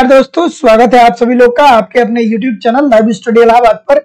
नमस्कार दोस्तों, स्वागत है आप सभी लोग का आपके अपने YouTube channel live study Allahabad पर।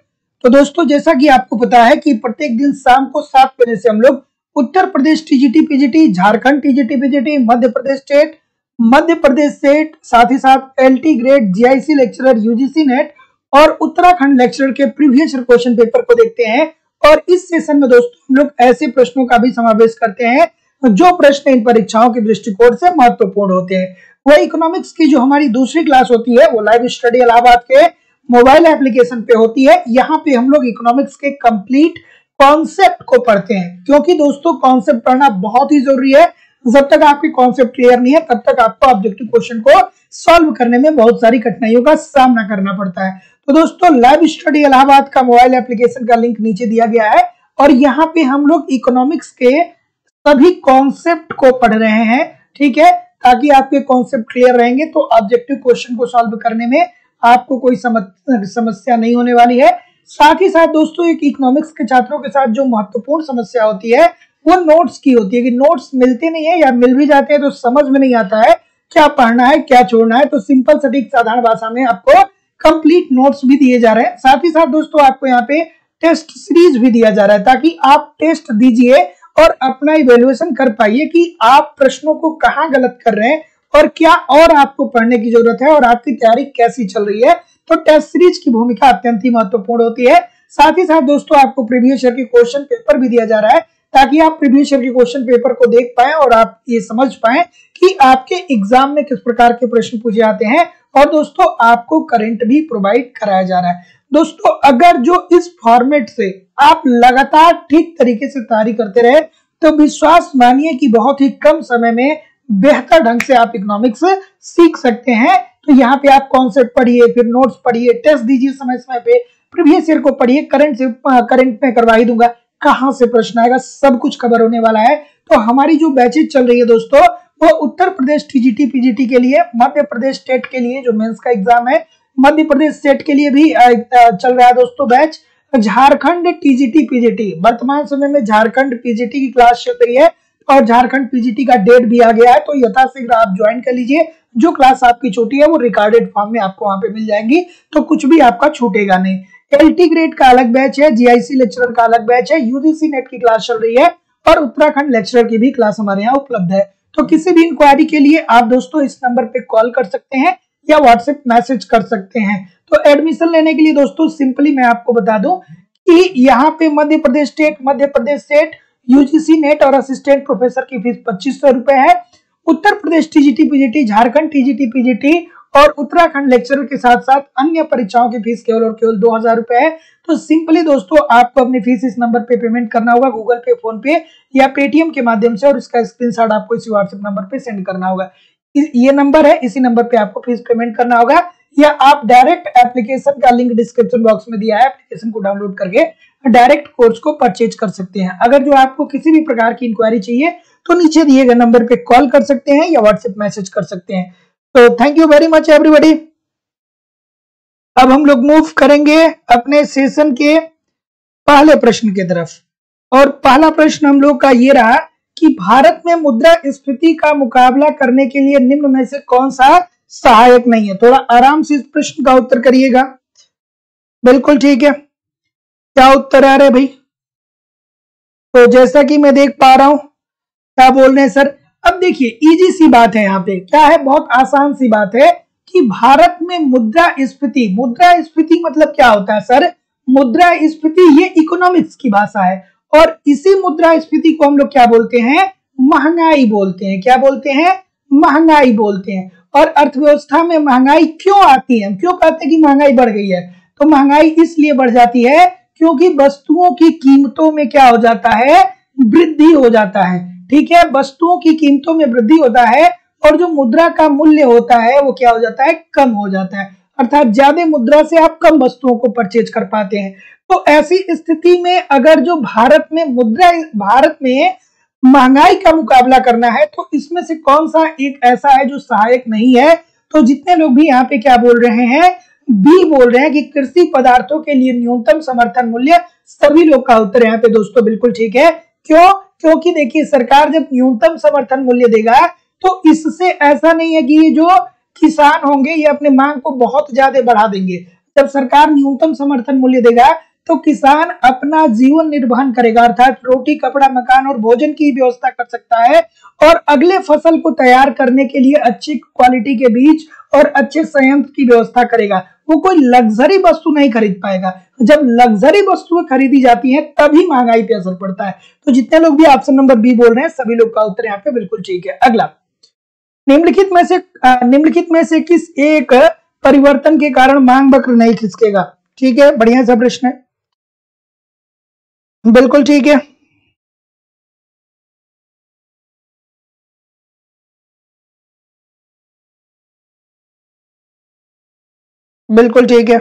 तो दोस्तों, जैसा कि आपको पता है कि प्रत्येक दिन शाम को 7 बजे से हम लोग Uttar Pradesh TGT PGT, Jharkhand TGT PGT, Madhya Pradesh SET, साथ ही साथ LT grade, GIC lecturer, UGC NET और उत्तराखंड लेक्चरर के प्रीवियस क्वेश्चन पेपर को देखते हैं। और इस सेशन में दोस्तों हम लोग ऐसे प्रश्नों का भी समावेश करते हैं जो प्रश्न इन परीक्षाओं के दृष्टिकोण से महत्वपूर्ण होते हैं। वह इकोनॉमिक्स की जो हमारी दूसरी क्लास होती है वो लाइव स्टडी इलाहाबाद के मोबाइल एप्लीकेशन पे होती है। यहाँ पे हम लोग इकोनॉमिक्स के कंप्लीट कॉन्सेप्ट को पढ़ते हैं, क्योंकि दोस्तों कॉन्सेप्ट पढ़ना बहुत ही जरूरी है। जब तक आपकी कॉन्सेप्ट क्लियर नहीं है तब तक आपको ऑब्जेक्टिव क्वेश्चन को सॉल्व करने में बहुत सारी कठिनाइयों का सामना करना पड़ता है। तो दोस्तों, लाइव स्टडी इलाहाबाद का मोबाइल एप्लीकेशन का लिंक नीचे दिया गया है और यहाँ पे हम लोग इकोनॉमिक्स के सभी कॉन्सेप्ट को पढ़ रहे हैं, ठीक है, ताकि आपके कॉन्सेप्ट क्लियर रहेंगे तो ऑब्जेक्टिव क्वेश्चन को सॉल्व करने में आपको कोई समस्या नहीं होने वाली है। साथ ही साथ दोस्तों, एक इकोनॉमिक्स के छात्रों के साथ जो महत्वपूर्ण समस्या होती है वो नोट्स की होती है कि नोट्स मिलते नहीं है या मिल भी जाते हैं तो समझ में नहीं आता है क्या पढ़ना है क्या छोड़ना है। तो सिंपल सटीक साधारण भाषा में आपको कंप्लीट नोट्स भी दिए जा रहे हैं। साथ ही साथ दोस्तों आपको यहाँ पे टेस्ट सीरीज भी दिया जा रहा है ताकि आप टेस्ट दीजिए और अपना इवेल्युएशन कर पाइए कि आप प्रश्नों को कहाँ गलत कर रहे हैं और क्या और आपको पढ़ने की जरूरत है और आपकी तैयारी कैसी चल रही है। तो टेस्ट सीरीज की भूमिका अत्यंत ही महत्वपूर्ण होती है। साथ ही साथ दोस्तों आपको प्रीवियस ईयर के क्वेश्चन पेपर भी दिया जा रहा है ताकि आप प्रीवियस ईयर के क्वेश्चन पेपर को देख पाए और आप ये समझ पाए कि आपके एग्जाम में किस प्रकार के प्रश्न पूछे जाते हैं। और दोस्तों आपको करंट भी प्रोवाइड कराया जा रहा है। दोस्तों, अगर जो इस फॉर्मेट से आप लगातार ठीक तरीके से तैयारी करते रहे तो विश्वास मानिए कि बहुत ही कम समय में बेहतर ढंग से आप इकोनॉमिक्स सीख सकते हैं। तो यहाँ पे आप कॉन्सेप्ट पढ़िए, फिर नोट्स पढ़िए, टेस्ट दीजिए समय समय पे, प्रीवियस ईयर को पढ़िए, करंट में करवा ही दूंगा, कहाँ से प्रश्न आएगा सब कुछ कवर होने वाला है। तो हमारी जो बैचेज चल रही है दोस्तों वो उत्तर प्रदेश टीजीटी पीजीटी के लिए, मध्य प्रदेश स्टेट के लिए जो मेंस का एग्जाम है, मध्य प्रदेश स्टेट के लिए भी चल रहा है दोस्तों बैच, झारखंड टीजीटी पीजीटी, वर्तमान समय में झारखंड पीजीटी की क्लास चल रही है और झारखंड पीजीटी का डेट भी आ गया है। तो यथाशीघ्र आप ज्वाइन कर लीजिए। जो क्लास आपकी छोटी है वो रिकॉर्डेड फॉर्म में आपको वहां पे मिल जाएंगी, तो कुछ भी आपका छूटेगा नहीं। एलटी ग्रेड का अलग बैच है, जीआईसी लेक्चरर का अलग बैच है, यूजीसी नेट की क्लास चल रही है और उत्तराखंड लेक्चरर की भी क्लास हमारे यहाँ उपलब्ध है। तो किसी भी इंक्वायरी के लिए आप दोस्तों इस नंबर पे कॉल कर सकते हैं या व्हाट्सएप मैसेज कर सकते हैं। तो एडमिशन लेने के लिए दोस्तों सिंपली मैं आपको बता दूं कि यहाँ पे Madhya Pradesh state, UGC NET और असिस्टेंट प्रोफेसर की फीस 2500 रुपए है। Uttar Pradesh TGT PGT, Jharkhand TGT PGT और उत्तराखंड लेक्चरर के साथ साथ अन्य परीक्षाओं की फीस केवल और केवल 2000 रुपए है। तो सिंपली दोस्तों आपको अपनी फीस इस नंबर पे पेमेंट करना होगा, गूगल पे, फोन पे या पेटीएम के माध्यम से, और इसका स्क्रीनशॉट आपको इसी व्हाट्सएप नंबर पे सेंड करना होगा। ये नंबर है, इसी नंबर पे आपको फीस पेमेंट करना होगा, या आप डायरेक्ट एप्लीकेशन का लिंक डिस्क्रिप्शन बॉक्स में दिया है, एप्लीकेशन को डाउनलोड करके डायरेक्ट कोर्स को परचेज कर सकते हैं। अगर जो आपको किसी भी प्रकार की इंक्वायरी चाहिए तो नीचे दिए गए नंबर पे कॉल कर सकते हैं या व्हाट्सएप मैसेज कर सकते हैं। तो thank you very much everybody. अब हम लोग मूव करेंगे अपने सेशन के पहले प्रश्न की तरफ, और पहला प्रश्न हम लोग का ये रहा कि भारत में मुद्रास्फीति का मुकाबला करने के लिए निम्न में से कौन सा सहायक नहीं है। थोड़ा आराम से इस प्रश्न का उत्तर करिएगा। बिल्कुल ठीक है, क्या उत्तर आ रहा है भाई? तो जैसा कि मैं देख पा रहा हूं, क्या बोल रहे हैं सर? अब देखिए इजी सी बात है, यहाँ पे क्या है, बहुत आसान सी बात है कि भारत में मुद्रास्फीति मतलब क्या होता है सर? मुद्रास्फीति ये इकोनॉमिक्स की भाषा है और इसी मुद्रास्फीति को हम लोग क्या बोलते हैं? महंगाई बोलते हैं। क्या बोलते हैं? महंगाई बोलते हैं। और अर्थव्यवस्था में महंगाई क्यों आती है? हम क्यों कहते हैं कि महंगाई बढ़ गई है? तो महंगाई इसलिए बढ़ जाती है क्योंकि वस्तुओं की कीमतों में क्या हो जाता है? वृद्धि हो जाता है। ठीक है, वस्तुओं की कीमतों में वृद्धि होता है और जो मुद्रा का मूल्य होता है वो क्या हो जाता है? कम हो जाता है। अर्थात ज्यादा मुद्रा से आप कम वस्तुओं को परचेज कर पाते हैं। तो ऐसी स्थिति में अगर जो भारत में महंगाई का मुकाबला करना है तो इसमें से कौन सा एक ऐसा है जो सहायक नहीं है? तो जितने लोग भी यहाँ पे क्या बोल रहे हैं? बी बोल रहे हैं कि कृषि पदार्थों के लिए न्यूनतम समर्थन मूल्य। सभी लोग का उत्तर यहाँ पे दोस्तों बिल्कुल ठीक है। क्यों? क्योंकि देखिए सरकार जब न्यूनतम समर्थन मूल्य देगा तो इससे ऐसा नहीं है कि ये जो किसान होंगे ये अपने मांग को बहुत ज्यादा बढ़ा देंगे। जब सरकार न्यूनतम समर्थन मूल्य देगा तो किसान अपना जीवन निर्वहन करेगा, अर्थात रोटी, कपड़ा, मकान और भोजन की व्यवस्था कर सकता है और अगले फसल को तैयार करने के लिए अच्छी क्वालिटी के बीज और अच्छे संयंत्र की व्यवस्था करेगा। वो कोई लग्जरी वस्तु नहीं खरीद पाएगा। जब लग्जरी वस्तुएं खरीदी जाती हैं तभी महंगाई पे असर पड़ता है। तो जितने लोग भी ऑप्शन नंबर बी बोल रहे हैं सभी लोग का उत्तर यहाँ पे बिल्कुल ठीक है। अगला, निम्नलिखित में से किस एक परिवर्तन के कारण मांग वक्र नहीं खिसकेगा? ठीक है, बढ़िया सा प्रश्न है, बिल्कुल ठीक है, बिल्कुल ठीक है,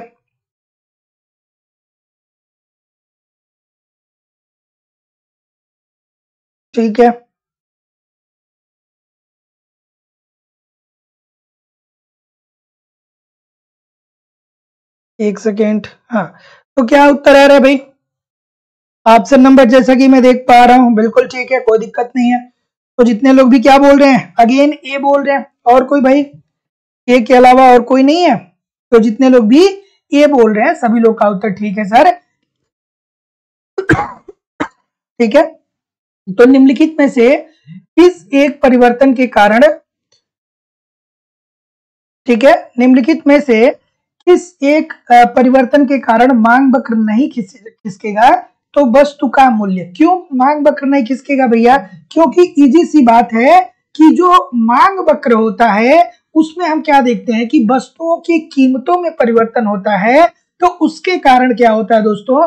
ठीक है, एक सेकेंड। हाँ, तो क्या उत्तर है रे भाई? ऑप्शन नंबर जैसा कि मैं देख पा रहा हूं बिल्कुल ठीक है, कोई दिक्कत नहीं है। तो जितने लोग भी क्या बोल रहे हैं, अगेन ए बोल रहे हैं। और कोई भाई, ए के अलावा और कोई नहीं है? तो जितने लोग भी ए बोल रहे हैं सभी लोग का उत्तर ठीक है सर। ठीक है, तो निम्नलिखित में से किस एक परिवर्तन के कारण, ठीक है, निम्नलिखित में से किस एक परिवर्तन के कारण मांग वक्र नहीं खिसकेगा? तो वस्तु का मूल्य। क्यों मांग वक्र नहीं खिसकेगा भैया? क्योंकि इजी सी बात है कि जो मांग वक्र होता है उसमें हम क्या देखते हैं कि वस्तुओं की कीमतों में परिवर्तन होता है। तो उसके कारण क्या होता है दोस्तों,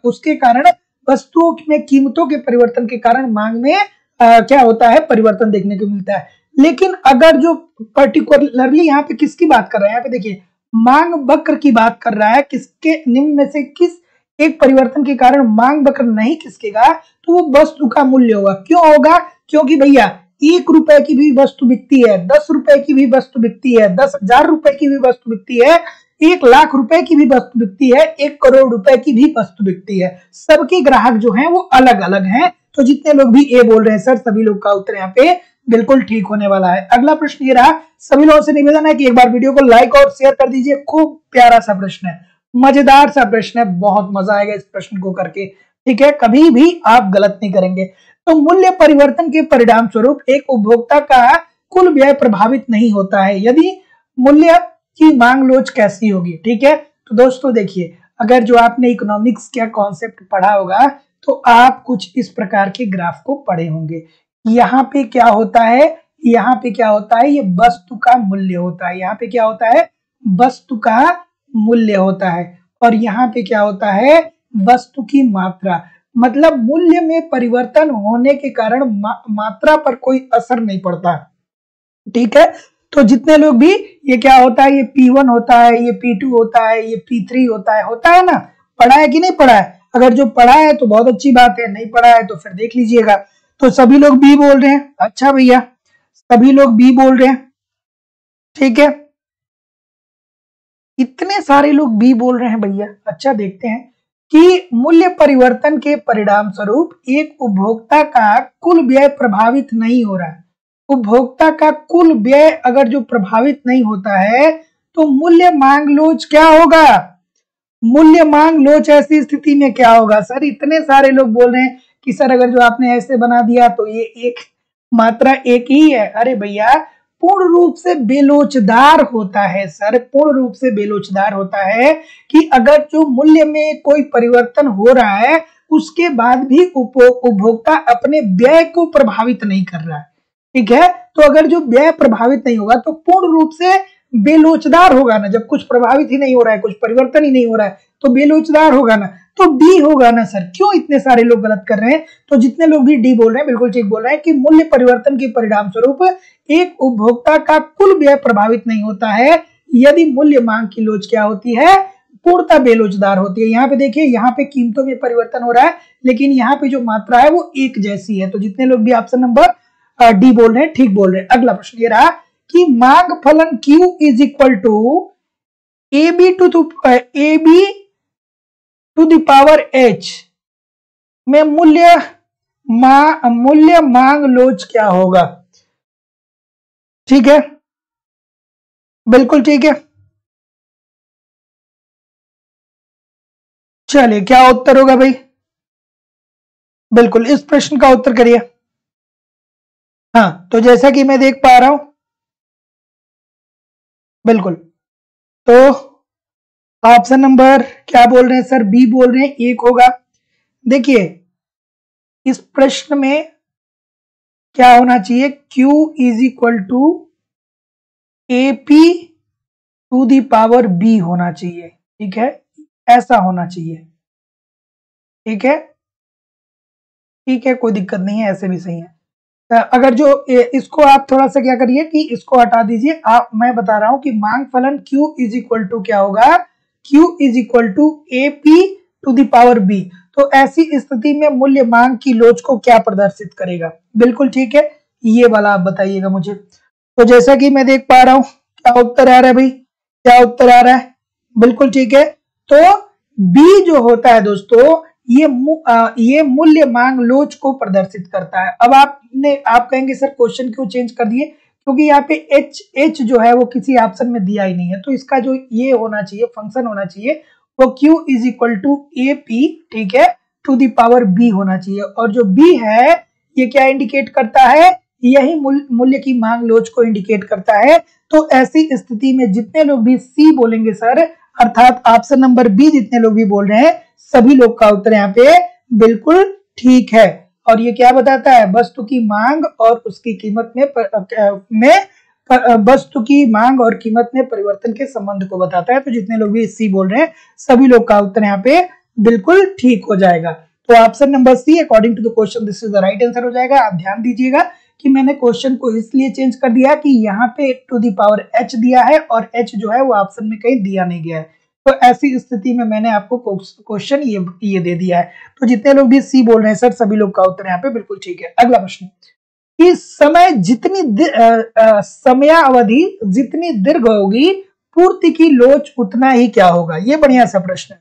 उसके कारण वस्तुओं में कीमतों के परिवर्तन के कारण मांग में क्या होता है, परिवर्तन देखने को मिलता है। लेकिन अगर जो पर्टिकुलरली यहाँ पे किसकी बात कर रहे हैं, यहाँ पे देखिए मांग वक्र की बात कर रहा है, किसके निम्न में से किस एक परिवर्तन के कारण मांग वक्र नहीं खिसकेगा? तो वो वस्तु का मूल्य होगा। क्यों होगा? क्योंकि भैया 1 रुपए की भी वस्तु बिकती है, 10 रुपए की भी वस्तु बिकती है, 10,000 रुपए की भी वस्तु बिकती है, 1,00,000 रुपए की भी वस्तु बिकती है, 1 करोड़ रुपए की भी वस्तु बिकती है। सबके ग्राहक जो हैं वो अलग अलग हैं। तो जितने लोग भी ए बोल रहे हैं सर सभी लोग का उत्तर यहाँ पे बिल्कुल ठीक होने वाला है। अगला प्रश्न ये रहा, सभी लोगों से निवेदन है कि एक बार वीडियो को लाइक और शेयर कर दीजिए। खूब प्यारा सा प्रश्न है, मजेदार सा प्रश्न है, बहुत मजा आएगा इस प्रश्न को करके। ठीक है, कभी भी आप गलत नहीं करेंगे। तो मूल्य परिवर्तन के परिणाम स्वरूप एक उपभोक्ता का कुल व्यय प्रभावित नहीं होता है यदि मूल्य की मांग लोच कैसी होगी? ठीक है, तो दोस्तों देखिए, अगर जो आपने इकोनॉमिक्स का कॉन्सेप्ट पढ़ा होगा तो आप कुछ इस प्रकार के ग्राफ को पढ़े होंगे। यहाँ पे क्या होता है, यहाँ पे क्या होता है, ये वस्तु का मूल्य होता है। यहाँ पे क्या होता है, वस्तु का मूल्य होता है। और यहाँ पे क्या होता है, वस्तु की मात्रा। मतलब मूल्य में परिवर्तन होने के कारण मात्रा पर कोई असर नहीं पड़ता। ठीक है, तो जितने लोग भी, ये क्या होता है, ये P1 होता है, ये P2 होता है, ये P3 होता है ना? पढ़ा है कि नहीं पढ़ा है? अगर जो पढ़ा है तो बहुत अच्छी बात है, नहीं पढ़ा है तो फिर देख लीजिएगा। तो सभी लोग बी बोल रहे हैं, अच्छा भैया सभी लोग बी बोल रहे हैं। ठीक है, इतने सारे लोग बी बोल रहे हैं भैया। अच्छा, देखते हैं कि मूल्य परिवर्तन के परिणाम स्वरूप एक उपभोक्ता का कुल व्यय प्रभावित नहीं हो रहा है। उपभोक्ता का कुल व्यय अगर जो प्रभावित नहीं होता है तो मूल्य मांग लोच क्या होगा? मूल्य मांग लोच ऐसी स्थिति में क्या होगा? सर इतने सारे लोग बोल रहे हैं कि सर अगर जो आपने ऐसे बना दिया तो ये एक मात्रा एक ही है। अरे भैया पूर्ण रूप से बेलोचदार होता है सर, पूर्ण रूप से बेलोचदार होता है कि अगर जो मूल्य में कोई परिवर्तन हो रहा है उसके बाद भी उपभोक्ता अपने व्यय को प्रभावित नहीं कर रहा है। ठीक है, तो अगर जो व्यय प्रभावित नहीं होगा तो पूर्ण रूप से बेलोचदार होगा ना। जब कुछ प्रभावित ही नहीं हो रहा है, कुछ परिवर्तन ही नहीं हो रहा है तो बेलोचदार होगा ना, तो डी होगा ना सर। क्यों इतने सारे लोग गलत कर रहे हैं? तो जितने लोग भी डी बोल रहे हैं बिल्कुल ठीक बोल रहे हैं कि मूल्य परिवर्तन के परिणाम स्वरूप एक उपभोक्ता का कुल व्यय प्रभावित नहीं होता है यदि मूल्य मांग की लोच क्या होती है, पूर्णतः बेलोचदार होती है। यहाँ पे देखिए, यहाँ पे कीमतों में परिवर्तन हो रहा है लेकिन यहाँ पे जो मात्रा है वो एक जैसी है। तो जितने लोग भी ऑप्शन नंबर डी बोल रहे हैं ठीक बोल रहे हैं। अगला प्रश्न ये रहा कि मांग फलन Q is equal to AB to the power H में मूल्य मांग लोच क्या होगा? ठीक है, बिल्कुल ठीक है। चलिए, क्या उत्तर होगा भाई? बिल्कुल, इस प्रश्न का उत्तर करिए। हाँ, तो जैसा कि मैं देख पा रहा हूं, बिल्कुल, तो ऑप्शन नंबर क्या बोल रहे हैं सर? बी बोल रहे हैं, एक होगा। देखिए, इस प्रश्न में क्या होना चाहिए? Q is equal to AP to the power B होना चाहिए। ठीक है, ऐसा होना चाहिए। ठीक है, ठीक है, कोई दिक्कत नहीं है, ऐसे भी सही है। अगर जो इसको आप थोड़ा सा क्या करिए कि इसको हटा दीजिए। आप, मैं बता रहा हूं कि मांग फलन Q इज इक्वल टू क्या होगा? Q is equal to AP to the power B। तो ऐसी स्थिति में मूल्य मांग की लोच को क्या प्रदर्शित करेगा? बिल्कुल ठीक है, ये वाला आप बताइएगा मुझे। तो जैसा कि मैं देख पा रहा हूं, क्या उत्तर आ रहा है भाई? क्या उत्तर आ रहा है? बिल्कुल ठीक है। तो बी जो होता है दोस्तों, ये मूल्य मांग लोच को प्रदर्शित करता है। अब आप कहेंगे सर क्वेश्चन क्यों चेंज कर दिए? क्योंकि यहाँ पे एच जो है वो किसी ऑप्शन में दिया ही नहीं है, तो इसका जो ये होना चाहिए, फंक्शन होना चाहिए, वो Q is equal to A P, ठीक है, टू दी पावर B होना चाहिए। और जो B है, ये क्या इंडिकेट करता है? यही मूल्य की मांग लोच को इंडिकेट करता है। तो ऐसी स्थिति में जितने लोग भी C बोलेंगे सर, अर्थात ऑप्शन नंबर बी जितने लोग भी बोल रहे हैं, सभी लोग का उत्तर यहाँ पे बिल्कुल ठीक है। और ये क्या बताता है? वस्तु की मांग और उसकी कीमत वस्तु की मांग और कीमत में परिवर्तन के संबंध को बताता है। तो जितने लोग भी सी बोल रहे हैं, सभी लोग का उत्तर यहाँ पे बिल्कुल ठीक हो जाएगा। तो option number C according to the question this is the right answer हो जाएगा। आप ध्यान दीजिएगा कि मैंने क्वेश्चन को इसलिए चेंज कर दिया कि यहाँ पे टू दी पावर h दिया है और h जो है वो ऑप्शन में कहीं दिया नहीं गया है। तो ऐसी स्थिति में मैंने आपको क्वेश्चन ये दे दिया है। तो जितने लोग भी सी बोल रहे हैं सर, सभी लोग का उत्तर यहाँ पे बिल्कुल ठीक है। अगला प्रश्न, कि समयावधि जितनी दीर्घ होगी, पूर्ति की लोच उतना ही क्या होगा? ये बढ़िया सा प्रश्न है।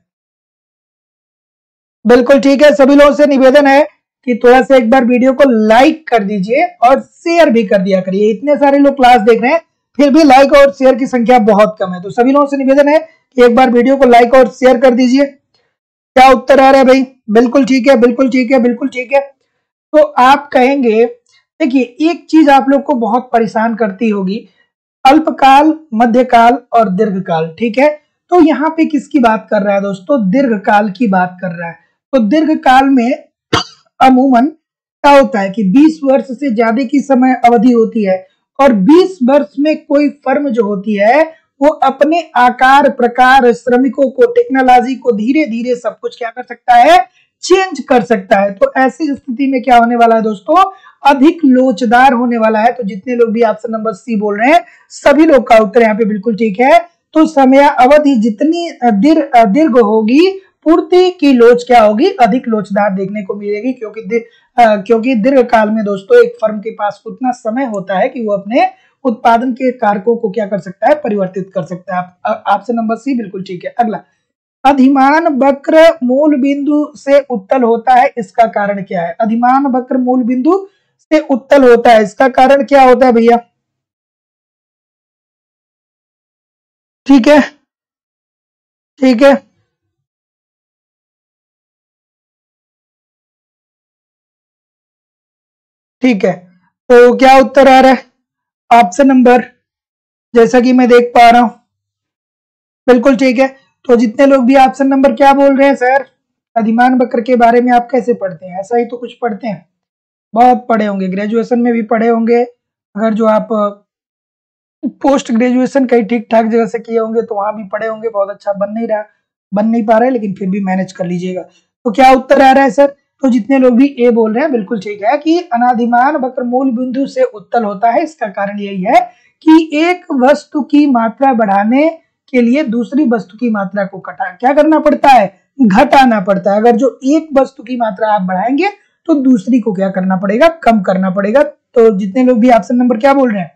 बिल्कुल ठीक है। सभी लोगों से निवेदन है कि थोड़ा सा एक बार वीडियो को लाइक कर दीजिए और शेयर भी कर दिया करिए। इतने सारे लोग क्लास देख रहे हैं, फिर भी लाइक और शेयर की संख्या बहुत कम है। तो सभी लोगों से निवेदन है कि एक बार वीडियो को लाइक और शेयर कर दीजिए। क्या उत्तर आ रहा है भाई? बिल्कुल ठीक है, बिल्कुल ठीक है, बिल्कुल ठीक है। तो आप कहेंगे, देखिए एक चीज आप लोग को बहुत परेशान करती होगी, अल्पकाल, मध्यकाल और दीर्घकाल। ठीक है, तो यहाँ पे किसकी बात कर रहा है दोस्तों? दीर्घकाल की बात कर रहा है। तो दीर्घकाल में अमूमन क्या होता है कि 20 वर्ष से ज्यादा की समय अवधि होती है, और 20 वर्ष में कोई फर्म जो होती है वो अपने आकार, प्रकार, श्रमिकों को, टेक्नोलॉजी को धीरे धीरे सब कुछ क्या कर सकता है? चेंज कर सकता है। तो ऐसी स्थिति में क्या होने वाला है दोस्तों? अधिक लोचदार होने वाला है। तो जितने लोग भी ऑप्शन नंबर सी बोल रहे हैं, सभी लोग का उत्तर यहाँ पे बिल्कुल ठीक है। तो समय अवधि जितनी दीर्घ होगी, पूर्ति की लोच क्या होगी? अधिक लोचदार देखने को मिलेगी। क्योंकि दीर्घकाल में दोस्तों एक फर्म के पास उतना समय होता है कि वो अपने उत्पादन के कारकों को क्या कर सकता है? परिवर्तित कर सकता है। ऑप्शन नंबर सी बिल्कुल ठीक है। अगला, अधिमान वक्र मूल बिंदु से उत्तल होता है, इसका कारण क्या है? अधिमान वक्र मूल बिंदु से उत्तल होता है, इसका कारण क्या होता है भैया? ठीक है, ठीक है, ठीक है। तो क्या उत्तर आ रहा है? ऑप्शन नंबर, जैसा कि मैं देख पा रहा हूं, बिल्कुल ठीक है। तो जितने लोग भी ऑप्शन नंबर क्या बोल रहे हैं सर, अधिमान वक्र के बारे में आप कैसे पढ़ते हैं? ऐसा ही तो कुछ पढ़ते हैं, बहुत पढ़े होंगे, ग्रेजुएशन में भी पढ़े होंगे। अगर जो आप पोस्ट ग्रेजुएशन कहीं ठीक ठाक जगह से किए होंगे तो वहां भी पढ़े होंगे। बहुत अच्छा बन नहीं पा रहा है, लेकिन फिर भी मैनेज कर लीजिएगा। तो क्या उत्तर आ रहा है सर? तो जितने लोग भी ए बोल रहे हैं, बिल्कुल ठीक है कि अनादिमान वक्र मूल बिंदु से उत्तल होता है। इसका कारण यही है कि एक वस्तु की मात्रा बढ़ाने के लिए दूसरी वस्तु की मात्रा को क्या करना पड़ता है? घटाना पड़ता है। अगर जो एक वस्तु की मात्रा आप बढ़ाएंगे तो दूसरी को क्या करना पड़ेगा? कम करना पड़ेगा। तो जितने लोग भी ऑप्शन नंबर क्या बोल रहे हैं,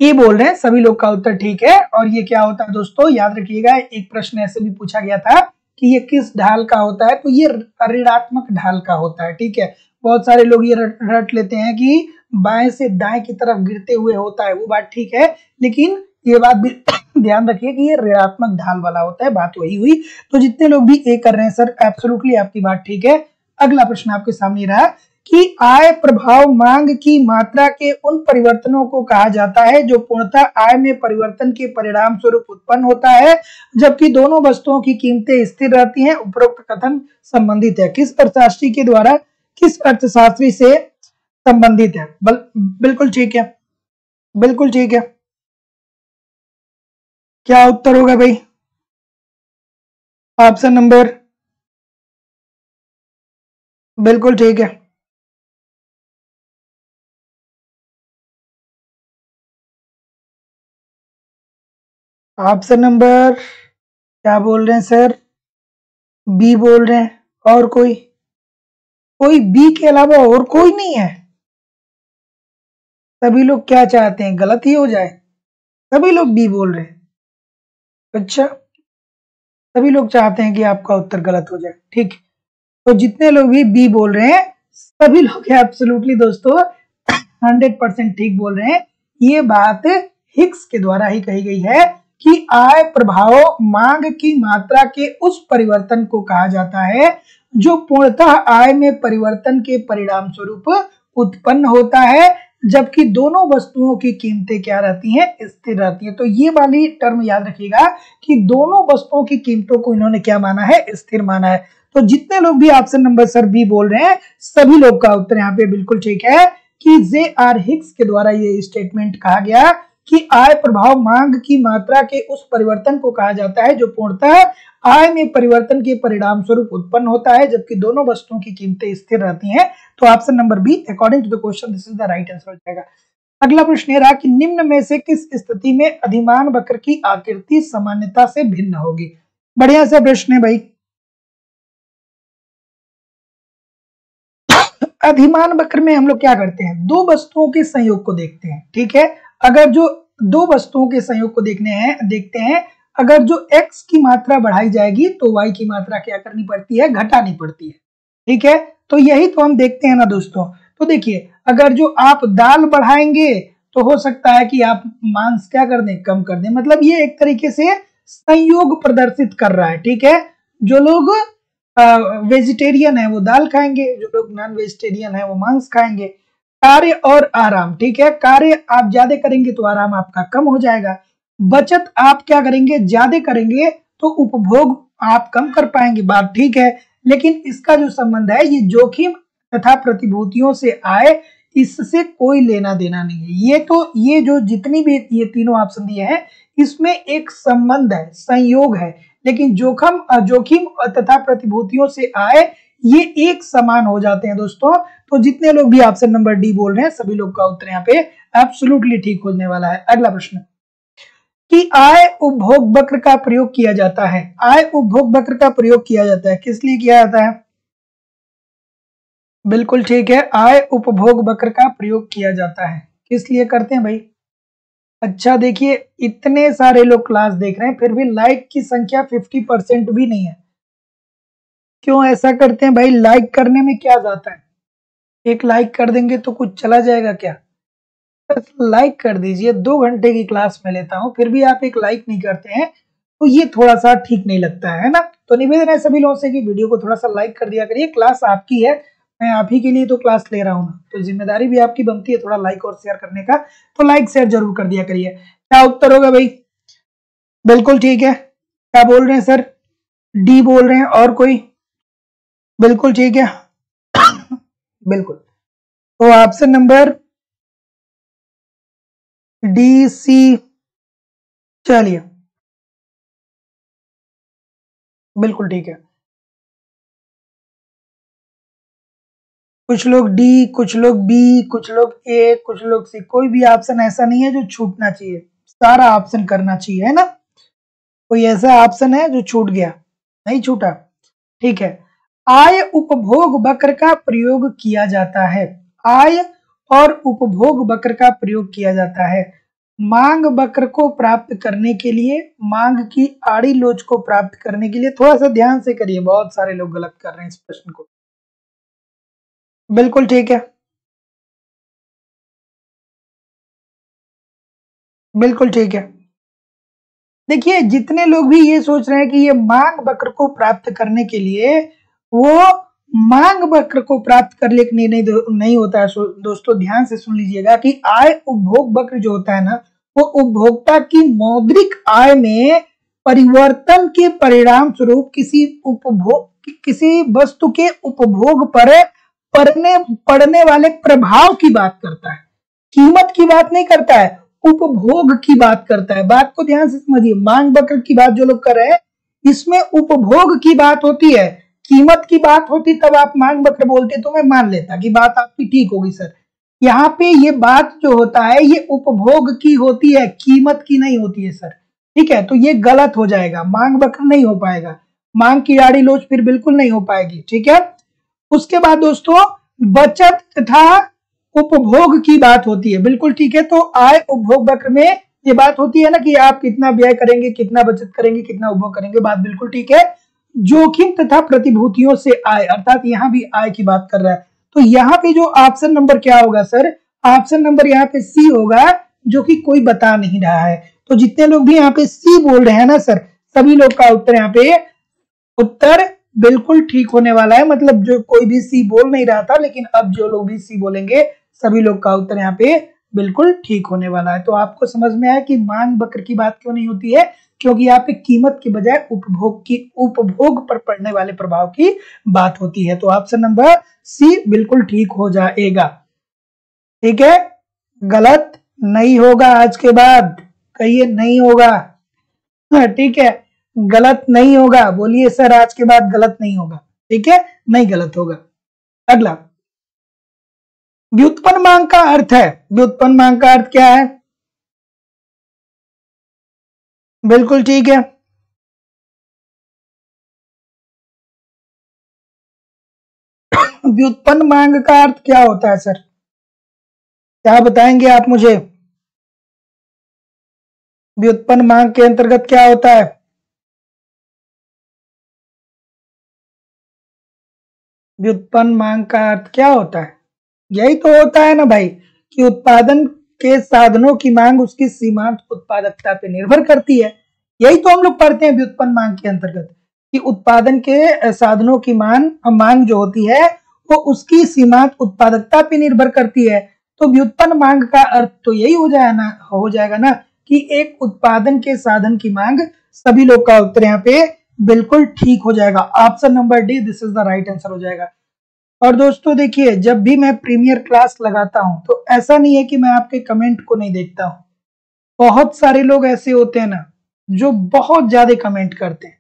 ये बोल रहे हैं, सभी लोग का उत्तर ठीक है। और ये क्या होता है दोस्तों? याद रखिएगा, एक प्रश्न ऐसे भी पूछा गया था कि ये किस ढाल का होता है, तो ये ऋणात्मक ढाल का होता है। ठीक है, बहुत सारे लोग ये रट लेते हैं कि बाएं से दाएं की तरफ गिरते हुए होता है, वो बात ठीक है, लेकिन ये बात भी ध्यान रखिए कि ये ऋणात्मक ढाल वाला होता है, बात वही हुई। तो जितने लोग भी ए कर रहे हैं सर, एब्सोल्युटली आपकी बात ठीक है। अगला प्रश्न आपके सामने रहा कि आय प्रभाव मांग की मात्रा के उन परिवर्तनों को कहा जाता है जो पूर्णतः आय में परिवर्तन के परिणाम स्वरूप उत्पन्न होता है, जबकि दोनों वस्तुओं की कीमतें स्थिर रहती हैं। उपरोक्त कथन संबंधित है किस अर्थशास्त्री के द्वारा, किस अर्थशास्त्री से संबंधित है? बिल्कुल ठीक है, बिल्कुल ठीक है। क्या उत्तर होगा भाई? ऑप्शन नंबर, बिल्कुल ठीक है। ऑप्शन नंबर क्या बोल रहे हैं सर? बी बोल रहे हैं। और कोई? कोई बी के अलावा और कोई नहीं है? सभी लोग क्या चाहते हैं, गलत ही हो जाए? सभी लोग बी बोल रहे हैं? अच्छा, सभी लोग चाहते हैं कि आपका उत्तर गलत हो जाए, ठीक। तो जितने लोग भी बी बोल रहे हैं, सभी लोग एब्सोल्युटली दोस्तों 100% ठीक बोल रहे हैं। ये बात हिग्स के द्वारा ही कही गई है कि आय प्रभाव मांग की मात्रा के उस परिवर्तन को कहा जाता है जो पूर्णतः आय में परिवर्तन के परिणाम स्वरूप उत्पन्न होता है, जबकि दोनों वस्तुओं की कीमतें क्या रहती हैं, स्थिर रहती हैं। तो ये वाली टर्म याद रखिएगा कि दोनों वस्तुओं की कीमतों को इन्होंने क्या माना है, स्थिर माना है। तो जितने लोग भी ऑप्शन नंबर सर बी बोल रहे हैं, सभी लोग का उत्तर यहाँ पे बिल्कुल ठीक है कि जे आर हिग्स के द्वारा ये स्टेटमेंट कहा गया कि आय प्रभाव मांग की मात्रा के उस परिवर्तन को कहा जाता है जो पूर्णतः आय में परिवर्तन के परिणाम स्वरूप उत्पन्न होता है, जबकि दोनों वस्तुओं की कीमतें स्थिर रहती हैं। तो option number B according to the question this is the right answer हो जाएगा। अगला प्रश्न ये रहा कि निम्न में से किस स्थिति में अधिमान वक्र की आकृति सामान्यता से भिन्न होगी? बढ़िया सा प्रश्न है भाई। अधिमान वक्र में हम लोग क्या करते हैं, दो वस्तुओं के संयोग को देखते हैं, ठीक है। अगर जो दो वस्तुओं के संयोग को देखते हैं, अगर जो x की मात्रा बढ़ाई जाएगी तो y की मात्रा क्या करनी पड़ती है, घटानी पड़ती है, ठीक है। तो यही तो हम देखते हैं ना दोस्तों। तो देखिए, अगर जो आप दाल बढ़ाएंगे तो हो सकता है कि आप मांस क्या कर दें, कम कर दें। मतलब ये एक तरीके से संयोग प्रदर्शित कर रहा है, ठीक है। जो लोग वेजिटेरियन है वो दाल खाएंगे, जो लोग नॉन वेजिटेरियन है वो मांस खाएंगे। कार्य और आराम, ठीक है। कार्य आप ज्यादा करेंगे तो आराम आपका कम हो जाएगा। बचत आप क्या करेंगे, ज्यादा करेंगे तो उपभोग आप कम कर पाएंगे, बात ठीक है। लेकिन इसका जो संबंध है ये जोखिम तथा प्रतिभूतियों से आए, इससे कोई लेना देना नहीं है। ये जो जितनी भी ये तीनों ऑप्शन दिए हैं इसमें एक संबंध है, संयोग है। लेकिन जोखिम तथा प्रतिभूतियों से आए ये एक समान हो जाते हैं दोस्तों। तो जितने लोग भी ऑप्शन नंबर डी बोल रहे हैं सभी लोग का उत्तर यहाँ पे एब्सोल्युटली ठीक होने वाला है। अगला प्रश्न कि आय उपभोग वक्र का प्रयोग किया जाता है। आय उपभोग वक्र का प्रयोग किया जाता है, किस लिए किया जाता है? बिल्कुल ठीक है, आय उपभोग वक्र का प्रयोग किया जाता है। किस लिए करते हैं भाई? अच्छा देखिए, इतने सारे लोग क्लास देख रहे हैं फिर भी लाइक की संख्या 50% भी नहीं है। क्यों ऐसा करते हैं भाई? लाइक करने में क्या जाता है, एक लाइक कर देंगे तो कुछ चला जाएगा क्या? बस लाइक कर दीजिए। 2 घंटे की क्लास में लेता हूँ फिर भी आप एक लाइक नहीं करते हैं, तो ये थोड़ा सा ठीक नहीं लगता है ना। तो निवेदन है सभी लोगों से कि वीडियो को थोड़ा सा लाइक कर दिया करिए। क्लास आपकी है, मैं आप ही के लिए तो क्लास ले रहा हूँ ना, तो जिम्मेदारी भी आपकी बनती है थोड़ा लाइक और शेयर करने का। तो लाइक शेयर जरूर कर दिया करिए। क्या उत्तर होगा भाई? बिल्कुल ठीक है। क्या बोल रहे हैं सर? डी बोल रहे हैं। और कोई? बिल्कुल ठीक है। बिल्कुल। तो ऑप्शन नंबर डी सी, चलिए बिल्कुल ठीक है। कुछ लोग डी, कुछ लोग बी, कुछ लोग ए, कुछ लोग सी। कोई भी ऑप्शन ऐसा नहीं है जो छूटना चाहिए, सारा ऑप्शन करना चाहिए, है ना। कोई ऐसा ऑप्शन है जो छूट गया? नहीं छूटा, ठीक है। आय उपभोग वक्र का प्रयोग किया जाता है। आय और उपभोग वक्र का प्रयोग किया जाता है मांग वक्र को प्राप्त करने के लिए, मांग की आड़ी लोच को प्राप्त करने के लिए। थोड़ा सा ध्यान से करिए, बहुत सारे लोग गलत कर रहे हैं इस प्रश्न को। बिल्कुल ठीक है। बिल्कुल ठीक है। देखिए, जितने लोग भी ये सोच रहे हैं कि ये मांग वक्र को प्राप्त करने के लिए वो मांग वक्र को प्राप्त करने के लिए नहीं होता है। दोस्तों ध्यान से सुन लीजिएगा कि आय उपभोग वक्र जो होता है ना, वो उपभोक्ता की मौद्रिक आय में परिवर्तन के परिणाम स्वरूप किसी वस्तु के उपभोग पर पड़ने वाले प्रभाव की बात करता है। कीमत की बात नहीं करता है, उपभोग की बात करता है। बात को ध्यान से समझिए, मांग वक्र की बात जो लोग कर रहे हैं इसमें उपभोग की बात होती है, कीमत की बात होती तब आप मांग वक्र बोलते तो मैं मान लेता कि बात आपकी ठीक होगी सर। यहाँ पे ये बात जो होता है ये उपभोग की होती है, कीमत की नहीं होती है सर। ठीक है, तो ये गलत हो जाएगा, मांग वक्र नहीं हो पाएगा, मांग की आड़ी लोच फिर बिल्कुल नहीं हो पाएगी। ठीक है, उसके बाद दोस्तों बचत तथा उपभोग की बात होती है। बिल्कुल ठीक है, तो आय उपभोग वक्र में ये बात होती है ना कि आप कितना व्यय करेंगे, कितना बचत करेंगे, कितना उपभोग करेंगे, बात बिल्कुल ठीक है। जोखिम तथा प्रतिभूतियों से आय, अर्थात यहाँ भी आय की बात कर रहा है। तो यहाँ पे जो ऑप्शन नंबर क्या होगा सर, ऑप्शन नंबर यहाँ पे सी होगा, जो कि कोई बता नहीं रहा है। तो जितने लोग भी यहाँ पे सी बोल रहे हैं ना सर, सभी लोग का उत्तर यहाँ पे उत्तर बिल्कुल ठीक होने वाला है। मतलब जो कोई भी सी बोल नहीं रहा था, लेकिन अब जो लोग भी सी बोलेंगे सभी लोग का उत्तर यहाँ पे बिल्कुल ठीक होने वाला है। तो आपको समझ में आया कि मांग वक्र की बात क्यों नहीं होती है, क्योंकि यहाँ पे कीमत की बजाय उपभोग पर पड़ने वाले प्रभाव की बात होती है। तो ऑप्शन नंबर सी बिल्कुल ठीक हो जाएगा। ठीक है, गलत नहीं होगा आज के बाद, कहिए नहीं होगा। ठीक है, गलत नहीं होगा, बोलिए सर आज के बाद गलत नहीं होगा। ठीक है, नहीं गलत होगा। अगला, व्युत्पन्न मांग का अर्थ है। व्युत्पन्न मांग का अर्थ क्या है? बिल्कुल ठीक है, व्युत्पन्न मांग का अर्थ क्या होता है सर, क्या बताएंगे आप मुझे? व्युत्पन्न मांग के अंतर्गत क्या होता है? व्युत्पन्न मांग का अर्थ क्या होता है? यही तो होता है ना भाई कि उत्पादन के साधनों की मांग उसकी सीमांत उत्पादकता पे निर्भर करती है। यही तो हम लोग पढ़ते हैं व्युत्पन्न मांग के अंतर्गत कि उत्पादन के साधनों की मांग जो होती है वो उसकी सीमांत उत्पादकता पे निर्भर करती है। तो व्युत्पन्न मांग का अर्थ तो यही हो जाएगा ना कि एक उत्पादन के साधन की मांग। सभी लोग का उत्तर यहाँ पे बिल्कुल ठीक हो जाएगा, option number D this is the right answer हो जाएगा। और दोस्तों देखिए, जब भी मैं प्रीमियर क्लास लगाता हूं तो ऐसा नहीं है कि मैं आपके कमेंट को नहीं देखता हूं। बहुत सारे लोग ऐसे होते हैं ना जो बहुत ज्यादा कमेंट करते हैं।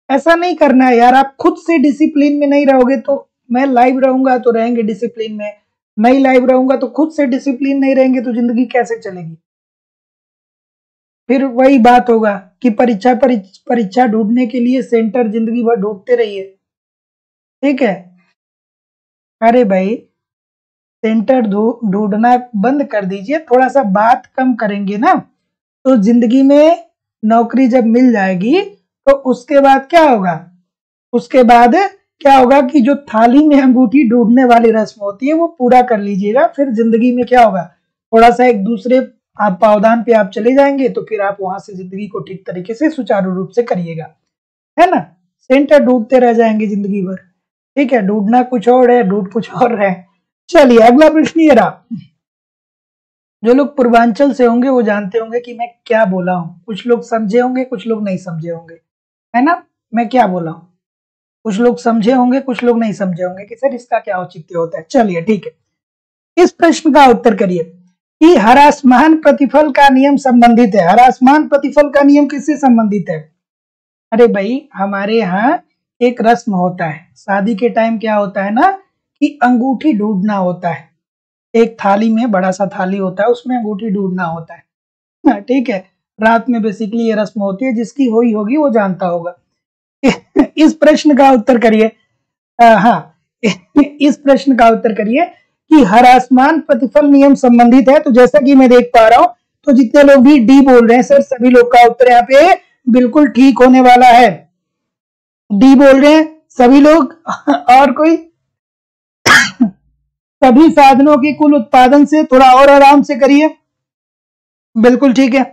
ऐसा नहीं करना है यार, आप खुद से डिसिप्लिन में नहीं रहोगे तो मैं लाइव रहूंगा तो रहेंगे डिसिप्लिन में, नहीं लाइव रहूंगा तो खुद से डिसिप्लिन नहीं रहेंगे तो जिंदगी कैसे चलेगी? फिर वही बात होगा कि परीक्षा ढूंढने के लिए सेंटर जिंदगी भर ढूंढते रहिए। ठीक है, अरे भाई सेंटर ढूंढना बंद कर दीजिए, थोड़ा सा बात कम करेंगे ना तो जिंदगी में नौकरी जब मिल जाएगी तो उसके बाद क्या होगा? उसके बाद क्या होगा कि जो थाली में अंगूठी ढूंढने वाली रस्म होती है वो पूरा कर लीजिएगा। फिर जिंदगी में क्या होगा, थोड़ा सा एक दूसरे आप पावदान पे आप चले जाएंगे तो फिर आप वहां से जिंदगी को ठीक तरीके से सुचारू रूप से करिएगा, है ना? सेंटर ढूंढते रह जाएंगे जिंदगी भर। ठीक है, ढूंढना कुछ और है, ढूंढ कुछ और है। चलिए अगला प्रश्न ये रहा। जो लोग पूर्वांचल से होंगे वो जानते होंगे कि मैं क्या बोला हूं, कुछ लोग समझे होंगे कुछ लोग नहीं समझे होंगे, है ना? मैं क्या बोला हूं, कुछ लोग समझे होंगे कुछ लोग नहीं समझे होंगे कि सर इसका क्या औचित्य होता है। चलिए ठीक है, इस प्रश्न का उत्तर करिए कि ह्रासमान प्रतिफल का नियम संबंधित है। ह्रासमान प्रतिफल का नियम किससे संबंधित है? अरे भाई हमारे यहाँ एक रस्म होता है शादी के टाइम, क्या होता है ना कि अंगूठी ढूंढना होता है। एक थाली में बड़ा सा थाली होता है, उसमें अंगूठी ढूंढना होता है। ठीक है, रात में बेसिकली ये रस्म होती है, जिसकी हुई होगी वो जानता होगा। इस प्रश्न का उत्तर करिए। हाँ, इस प्रश्न का उत्तर करिए कि ह्रासमान प्रतिफल नियम संबंधित है। तो जैसा कि मैं देख पा रहा हूं तो जितने लोग भी डी बोल रहे हैं सर, सभी लोग का उत्तर यहाँ पे बिल्कुल ठीक होने वाला है। डी बोल रहे हैं सभी लोग। और कोई? सभी साधनों के कुल उत्पादन से, थोड़ा और आराम से करिए। बिल्कुल ठीक है,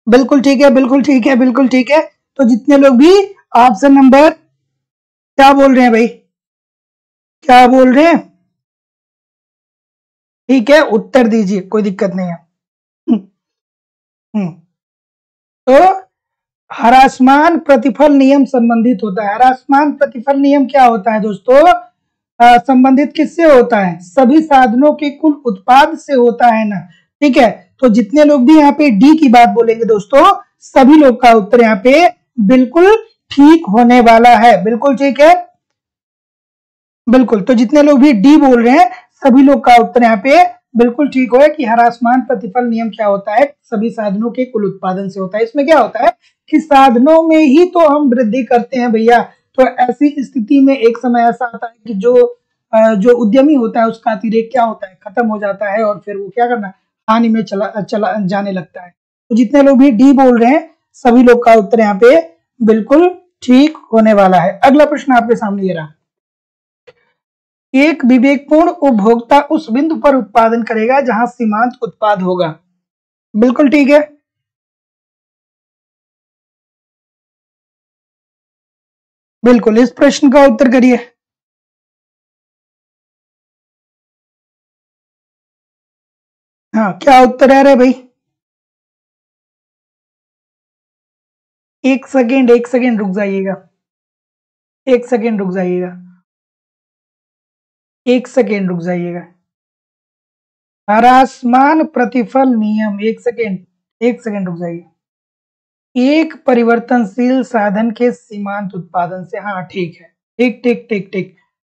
बिल्कुल ठीक है, बिल्कुल ठीक है, बिल्कुल ठीक है। तो जितने लोग भी ऑप्शन नंबर क्या बोल रहे हैं भाई, क्या बोल रहे हैं? ठीक है, उत्तर दीजिए, कोई दिक्कत नहीं है। हम्म, हम्म। तो हरासमान प्रतिफल नियम संबंधित होता है। हरासमान प्रतिफल नियम क्या होता है दोस्तों? संबंधित किससे होता है? सभी साधनों के कुल उत्पाद से होता है ना। ठीक है, तो जितने लोग भी यहाँ पे डी की बात बोलेंगे दोस्तों, सभी लोग का उत्तर यहाँ पे बिल्कुल ठीक होने वाला है। बिल्कुल ठीक है, बिल्कुल। तो जितने लोग भी डी बोल रहे हैं, सभी लोग का उत्तर यहाँ पे बिल्कुल ठीक हो है कि हरासमान प्रतिफल नियम क्या होता है? सभी साधनों के कुल उत्पादन से होता है। इसमें क्या होता है कि साधनों में ही तो हम वृद्धि करते हैं भैया। तो ऐसी स्थिति में एक समय ऐसा आता है कि जो उद्यमी होता है उसका अतिरेक क्या होता है, खत्म हो जाता है और फिर वो क्या करना, हानि में चला चला जाने लगता है। तो जितने लोग भी डी बोल रहे हैं, सभी लोग का उत्तर यहाँ पे बिल्कुल ठीक होने वाला है। अगला प्रश्न आपके सामने ये रहा। एक विवेकपूर्ण उपभोक्ता उस बिंदु पर उत्पादन करेगा जहां सीमांत उत्पाद होगा। बिल्कुल ठीक है, बिल्कुल। इस प्रश्न का उत्तर करिए। हाँ, क्या उत्तर है रे भाई? एक सेकेंड, एक सेकेंड रुक जाइएगा, एक सेकेंड रुक जाइएगा, एक सेकेंड रुक जाइएगा। हरासमान प्रतिफल नियम, एक सेकेंड, एक सेकेंड रुक जाइए। एक परिवर्तनशील साधन के सीमांत उत्पादन से, हाँ ठीक है, ठीक ठीक ठीक ठीक।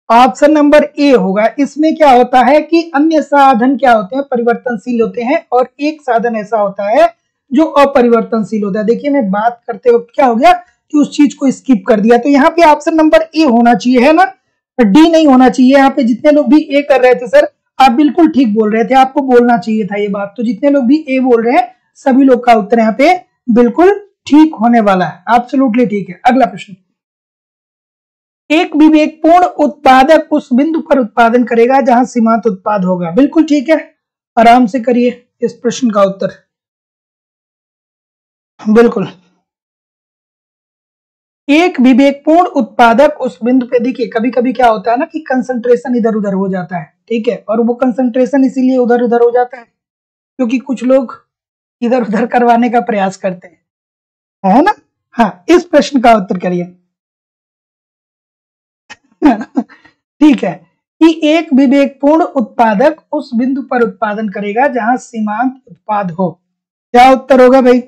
ऑप्शन नंबर ए होगा। इसमें क्या होता है कि अन्य साधन क्या होते हैं, परिवर्तनशील होते हैं, और एक साधन ऐसा होता है जो अपरिवर्तनशील होता है। देखिए, मैं बात करते वक्त क्या हो गया कि उस चीज को स्किप कर दिया। तो यहाँ पे ऑप्शन नंबर ए होना चाहिए, है ना, डी नहीं होना चाहिए। यहाँ पे जितने लोग भी ए कर रहे थे सर, आप बिल्कुल ठीक बोल रहे थे, आपको बोलना चाहिए था ये बात। तो जितने लोग भी ए बोल रहे हैं, सभी लोग का उत्तर यहाँ पे बिल्कुल ठीक होने वाला है, एब्सोल्युटली ठीक है। अगला प्रश्न। एक विवेकपूर्ण उत्पादक उस बिंदु पर उत्पादन करेगा जहां सीमांत उत्पाद होगा। बिल्कुल ठीक है, आराम से करिए इस प्रश्न का उत्तर। बिल्कुल। एक विवेकपूर्ण उत्पादक उस बिंदु पे, देखिए कभी कभी क्या होता है ना कि कंसंट्रेशन इधर उधर हो जाता है, ठीक है, और वो कंसंट्रेशन इसीलिए उधर उधर हो जाता है क्योंकि कुछ लोग इधर उधर करवाने का प्रयास करते हैं, है ना। हाँ, इस प्रश्न का उत्तर करिए। ठीक है, कि एक विवेकपूर्ण उत्पादक उस बिंदु पर उत्पादन करेगा जहां सीमांत उत्पाद हो। क्या उत्तर होगा भाई?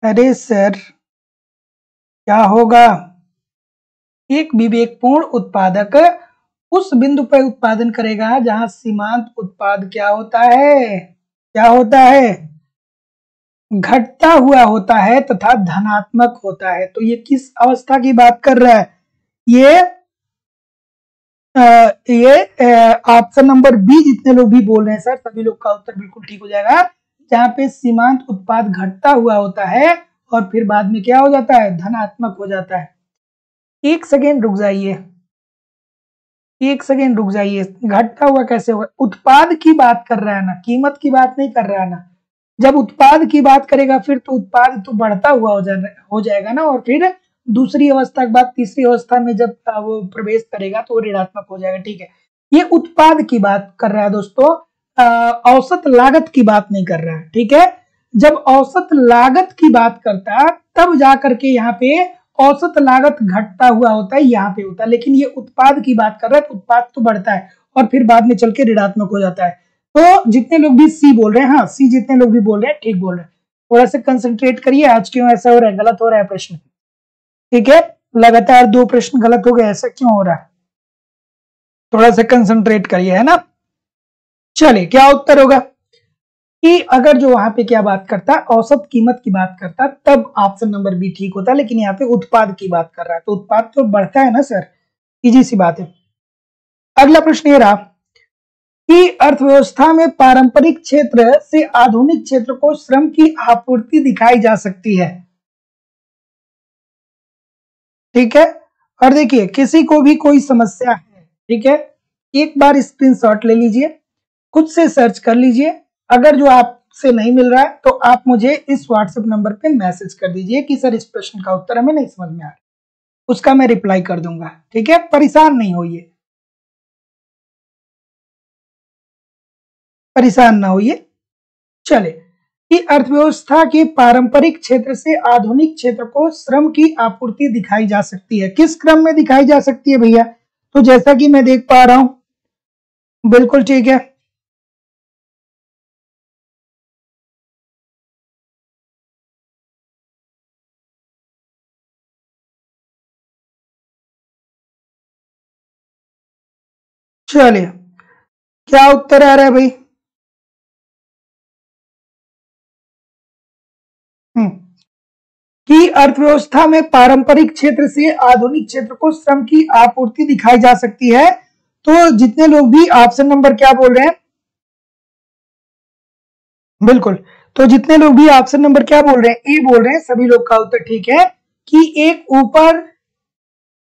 अरे सर, क्या होगा? एक विवेकपूर्ण उत्पादक उस बिंदु पर उत्पादन करेगा जहां सीमांत उत्पाद क्या होता है, क्या होता है? घटता हुआ होता है तथा धनात्मक होता है। तो ये किस अवस्था की बात कर रहा है? ये ये ऑप्शन नंबर बी जितने लोग भी बोल रहे हैं सर, सभी लोग का उत्तर बिल्कुल ठीक हो जाएगा। जहां पे सीमांत उत्पाद घटता हुआ होता है और फिर बाद में क्या हो जाता है, धनात्मक हो जाता है। एक सेकेंड रुक जाइए, एक सेकेंड रुक जाइए। घटता हुआ कैसे होगा? उत्पाद की बात कर रहा है ना, कीमत की बात नहीं कर रहा है ना। जब उत्पाद की बात करेगा फिर तो उत्पाद तो बढ़ता हुआ हो जाएगा ना, और फिर दूसरी अवस्था के बाद तीसरी अवस्था में जब वो प्रवेश करेगा तो वो ऋणात्मक हो जाएगा। ठीक है, ये उत्पाद की बात कर रहा है दोस्तों, औसत लागत की बात नहीं कर रहा है। ठीक है, जब औसत लागत की बात करता है तब जाकर के यहाँ पे औसत लागत घटता हुआ होता है, यहाँ पे होता है। लेकिन ये उत्पाद की बात कर रहा है तो उत्पाद तो बढ़ता है और फिर बाद में चल के ऋणात्मक हो जाता है। तो जितने लोग भी सी बोल रहे हैं, हाँ सी जितने लोग भी बोल रहे हैं ठीक बोल रहे हैं। थोड़ा सा कंसंट्रेट करिए, आज क्यों ऐसा हो रहा है, गलत हो रहा है प्रश्न। ठीक है, लगातार 2 प्रश्न गलत हो गए, ऐसा क्यों हो रहा है? थोड़ा सा कंसंट्रेट करिए, है ना। चलिए, क्या उत्तर होगा कि अगर जो वहां पे क्या बात करता, औसत कीमत की बात करता, तब ऑप्शन नंबर बी ठीक होता। लेकिन यहाँ पे उत्पाद की बात कर रहा है तो उत्पाद तो बढ़ता है ना सर, इजी सी बात है। अगला प्रश्न ये रहा कि अर्थव्यवस्था में पारंपरिक क्षेत्र से आधुनिक क्षेत्र को श्रम की आपूर्ति दिखाई जा सकती है। ठीक है, और देखिए किसी को भी कोई समस्या है, ठीक है, एक बार स्क्रीनशॉट ले लीजिए। खुद से सर्च कर लीजिए। अगर जो आपसे नहीं मिल रहा है तो आप मुझे इस व्हाट्सएप नंबर पे मैसेज कर दीजिए कि सर इस प्रश्न का उत्तर हमें नहीं समझ में आ रहा, उसका मैं रिप्लाई कर दूंगा। ठीक है, परेशान नहीं होइए, परेशान ना होइए। चले कि अर्थव्यवस्था के पारंपरिक क्षेत्र से आधुनिक क्षेत्र को श्रम की आपूर्ति दिखाई जा सकती है। किस क्रम में दिखाई जा सकती है भैया? तो जैसा कि मैं देख पा रहा हूं, बिल्कुल ठीक है, चलिए क्या उत्तर आ रहा है भाई? हम्म, कि अर्थव्यवस्था में पारंपरिक क्षेत्र से आधुनिक क्षेत्र को श्रम की आपूर्ति दिखाई जा सकती है। तो जितने लोग भी ऑप्शन नंबर क्या बोल रहे हैं, बिल्कुल, तो जितने लोग भी ऑप्शन नंबर क्या बोल रहे हैं, ए बोल रहे हैं, सभी लोग का उत्तर ठीक है कि एक ऊपर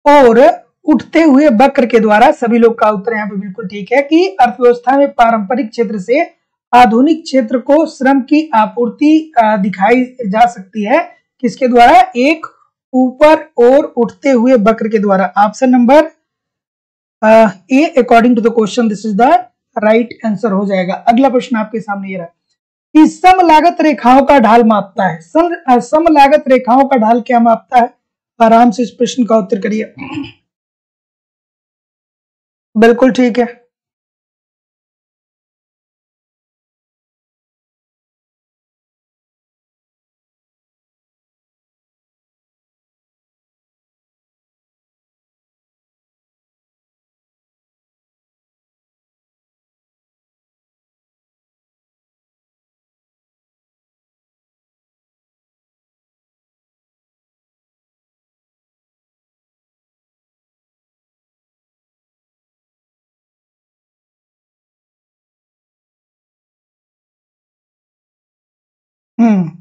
और उठते हुए वक्र के द्वारा, सभी लोग का उत्तर यहाँ पे बिल्कुल ठीक है कि अर्थव्यवस्था में पारंपरिक क्षेत्र से आधुनिक क्षेत्र को श्रम की आपूर्ति दिखाई जा सकती है। किसके द्वारा? एक ऊपर और उठते हुए वक्र के द्वारा। Option number A according to the question this is the right answer हो जाएगा। अगला प्रश्न आपके सामने ये रहा कि सम लागत रेखाओं का ढाल मापता है। सम लागत रेखाओं का ढाल क्या मापता है? आराम से इस प्रश्न का उत्तर करिए। बिल्कुल ठीक है,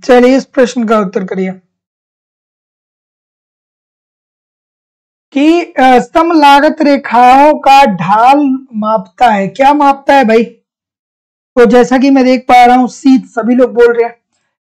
चलिए इस प्रश्न का उत्तर करिए कि सम लागत रेखाओं का ढाल मापता है। क्या मापता है भाई? तो जैसा कि मैं देख पा रहा हूं, सी सभी लोग बोल रहे हैं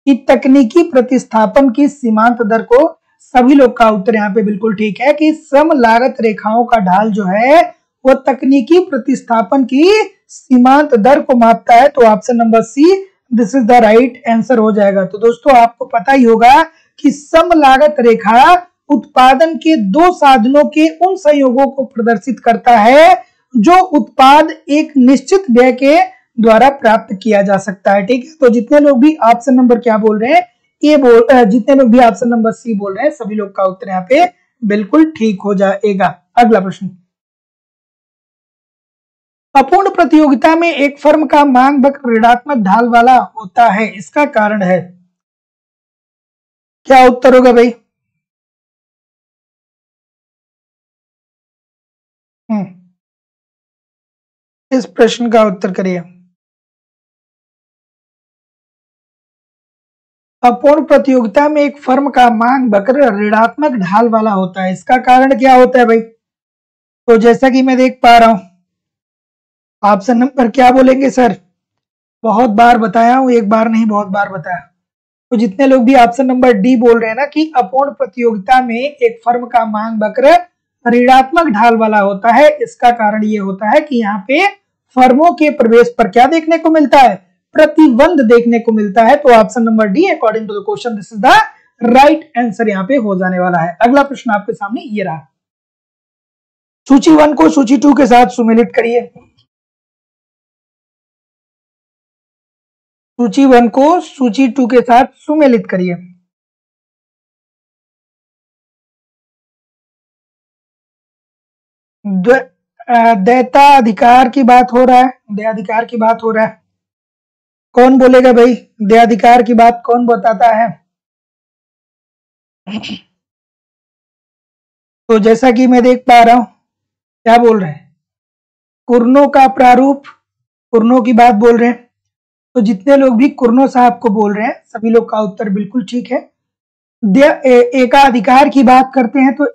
कि तकनीकी प्रतिस्थापन की सीमांत दर को, सभी लोग का उत्तर यहाँ पे बिल्कुल ठीक है कि सम लागत रेखाओं का ढाल जो है वो तकनीकी प्रतिस्थापन की सीमांत दर को मापता है। तो option number see this is the right answer हो जाएगा। तो दोस्तों आपको पता ही होगा कि सम लागत रेखा उत्पादन के दो साधनों के उन संयोगों को प्रदर्शित करता है जो उत्पाद एक निश्चित व्यय के द्वारा प्राप्त किया जा सकता है। ठीक है, तो जितने लोग भी ऑप्शन नंबर क्या बोल रहे हैं, जितने लोग भी ऑप्शन नंबर सी बोल रहे हैं, सभी लोग का उत्तर यहाँ पे बिल्कुल ठीक हो जाएगा। अगला प्रश्न, अपूर्ण प्रतियोगिता में एक फर्म का मांग वक्र ऋणात्मक ढाल वाला होता है, इसका कारण है? क्या उत्तर होगा भाई? इस प्रश्न का उत्तर करिए। अपूर्ण प्रतियोगिता में एक फर्म का मांग वक्र ऋणात्मक ढाल वाला होता है, इसका कारण क्या होता है भाई? तो जैसा कि मैं देख पा रहा हूं, ऑप्शन नंबर क्या बोलेंगे सर? बहुत बार बताया हूं, एक बार नहीं बहुत बार बताया। तो जितने लोग भी ऑप्शन नंबर डी बोल रहे हैं ना कि अपूर्ण प्रतियोगिता में एक फर्म का मांग वक्र ऋणात्मक ढाल वाला होता है, इसका कारण ये होता है कि यहाँ पे फर्मों के प्रवेश पर क्या देखने को मिलता है? प्रतिबंध देखने को मिलता है। तो option number D according to the question this is the right answer यहाँ पे हो जाने वाला है। अगला प्रश्न आपके सामने ये रहा, सूची 1 को सूची 2 के साथ सुमेलित करिए। सूची 1 को सूची 2 के साथ सुमेलित करिए। देयता अधिकार की बात हो रहा है, देयाधिकार की बात हो रहा है। कौन बोलेगा भाई? देयाधिकार की बात कौन बताता है? तो जैसा कि मैं देख पा रहा हूं, क्या बोल रहे हैं? कुर्नों का प्रारूप, कुर्नों की बात बोल रहे हैं। तो जितने लोग भी कुर्नो साहब को बोल रहे हैं, सभी लोग का उत्तर बिल्कुल ठीक है। एकाधिकार की बात करते हैं तो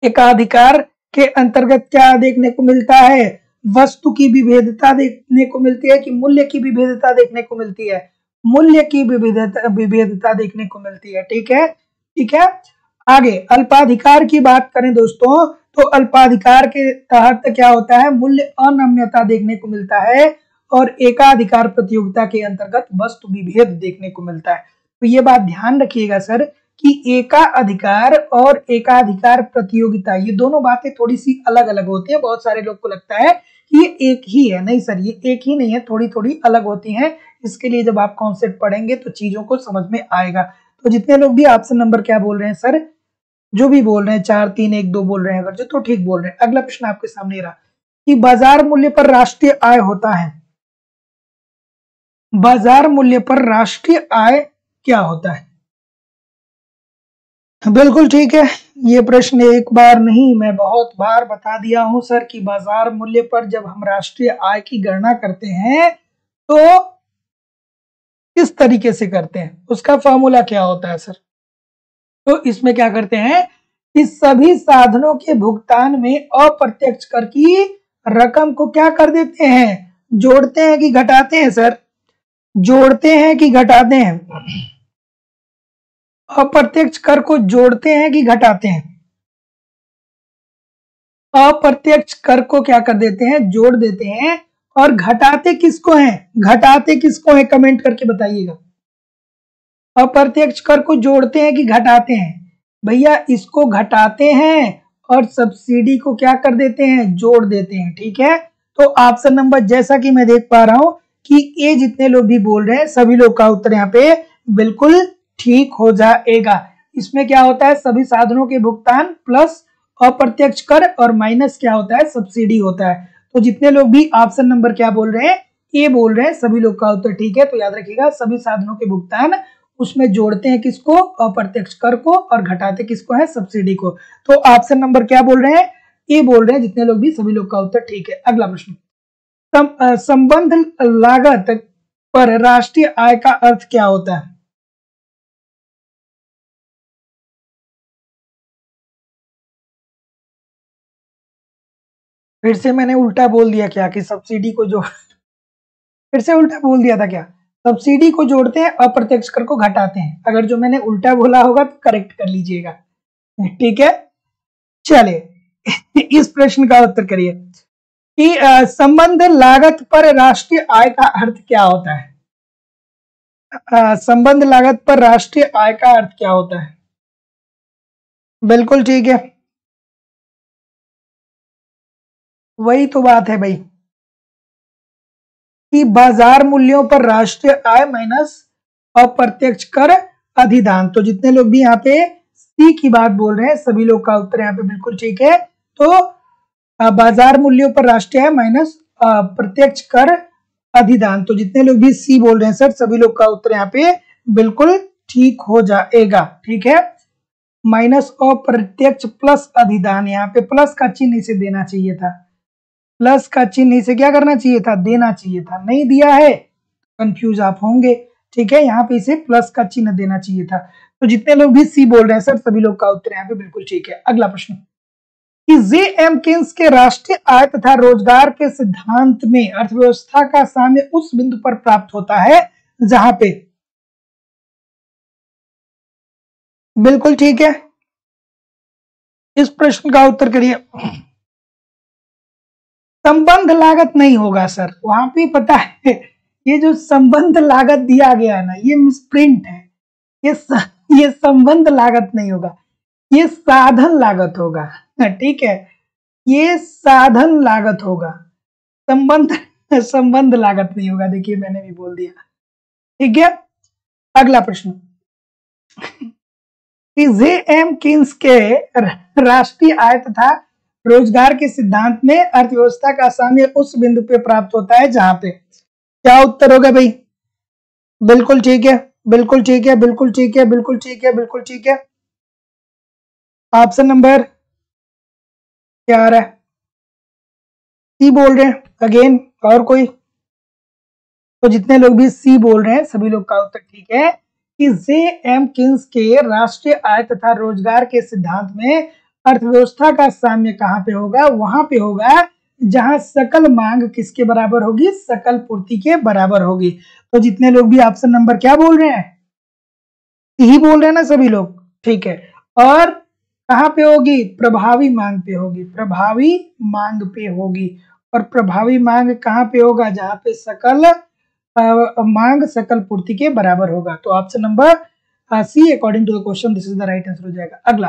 एकाधिकार के अंतर्गत क्या देखने को मिलता है? वस्तु की विविधता देखने को मिलती है कि मूल्य की विविधता देखने को मिलती है? मूल्य की विविधता देखने को मिलती है। ठीक है, ठीक है। आगे अल्पाधिकार की बात करें दोस्तों, तो अल्पाधिकार के तहत क्या होता है? मूल्य अनम्यता देखने को मिलता है और एकाधिकार प्रतियोगिता के अंतर्गत वस्तु विभेद देखने को मिलता है। तो ये बात ध्यान रखिएगा सर कि एकाधिकार और एकाधिकार प्रतियोगिता, ये दोनों बातें थोड़ी सी अलग अलग होती हैं। बहुत सारे लोग को लगता है कि ये एक ही है। नहीं सर, ये एक ही नहीं है, थोड़ी थोड़ी अलग होती हैं। इसके लिए जब आप कॉन्सेप्ट पढ़ेंगे तो चीजों को समझ में आएगा। तो जितने लोग भी ऑप्शन नंबर क्या बोल रहे हैं सर, जो भी बोल रहे हैं 4 3 1 2 बोल रहे हैं, अगर जो तो ठीक बोल रहे हैं। अगला प्रश्न आपके सामने रहा कि बाजार मूल्य पर राष्ट्रीय आय होता है। बाजार मूल्य पर राष्ट्रीय आय क्या होता है? बिल्कुल ठीक है। ये प्रश्न एक बार नहीं, मैं बहुत बार बता दिया हूं सर कि बाजार मूल्य पर जब हम राष्ट्रीय आय की गणना करते हैं तो किस तरीके से करते हैं, उसका फॉर्मूला क्या होता है सर? तो इसमें क्या करते हैं, इस सभी साधनों के भुगतान में अप्रत्यक्ष कर की रकम को क्या कर देते हैं? जोड़ते हैं कि घटाते हैं सर? जोड़ते हैं कि घटाते हैं? अप्रत्यक्ष कर को जोड़ते हैं कि घटाते हैं? अप्रत्यक्ष कर को क्या कर देते हैं? जोड़ देते हैं। और घटाते किसको हैं? घटाते किसको हैं? कमेंट करके बताइएगा। अप्रत्यक्ष कर को जोड़ते हैं कि घटाते हैं? भैया इसको घटाते हैं और सब्सिडी को क्या कर देते हैं? जोड़ देते हैं। ठीक है, तो ऑप्शन नंबर, जैसा कि मैं देख पा रहा हूं कि ये जितने लोग भी बोल रहे हैं सभी लोग का उत्तर यहाँ पे बिल्कुल ठीक हो जाएगा। इसमें क्या होता है? सभी साधनों के भुगतान प्लस अप्रत्यक्ष कर और माइनस क्या होता है? सब्सिडी होता है। तो जितने लोग भी ऑप्शन नंबर क्या बोल रहे हैं? ए बोल रहे हैं, सभी लोग का उत्तर ठीक है। तो याद रखिएगा, सभी साधनों के भुगतान, उसमें जोड़ते हैं किसको? अप्रत्यक्ष कर को, और घटाते किसको है? सब्सिडी को। तो ऑप्शन नंबर क्या बोल रहे हैं? ए बोल रहे हैं जितने लोग भी, सभी लोग का उत्तर ठीक है। अगला प्रश्न, संबंध लागत पर राष्ट्रीय आय का अर्थ क्या होता है? फिर से मैंने उल्टा बोल दिया क्या कि सब्सिडी को जो फिर से उल्टा बोल दिया था क्या? सब्सिडी को जोड़ते हैं, अप्रत्यक्ष कर को घटाते हैं। अगर जो मैंने उल्टा बोला होगा तो करेक्ट कर लीजिएगा। ठीक है, चलिए इस प्रश्न का उत्तर करिए कि संबंध लागत पर राष्ट्रीय आय का अर्थ क्या होता है? संबंध लागत पर राष्ट्रीय आय का अर्थ क्या होता है? बिल्कुल ठीक है, वही तो बात है भाई कि बाजार मूल्यों पर राष्ट्रीय आय माइनस अप्रत्यक्ष कर अधिदान। तो जितने लोग भी यहाँ पे सी की बात बोल रहे हैं सभी लोग का उत्तर यहाँ पे बिल्कुल ठीक है। तो बाजार मूल्यों पर राष्ट्रीय आय माइनस प्रत्यक्ष कर अधिदान। तो जितने लोग भी सी बोल रहे हैं सर, सभी लोग का उत्तर यहाँ पे बिल्कुल ठीक हो जाएगा। ठीक है, माइनस अप्रत्यक्ष प्लस अधिदान, यहाँ पे प्लस का चिन्ह इसे देना चाहिए था। प्लस का चिन्ह इसे क्या करना चाहिए था? देना चाहिए था। नहीं दिया है, कंफ्यूज आप होंगे। ठीक है, यहाँ पे इसे प्लस का चिन्ह देना चाहिए था। तो जितने लोग भी सी बोल रहे हैं सर, सभी लोग का उत्तर यहाँ पे बिल्कुल ठीक है। अगला प्रश्न कि जे एम किन्स के राष्ट्रीय आय तथा रोजगार के सिद्धांत में अर्थव्यवस्था का साम्य उस बिंदु पर प्राप्त होता है जहां पे, बिल्कुल ठीक है, इस प्रश्न का उत्तर करिए। संबंध लागत नहीं होगा सर, वहां पे पता है ये जो संबंध लागत दिया गया है ना, ये मिसप्रिंट है। ये संबंध लागत नहीं होगा, ये साधन लागत होगा। ठीक है, ये साधन लागत होगा, संबंध लागत नहीं होगा। देखिए मैंने भी बोल दिया। ठीक है, अगला प्रश्न, जे एम किन्स के राष्ट्रीय आय तथा रोजगार के सिद्धांत में अर्थव्यवस्था का साम्य उस बिंदु पे प्राप्त होता है जहां पे, क्या उत्तर होगा भाई? बिल्कुल ठीक है, बिल्कुल ठीक है, बिल्कुल ठीक है, बिल्कुल ठीक है, बिल्कुल ठीक है। ऑप्शन नंबर क्या आ रहा है? सी बोल रहे हैं अगेन, और कोई? तो जितने लोग भी सी बोल रहे हैं सभी लोग का उत्तर ठीक है कि जे एम किन्स के राष्ट्रीय आय तथा रोजगार के सिद्धांत में अर्थव्यवस्था का साम्य कहां पे होगा? वहां पे होगा जहां सकल मांग किसके बराबर होगी, सकल पूर्ति के बराबर होगी। तो जितने लोग भी ऑप्शन नंबर क्या बोल रहे हैं, ही बोल रहे हैं ना सभी लोग, ठीक है। और कहां पे होगी, प्रभावी मांग पे होगी, प्रभावी मांग पे होगी। और प्रभावी मांग कहां पे होगा, जहां पे सकल मांग सकल पूर्ति के बराबर होगा। तो option number C according to the question this is the right answer हो जाएगा। अगला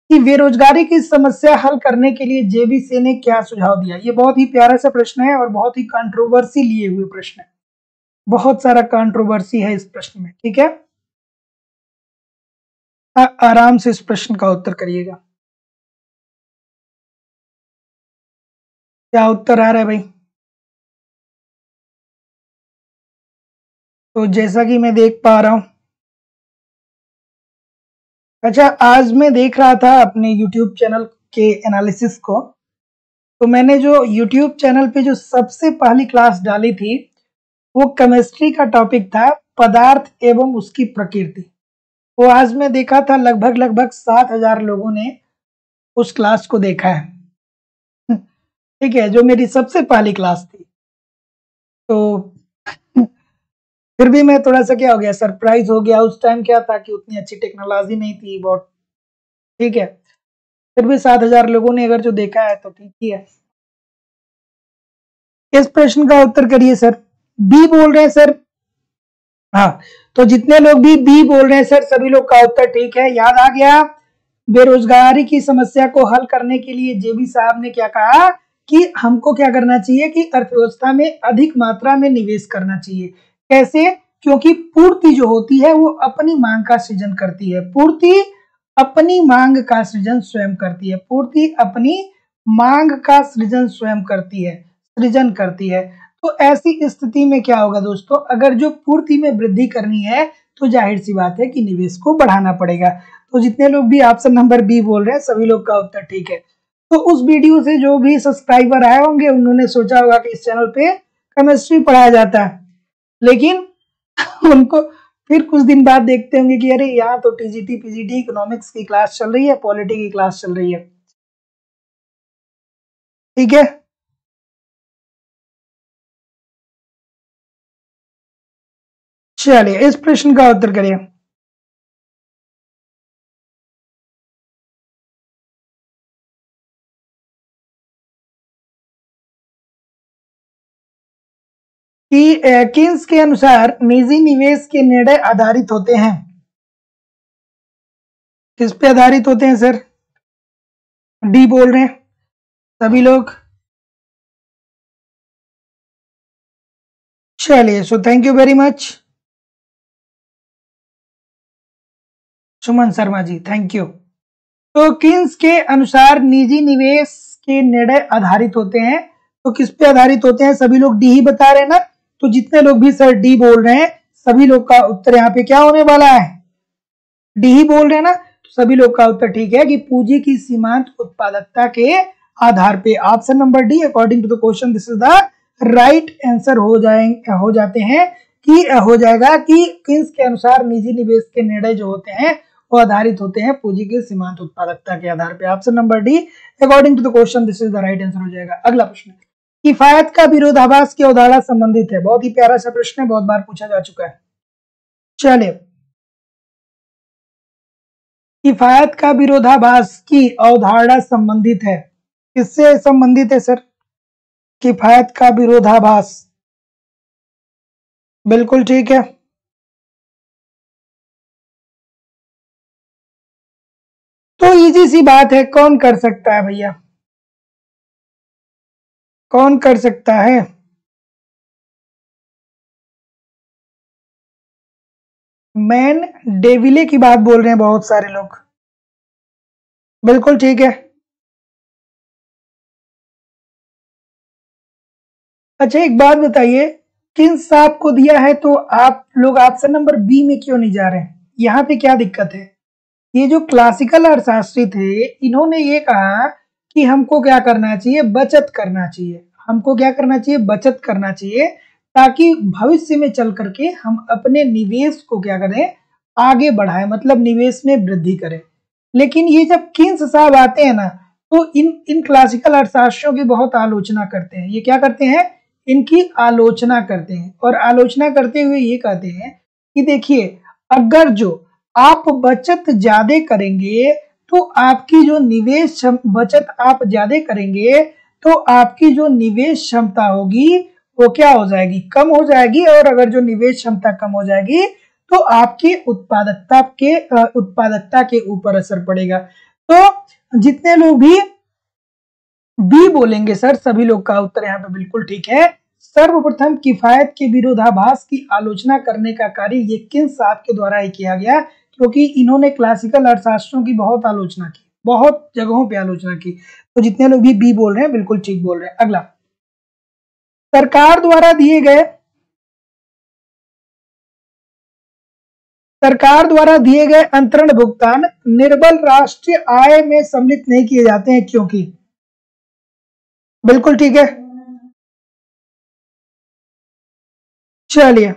कि बेरोजगारी की समस्या हल करने के लिए जेबीसी ने क्या सुझाव दिया। ये बहुत ही प्यारा सा प्रश्न है और बहुत ही कंट्रोवर्सी लिए हुए प्रश्न है, बहुत सारा कंट्रोवर्सी है इस प्रश्न में, ठीक है। आराम से इस प्रश्न का उत्तर करिएगा। क्या उत्तर आ रहा है भाई। तो जैसा कि मैं देख पा रहा हूं, अच्छा आज मैं देख रहा था अपने YouTube चैनल के एनालिसिस को, तो मैंने जो YouTube चैनल पे जो सबसे पहली क्लास डाली थी वो केमिस्ट्री का टॉपिक था, पदार्थ एवं उसकी प्रकृति। वो आज मैं देखा था लगभग 7,000 लोगों ने उस क्लास को देखा है, ठीक है, जो मेरी सबसे पहली क्लास थी। तो फिर भी मैं थोड़ा सा क्या हो गया, सरप्राइज हो गया। उस टाइम क्या था कि उतनी अच्छी टेक्नोलॉजी नहीं थी बहुत, ठीक है। फिर भी 7,000 लोगों ने अगर जो देखा है तो ठीक ही है। इस प्रश्न का उत्तर करिए सर। बी बोल रहे हैं सर, हाँ। तो जितने लोग भी बी बोल रहे हैं सर, सभी लोग का उत्तर ठीक है, याद आ गया। बेरोजगारी की समस्या को हल करने के लिए जेबी साहब ने क्या कहा कि हमको क्या करना चाहिए कि अर्थव्यवस्था में अधिक मात्रा में निवेश करना चाहिए। कैसे, क्योंकि पूर्ति जो होती है वो अपनी मांग का सृजन करती है, पूर्ति अपनी मांग का सृजन स्वयं करती है, पूर्ति अपनी मांग का सृजन स्वयं करती है, सृजन करती है। तो ऐसी स्थिति में क्या होगा दोस्तों, अगर जो पूर्ति में वृद्धि करनी है तो जाहिर सी बात है कि निवेश को बढ़ाना पड़ेगा। तो जितने लोग भी ऑप्शन नंबर बी बोल रहे हैं सभी लोग का उत्तर ठीक है। तो उस वीडियो से जो भी सब्सक्राइबर आए होंगे उन्होंने सोचा होगा कि इस चैनल पे केमिस्ट्री पढ़ाया जाता है, लेकिन उनको फिर कुछ दिन बाद देखते होंगे कि अरे यहाँ तो टीजीटी पीजीटी इकोनॉमिक्स की क्लास चल रही है, पॉलिटी की क्लास चल रही है, ठीक है। चलिए इस प्रश्न का उत्तर करिए। कि किन्स के अनुसार निजी निवेश के निर्णय आधारित होते हैं, किस पे आधारित होते हैं सर, डी बोल रहे हैं सभी लोग। चलिए so thank you very much Suman Sharma ji, thank you. तो किन्स के अनुसार निजी निवेश के निर्णय आधारित होते हैं, तो किस पे आधारित होते हैं, सभी लोग डी ही बता रहे हैं ना। तो जितने लोग भी सर डी बोल रहे हैं सभी लोग का उत्तर यहाँ पे क्या होने वाला है, डी ही बोल रहे हैं ना। तो सभी लोग का उत्तर ठीक है कि पूंजी की सीमांत उत्पादकता के आधार पे। Option number D according to the question this is the right answer हो जाते हैं कि हो जाएगा कि किन्स के अनुसार निजी निवेश के निर्णय जो होते हैं वो आधारित होते हैं पूंजी के सीमांत उत्पादकता के आधार पे। Option number D according to the question this is the right answer हो जाएगा। अगला प्रश्न, किफायत का विरोधाभास की अवधारणा संबंधित है। बहुत ही प्यारा सा प्रश्न है, बहुत बार पूछा जा चुका है। चलिए, किफायत का विरोधाभास की अवधारणा संबंधित है, किससे संबंधित है सर, किफायत का विरोधाभास, बिल्कुल ठीक है। तो इजी सी बात है, कौन कर सकता है भैया, कौन कर सकता है, मैन डेविले की बात बोल रहे हैं बहुत सारे लोग, बिल्कुल ठीक है। अच्छा एक बात बताइए, किन्स साहब को दिया है तो आप लोग ऑप्शन नंबर बी में क्यों नहीं जा रहे हैं, यहाँ पे क्या दिक्कत है। ये जो क्लासिकल अर्थशास्त्री थे इन्होंने ये कहा कि हमको क्या करना चाहिए, बचत करना चाहिए, हमको क्या करना चाहिए, बचत करना चाहिए, ताकि भविष्य में चल करके हम अपने निवेश को क्या करें, आगे बढ़ाएं, मतलब निवेश में वृद्धि करें। लेकिन ये जब किन्स साहब आते हैं ना तो इन क्लासिकल अर्थशास्त्रियों की बहुत आलोचना करते हैं। ये क्या करते हैं? इनकी आलोचना करते हैं, और आलोचना करते हुए ये कहते हैं कि देखिए, अगर जो आप बचत ज्यादा करेंगे तो आपकी जो बचत आप ज्यादा करेंगे तो आपकी जो निवेश क्षमता होगी वो क्या हो जाएगी? कम हो जाएगी। और अगर जो निवेश क्षमता कम हो जाएगी तो आपकी उत्पादकता के ऊपर असर पड़ेगा। तो जितने लोग भी बी बोलेंगे सर, सभी लोग का उत्तर यहाँ पे बिल्कुल ठीक है। सर्वप्रथम किफायत के विरोधाभास की आलोचना करने का कार्य ये किन साहब के द्वारा ही किया गया, क्योंकि इन्होंने क्लासिकल अर्थशास्त्रों की बहुत आलोचना की, बहुत जगहों पे आलोचना की। तो जितने लोग भी बी बोल रहे हैं बिल्कुल ठीक बोल रहे हैं। अगला, सरकार द्वारा दिए गए अंतरण भुगतान निर्बल राष्ट्रीय आय में सम्मिलित नहीं किए जाते हैं, क्योंकि बिल्कुल ठीक है। चलिए,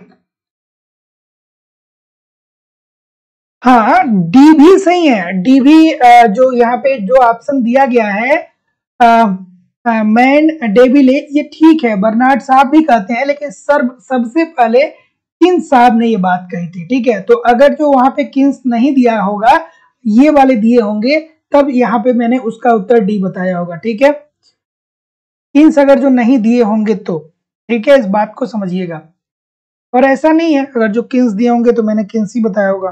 हाँ, डी भी सही है। डी भी जो यहाँ पे जो ऑप्शन दिया गया है, मैन डेविले, ये ठीक है, बर्नार्ड साहब भी कहते हैं, लेकिन सबसे पहले किन्स साहब ने ये बात कही थी। ठीक है, तो अगर जो वहां पे किन्स नहीं दिया होगा, ये वाले दिए होंगे, तब यहाँ पे मैंने उसका उत्तर डी बताया होगा। ठीक है, किन्स अगर जो नहीं दिए होंगे तो, ठीक है, इस बात को समझिएगा। और ऐसा नहीं है, अगर जो किन्स दिए होंगे तो मैंने किन्स ही बताया होगा।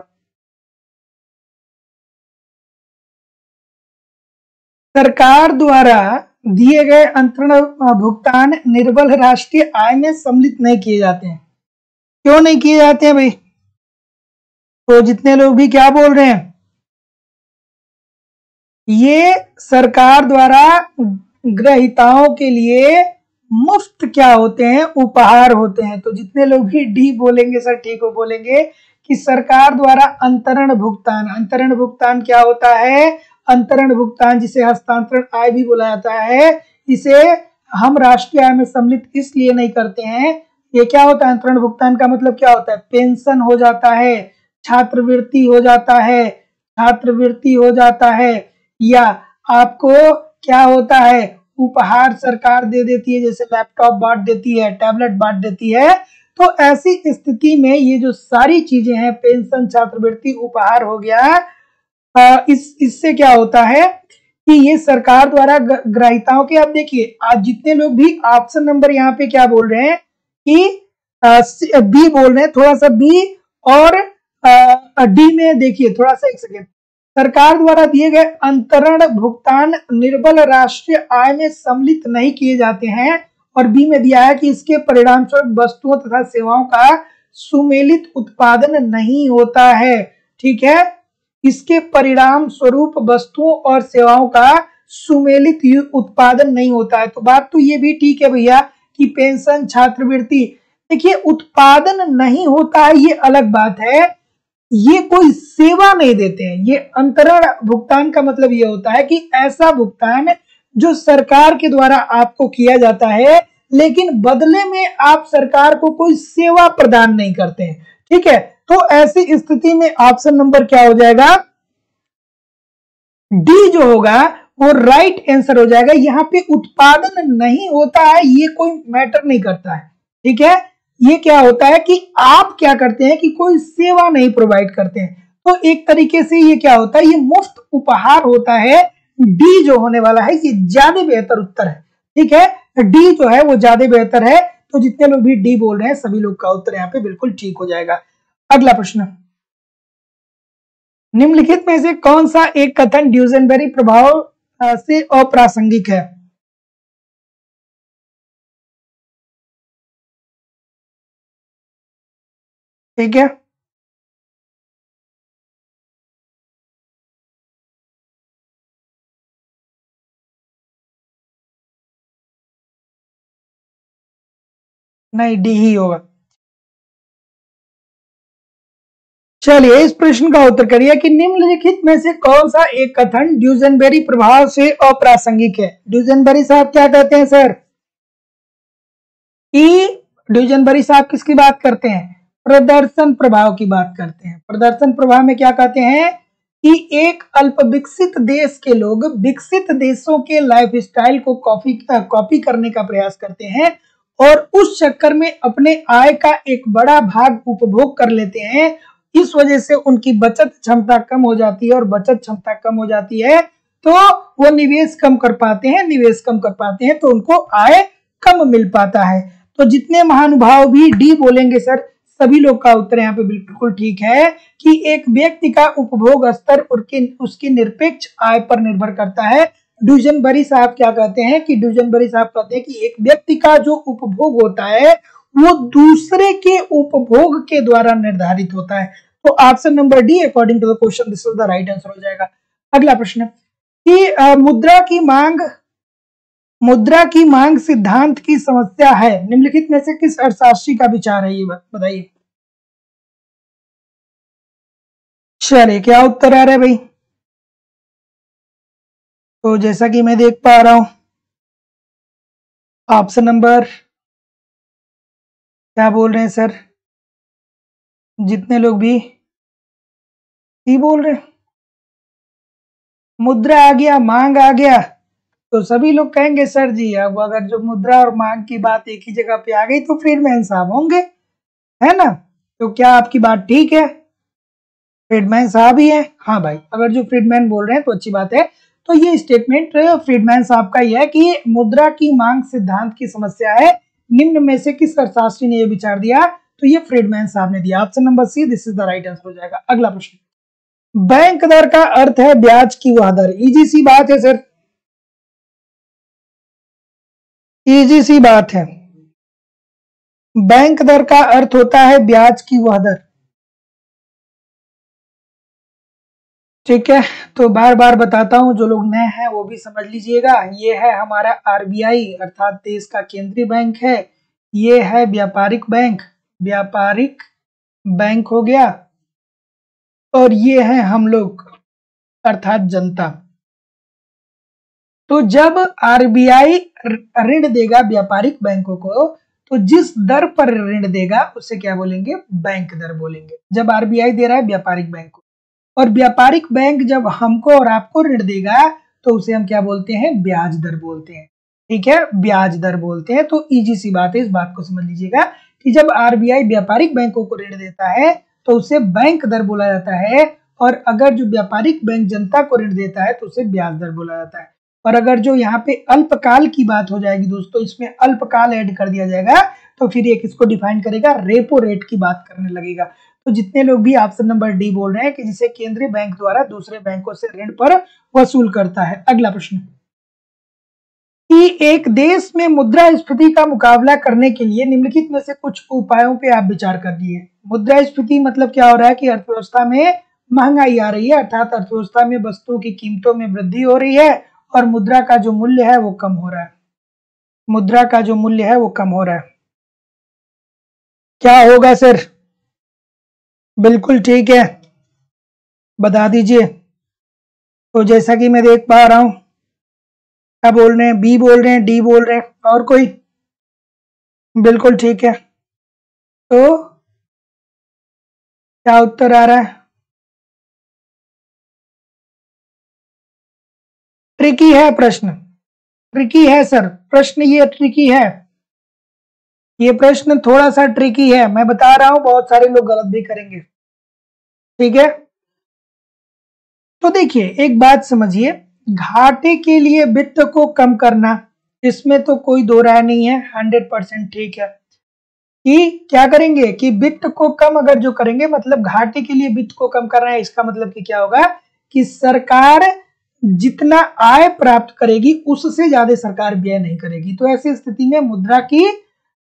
सरकार द्वारा दिए गए अंतरण भुगतान निर्बल राष्ट्रीय आय में सम्मिलित नहीं किए जाते हैं। क्यों नहीं किए जाते हैं भाई? तो जितने लोग भी क्या बोल रहे हैं, ये सरकार द्वारा ग्रहिताओं के लिए मुफ्त क्या होते हैं? उपहार होते हैं। तो जितने लोग भी डी बोलेंगे सर ठीक हो बोलेंगे कि सरकार द्वारा अंतरण भुगतान क्या होता है? अंतरण भुगतान, जिसे हस्तांतरण आय भी बोला जाता है, इसे हम राष्ट्रीय आय में सम्मिलित इसलिए नहीं करते हैं। ये क्या होता है? अंतरण भुगतान का मतलब क्या होता है? पेंशन हो जाता है, छात्रवृत्ति हो जाता है, या आपको क्या होता है? उपहार सरकार दे देती है, जैसे लैपटॉप बांट देती है, टैबलेट बांट देती है। तो ऐसी स्थिति में ये जो सारी चीजें हैं, पेंशन, छात्रवृत्ति, उपहार हो गया, इससे क्या होता है कि ये सरकार द्वारा ग्राहिताओं के, आप देखिए आज जितने लोग भी ऑप्शन नंबर यहाँ पे क्या बोल रहे हैं कि बी बोल रहे हैं, थोड़ा सा बी और डी में देखिए, थोड़ा सा एक सेकेंड। सरकार द्वारा दिए गए अंतरण भुगतान निर्बल राष्ट्रीय आय में सम्मिलित नहीं किए जाते हैं, और बी में दिया है कि इसके परिणाम स्वरूप वस्तुओं तथा सेवाओं का सुमेलित उत्पादन नहीं होता है। ठीक है, इसके परिणाम स्वरूप वस्तुओं और सेवाओं का सुमेलित उत्पादन नहीं होता है। तो बात तो ये भी ठीक है भैया कि पेंशन, छात्रवृत्ति, देखिए उत्पादन नहीं होता है, ये अलग बात है, ये कोई सेवा नहीं देते हैं। ये अंतरण भुगतान का मतलब ये होता है कि ऐसा भुगतान जो सरकार के द्वारा आपको किया जाता है, लेकिन बदले में आप सरकार को कोई सेवा प्रदान नहीं करते हैं। ठीक है, तो ऐसी स्थिति में ऑप्शन नंबर क्या हो जाएगा? डी जो होगा वो राइट आंसर हो जाएगा। यहाँ पे उत्पादन नहीं होता है, ये कोई मैटर नहीं करता है। ठीक है, ये क्या होता है कि आप क्या करते हैं कि कोई सेवा नहीं प्रोवाइड करते हैं। तो एक तरीके से ये क्या होता है? ये मुफ्त उपहार होता है। डी जो होने वाला है ये ज्यादा बेहतर उत्तर है। ठीक है, डी जो है वो ज्यादा बेहतर है। तो जितने लोग भी डी बोल रहे हैं सभी लोग का उत्तर यहाँ पे बिल्कुल ठीक हो जाएगा। अगला प्रश्न, निम्नलिखित में से कौन सा एक कथन ड्यूजेनबेरी प्रभाव से अप्रासंगिक है? ठीक है, नहीं, डी ही होगा। चलिए, इस प्रश्न का उत्तर करिए कि निम्नलिखित में से कौन सा एक कथन ड्यूजेनबेरी प्रभाव से अप्रासंगिक है? ड्यूजेनबेरी साहब क्या कहते हैं सर? कि ड्यूजेनबेरी साहब किसकी बात करते हैं? प्रदर्शन प्रभाव की बात करते हैं। प्रदर्शन प्रभाव में क्या कहते हैं कि एक अल्प विकसित देश के लोग विकसित देशों के लाइफस्टाइल को कॉपी करने का प्रयास करते हैं और उस चक्कर में अपने आय का एक बड़ा भाग उपभोग कर लेते हैं। इस वजह से उनकी बचत क्षमता कम हो जाती है और बचत क्षमता कम हो जाती है तो वो निवेश कम कर पाते हैं तो उनको आय कम मिल पाता है। तो जितने महानुभाव भी डी बोलेंगे सर, सभी लोग का उत्तर यहाँ पे बिल्कुल ठीक है कि एक व्यक्ति का उपभोग स्तर उसकी निरपेक्ष आय पर निर्भर करता है। ड्यूजनबरी साहब क्या कहते हैं कि एक व्यक्ति का जो उपभोग होता है वो दूसरे के उपभोग के द्वारा निर्धारित होता है। तो option number D according to the question this is the right answer हो जाएगा। अगला प्रश्न कि मुद्रा की मांग सिद्धांत की समस्या है, निम्नलिखित में से किस अर्थशास्त्री का विचार है, ये बताइए। चलिए क्या उत्तर आ रहा है भाई? तो जैसा कि मैं देख पा रहा हूं ऑप्शन नंबर, क्या बोल रहे हैं सर, जितने लोग भी बोल रहे हैं, मुद्रा आ गया, मांग आ गया, तो सभी लोग कहेंगे सर जी अब अगर जो मुद्रा और मांग की बात एक ही जगह पे आ गई तो फ्रीडमैन साहब होंगे, है ना। तो क्या आपकी बात ठीक है? फ्रीडमैन साहब ही है। हाँ भाई, अगर जो फ्रीडमैन बोल रहे हैं तो अच्छी बात है। तो ये स्टेटमेंट फ्रीडमैन साहब का ही है कि मुद्रा की मांग सिद्धांत की समस्या है, निम्न में से किस अर्थशास्त्री ने यह विचार दिया, तो ये फ्रीडमैन साहब ने दिया। Option number see this is the right answer हो जाएगा। अगला प्रश्न, बैंक दर का अर्थ है ब्याज की वह दर, इजी सी बात है सर, इजी सी बात है। बैंक दर का अर्थ होता है ब्याज की वह दर, ठीक है। तो बार बार बताता हूं, जो लोग नए हैं वो भी समझ लीजिएगा। ये है हमारा आरबीआई अर्थात देश का केंद्रीय बैंक है, ये है व्यापारिक बैंक हो गया, और ये है हम लोग अर्थात जनता। तो जब आरबीआई ऋण देगा व्यापारिक बैंकों को तो जिस दर पर ऋण देगा उसे क्या बोलेंगे? बैंक दर बोलेंगे। जब आरबीआई दे रहा है व्यापारिक बैंक को, और व्यापारिक बैंक जब हमको और आपको ऋण देगा तो उसे हम क्या बोलते हैं? ब्याज दर बोलते हैं, ठीक है, ब्याज दर बोलते हैं। तो इजी सी बात है, इस बात को समझ लीजिएगा कि जब आरबीआई व्यापारिक बैंकों को ऋण देता है तो उसे बैंक दर बोला जाता है, और अगर जो व्यापारिक बैंक जनता को ऋण देता है तो उसे ब्याज दर बोला जाता है। और अगर जो यहाँ पे अल्पकाल की बात हो जाएगी दोस्तों, इसमें अल्पकाल ऐड कर दिया जाएगा तो फिर एक इसको डिफाइन करेगा, रेपो रेट की बात करने लगेगा। तो जितने लोग भी ऑप्शन नंबर डी बोल रहे हैं कि जिसे केंद्रीय बैंक द्वारा दूसरे बैंकों से ऋण पर वसूल करता है। अगला प्रश्न कि एक देश में मुद्रास्फीति का मुकाबला करने के लिए निम्नलिखित में से कुछ उपायों पे आप विचार कर लीजिए। मुद्रास्फीति मतलब क्या हो रहा है कि अर्थव्यवस्था में महंगाई आ रही है, अर्थात अर्थव्यवस्था में वस्तुओं की कीमतों में वृद्धि हो रही है और मुद्रा का जो मूल्य है वो कम हो रहा है, मुद्रा का जो मूल्य है वो कम हो रहा है। क्या होगा सर? बिल्कुल ठीक है, बता दीजिए। तो जैसा कि मैं देख पा रहा हूं, क्या बोल रहे हैं? बी बोल रहे हैं, डी बोल रहे हैं, और कोई? बिल्कुल ठीक है। तो क्या उत्तर आ रहा है? ट्रिकी है प्रश्न, ट्रिकी है सर, प्रश्न ये ट्रिकी है, ये प्रश्न थोड़ा सा ट्रिकी है, मैं बता रहा हूं, बहुत सारे लोग गलत भी करेंगे, ठीक है। तो देखिए एक बात समझिए, घाटे के लिए वित्त को कम करना, इसमें तो कोई दो राय नहीं है, 100% ठीक है कि क्या करेंगे कि वित्त को कम अगर जो करेंगे, मतलब घाटे के लिए वित्त को कम करना है, इसका मतलब कि क्या होगा कि सरकार जितना आय प्राप्त करेगी उससे ज्यादा सरकार व्यय नहीं करेगी। तो ऐसी स्थिति में मुद्रा की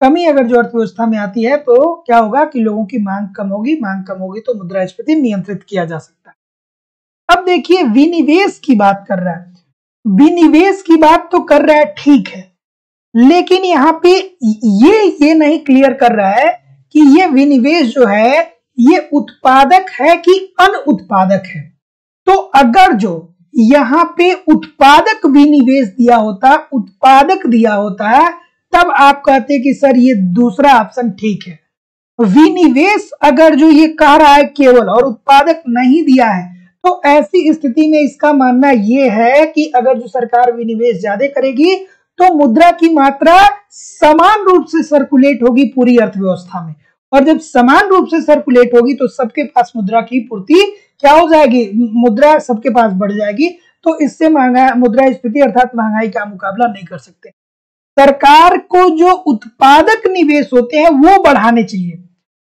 कमी अगर जो अर्थव्यवस्था में आती है तो क्या होगा कि लोगों की मांग कम होगी, मांग कम होगी तो मुद्रास्फीति नियंत्रित किया जा सकता है। अब देखिए विनिवेश की बात कर रहा है, विनिवेश की बात तो कर रहा है, ठीक है, लेकिन यहाँ पे ये नहीं क्लियर कर रहा है कि ये विनिवेश जो है ये उत्पादक है कि अनुत्पादक है। तो अगर जो यहाँ पे उत्पादक विनिवेश दिया होता, उत्पादक दिया होता, तब आप कहते कि सर ये दूसरा ऑप्शन ठीक है। विनिवेश अगर जो ये कह रहा है केवल और उत्पादक नहीं दिया है तो ऐसी स्थिति में इसका मानना ये है कि अगर जो सरकार विनिवेश ज्यादा करेगी तो मुद्रा की मात्रा समान रूप से सर्कुलेट होगी पूरी अर्थव्यवस्था में, और जब समान रूप से सर्कुलेट होगी तो सबके पास मुद्रा की पूर्ति क्या हो जाएगी, मुद्रा सबके पास बढ़ जाएगी। तो इससे मुद्रास्फीति अर्थात महंगाई का मुकाबला नहीं कर सकते। सरकार को जो उत्पादक निवेश होते हैं वो बढ़ाने चाहिए।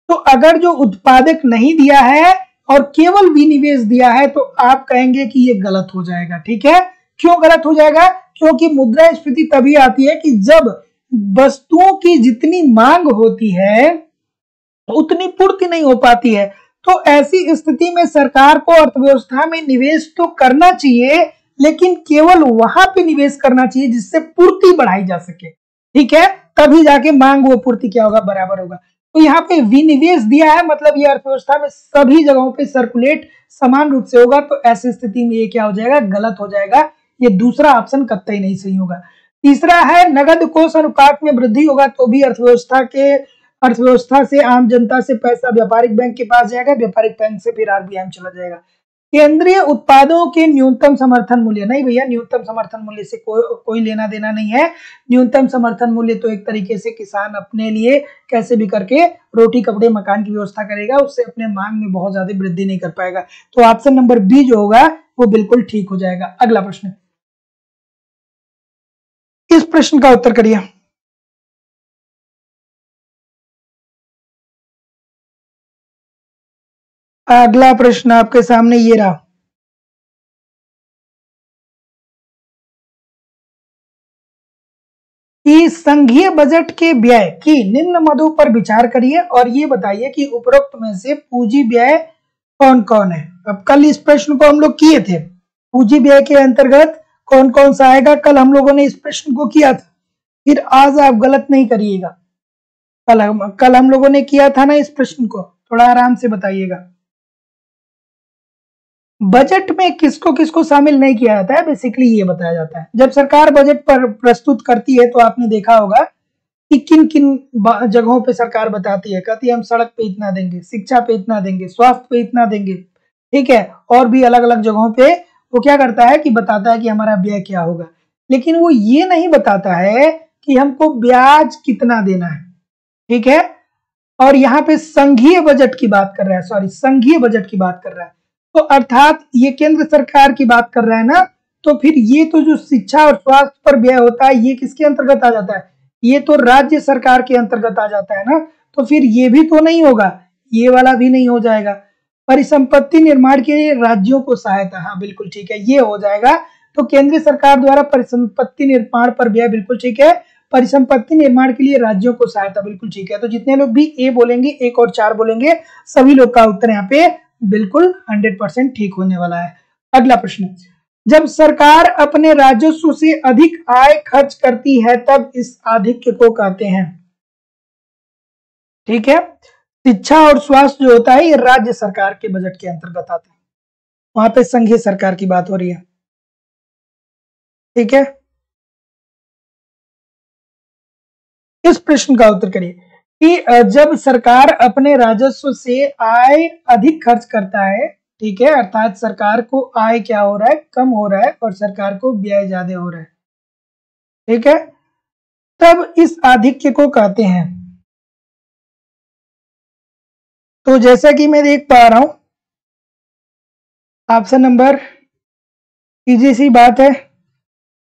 तो अगर जो उत्पादक नहीं दिया है और केवल विनिवेश दिया है तो आप कहेंगे कि ये गलत हो जाएगा। ठीक है, क्यों गलत हो जाएगा? क्योंकि मुद्रास्फीति तभी आती है कि जब वस्तुओं की जितनी मांग होती है उतनी पूर्ति नहीं हो पाती है। तो ऐसी स्थिति में सरकार को अर्थव्यवस्था में निवेश तो करना चाहिए, लेकिन केवल वहां पे निवेश करना चाहिए जिससे पूर्ति बढ़ाई जा सके। ठीक है, तभी जाके मांग वो पूर्ति क्या होगा, बराबर होगा। तो यहाँ पे विनिवेश दिया है, मतलब ये अर्थव्यवस्था में सभी जगहों पे सर्कुलेट समान रूप से होगा। तो ऐसी स्थिति में ये क्या हो जाएगा, गलत हो जाएगा। ये दूसरा ऑप्शन कतई नहीं सही होगा। तीसरा है नगद कोष अनुपात में वृद्धि होगा तो भी अर्थव्यवस्था से आम जनता से पैसा व्यापारिक बैंक के पास जाएगा, व्यापारिक बैंक से फिर आरबीआई में चला जाएगा। केंद्रीय उत्पादों के न्यूनतम समर्थन मूल्य, नहीं भैया, न्यूनतम समर्थन मूल्य से कोई लेना देना नहीं है। न्यूनतम समर्थन मूल्य तो एक तरीके से किसान अपने लिए कैसे भी करके रोटी कपड़े मकान की व्यवस्था करेगा, उससे अपने मांग में बहुत ज्यादा वृद्धि नहीं कर पाएगा। तो ऑप्शन नंबर बी जो होगा वो बिल्कुल ठीक हो जाएगा। अगला प्रश्न, इस प्रश्न का उत्तर करिए। अगला प्रश्न आपके सामने ये रहा, कि संघीय बजट के व्यय की निम्न मदों पर विचार करिए और ये बताइए कि उपरोक्त में से पूंजी व्यय कौन कौन है। अब कल इस प्रश्न को हम लोग किए थे, पूंजी व्यय के अंतर्गत कौन कौन सा आएगा, कल हम लोगों ने इस प्रश्न को किया था। फिर आज आप गलत नहीं करिएगा, कल हम लोगों ने किया था ना इस प्रश्न को, थोड़ा आराम से बताइएगा। बजट में किसको किसको शामिल नहीं किया जाता है, बेसिकली ये बताया जाता है। जब सरकार बजट पर प्रस्तुत करती है तो आपने देखा होगा कि किन किन जगहों पे सरकार बताती है, कहती है हम सड़क पे इतना देंगे, शिक्षा पे इतना देंगे, स्वास्थ्य पे इतना देंगे। ठीक है, और भी अलग अलग जगहों पे वो क्या करता है कि बताता है कि हमारा व्यय क्या होगा, लेकिन वो ये नहीं बताता है कि हमको ब्याज कितना देना है। ठीक है, और यहाँ पे संघीय बजट की बात कर रहा है, सॉरी संघीय बजट की बात कर रहा है, तो अर्थात ये केंद्र सरकार की बात कर रहा है ना। तो फिर ये तो जो शिक्षा और स्वास्थ्य पर व्यय होता है ये किसके अंतर्गत आ जाता है, ये तो राज्य सरकार के अंतर्गत आ जाता है ना। तो फिर ये भी तो नहीं होगा, ये वाला भी नहीं हो जाएगा। परिसंपत्ति निर्माण के लिए राज्यों को सहायता, हाँ बिल्कुल ठीक है, ये हो जाएगा। तो केंद्र सरकार द्वारा परिसंपत्ति निर्माण पर व्यय, बिल्कुल ठीक है। परिसंपत्ति निर्माण के लिए राज्यों को सहायता, बिल्कुल ठीक है। तो जितने लोग भी ए बोलेंगे, 1 और 4 बोलेंगे, सभी लोग का उत्तर यहाँ पे बिल्कुल 100% ठीक होने वाला है। अगला प्रश्न, जब सरकार अपने राजस्व से अधिक आय खर्च करती है तब इस आधिक्य को कहते हैं। ठीक है, शिक्षा और स्वास्थ्य जो होता है ये राज्य सरकार के बजट के अंतर्गत आता है, वहां पे संघीय सरकार की बात हो रही है। ठीक है, इस प्रश्न का उत्तर करिए कि जब सरकार अपने राजस्व से आय अधिक खर्च करता है, ठीक है, अर्थात सरकार को आय क्या हो रहा है, कम हो रहा है, और सरकार को व्यय ज्यादा हो रहा है। ठीक है, तब इस आधिक्य को कहते हैं। तो जैसा कि मैं देख पा रहा हूं, ऑप्शन नंबर इजी सी बात है।